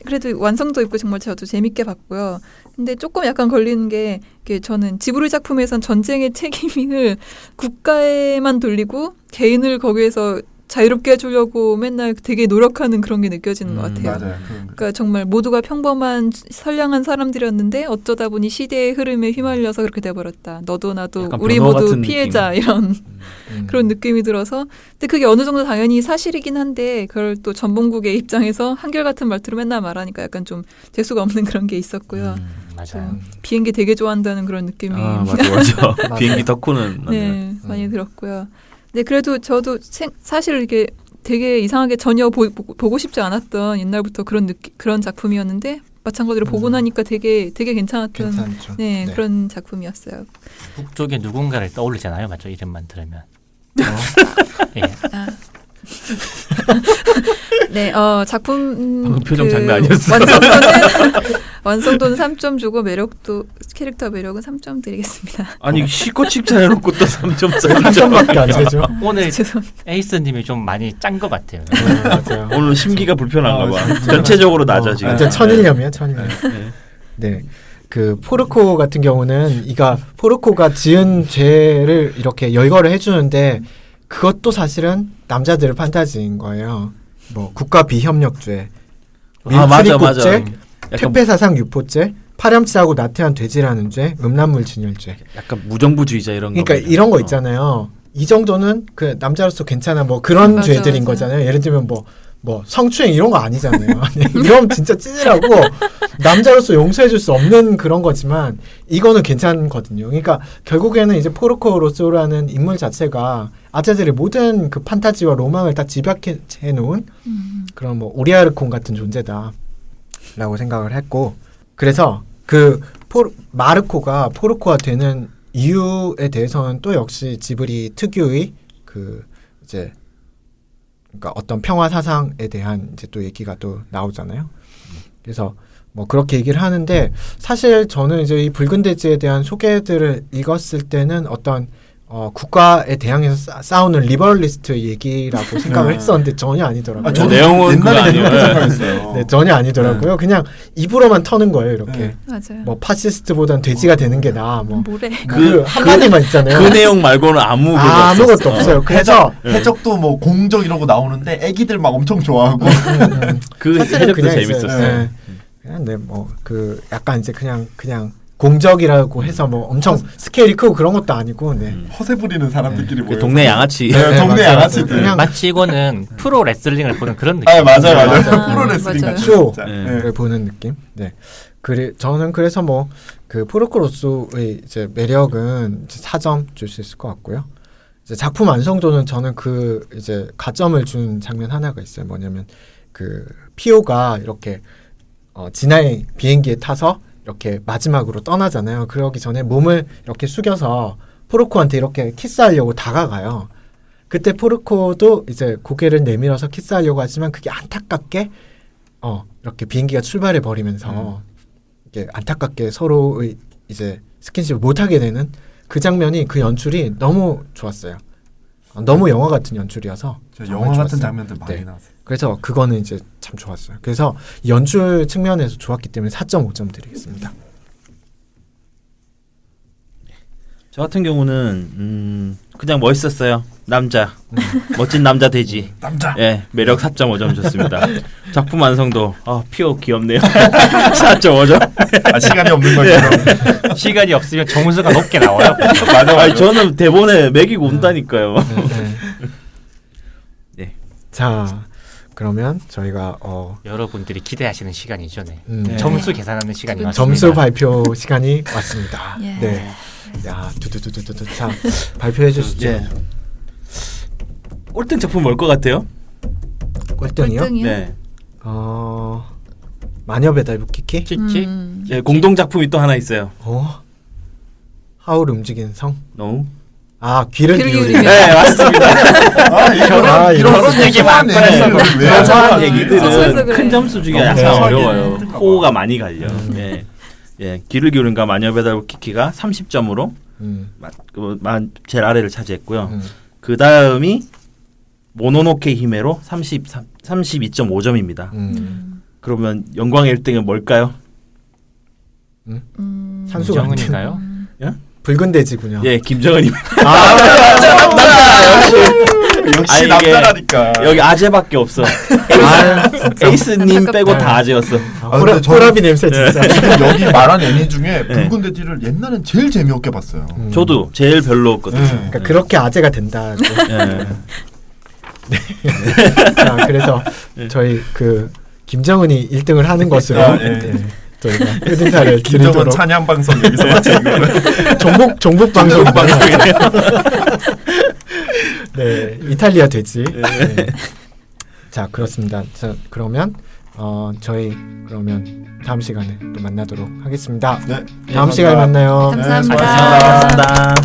그래도 완성도 있고 정말 저도 재밌게 봤고요. 근데 조금 약간 걸리는 게 저는 지브리 작품에선 전쟁의 책임을 국가에만 돌리고 개인을 거기에서 자유롭게 해주려고 맨날 되게 노력하는 그런 게 느껴지는 것 같아요. 맞아요. 그러니까 정말 모두가 평범한 선량한 사람들이었는데 어쩌다 보니 시대의 흐름에 휘말려서 그렇게 돼버렸다. 너도 나도 약간 우리 변호 모두 같은 피해자 느낌. 이런 그런 느낌이 들어서 근데 그게 어느 정도 당연히 사실이긴 한데 그걸 또 전범국의 입장에서 한결같은 말투로 맨날 말하니까 약간 좀 재수가 없는 그런 게 있었고요. 맞아요. 비행기 되게 좋아한다는 그런 느낌이 맞아. 비행기 덕후는 네, 많이 들었고요. 근데 그래도 저도 사실 이게 되게 이상하게 전혀 보고 싶지 않았던 옛날부터 그런 작품이었는데 마찬가지로 보고 나니까 되게 괜찮았던 괜찮죠. 네, 네. 그런 작품이었어요. 북쪽에 누군가를 떠올리잖아요. 맞죠? 이름만 들으면. 예. 아. 네, 작품 방금 표정 장난 아니었어. 완성도는 3점 주고 캐릭터 매력은 3점 드리겠습니다. 아니 시커 칭찬해놓고 또 3점 한 점밖에 안 되죠. 오늘 죄송합니다. 에이스님이 좀 많이 짠 것 같아요. 맞아요. 오늘 심기가 불편한가 봐. 전체적으로 낮아 지금. 완전 천일염이야 천일염. 네. 네. 그 포르코 같은 경우는 포르코가 지은 죄를 이렇게 열거를 해주는데 그것도 사실은 남자들의 판타지인 거예요. 뭐 국가 비협력죄, 밀출입국죄, 약간 퇴폐사상 유포죄, 파렴치하고 나태한 돼지라는 죄, 음란물 진열죄. 약간 무정부주의자 이런 거. 그러니까 이런 거 있잖아요. 이 정도는 그 남자로서 괜찮아 뭐 그런 맞아, 죄들인 맞아. 거잖아요. 예를 들면 뭐 성추행 이런 거 아니잖아요. 이러면 진짜 찌질하고 남자로서 용서해줄 수 없는 그런 거지만 이거는 괜찮거든요. 그러니까 결국에는 이제 포르코 로쏘라는 인물 자체가 아재들의 모든 그 판타지와 로망을 다 집약해 놓은 그런 뭐 오리아르콘 같은 존재다라고 생각을 했고 그래서 그 마르코가 포르코가 되는 이유에 대해서는 또 역시 지브리 특유의 그 이제 그러니까 어떤 평화 사상에 대한 이제 또 얘기가 또 나오잖아요. 그래서 뭐 그렇게 얘기를 하는데 사실 저는 이제 이 붉은 돼지에 대한 소개들을 읽었을 때는 어떤 국가에 대항해서 싸우는 리버럴리스트 얘기라고 생각을 했었는데 전혀 아니더라고요. 저 내용은 그거 옛날에 그렇게 아니에요. 생각했어요. 네, 전혀 아니더라고요. 그냥 입으로만 터는 거예요, 이렇게. 네. 맞아요. 뭐 파시스트보단 돼지가 되는 게 나아. 뭐 뭐래? 그 한마디만 있잖아요. 그 내용 말고는 아무것도 없어요. 그래서 해적도 뭐 공적 이러고 나오는데 애기들 막 엄청 좋아하고 그 사실은 해적도 그냥 재밌었어요. 네. 그냥 뭐 그 약간 이제 그냥 공적이라고 해서 뭐 엄청 스케일이 크고 그런 것도 아니고 네. 허세 부리는 사람들끼리 그 모여. 동네 양아치. 네, 동네 맞아요. 양아치들. 그냥 마치 이거는 프로 레슬링을 보는 그런 느낌. 아 맞아요. 맞아요. 프로레슬링 맞아요. 같은 쇼. 진짜. 네. 네. 를 보는 느낌. 네. 저는 그래서 뭐 그 포르코 로쏘의 이제 매력은 이제 4점 줄 수 있을 것 같고요. 이제 작품 완성도는 저는 그 이제 가점을 준 장면 하나가 있어요. 뭐냐면 그 피오가 이렇게 진화의 비행기에 타서 이렇게 마지막으로 떠나잖아요. 그러기 전에 몸을 이렇게 숙여서 포르코한테 이렇게 키스하려고 다가가요. 그때 포르코도 이제 고개를 내밀어서 키스하려고 하지만 그게 안타깝게 이렇게 비행기가 출발해 버리면서 이게 안타깝게 서로의 이제 스킨십을 못 하게 되는 그 장면이 그 연출이 너무 좋았어요. 너무 영화 같은 연출이어서 진짜 정말 영화 같은 좋았어요. 장면들 많이 네. 나왔어요. 그래서 그거는 이제 참 좋았어요. 그래서 연출 측면에서 좋았기 때문에 4.5점 드리겠습니다. 저 같은 경우는 그냥 멋있었어요. 남자. 멋진 남자 돼지. 남자. 예, 매력 4.5점 줬습니다. 작품 완성도 피오 귀엽네요. 4.5점. 아 시간이 없는 거죠. 시간이 없으면 점수가 높게 나와요. 맞아. 아니 저는 대본에 매기고 온다니까요. 네. 네. 자, 그러면 저희가 여러분들이 기대하시는 시간이죠. 네. 네. 점수 계산하는 시간이 왔습니다. 점수 발표 시간이 왔습니다. 예. 네. 야, 두두두두두. 자, 발표해 주시죠. 예. 꼴등 작품 뭘 것 같아요? 꼴등이요? 꼴등이요? 네. 마녀 배달부 키키? 찌찌. 예, 공동 작품이 또 하나 있어요. 하울 움직이는 성? 너무. 귀를 귀를 기울이면. 기울이면. 네, 맞습니다. 이런 얘기만 안 꺼냈어. 왜 사람 소설에서 얘기들은 그래. 큰 점수 주기가 너무 약간 소소하게 어려워요. 할까 봐. 호가 많이 갈려. 예. 예, 귀를 기울인가 마녀 배달부 키키가 30점으로 제일 아래를 차지했고요. 그 다음이 모노노케 히메로 32.5점입니다. 그러면 영광의 1등은 뭘까요? 산수가 정은인가요? 붉은 돼지군요. 예, 김정은입니다. 역시 이게 남자라니까. 여기 아재밖에 없어. 에이스님 안타깝다. 빼고 다 아재였어. 근데 저는- 호라비 냄새 진짜. 여기 말한 애니 중에 붉은 돼지를 옛날엔 제일 재미없게 봤어요. 저도 제일 별로였거든요. 그러니까 그렇게 아재가 된다고. 예. 자, 그래서 저희 김정은이 1등을 하는 것으로 저희가 끝인사를 김정은 드리도록. 찬양 방송 여기서 마치 종북 방송. 네, 이탈리아 돼지. 네. 자, 그렇습니다. 자, 그러면 저희 그러면 다음 시간에 또 만나도록 하겠습니다. 네. 다음 시간에 만나요. 감사합니다. 수고하셨습니다.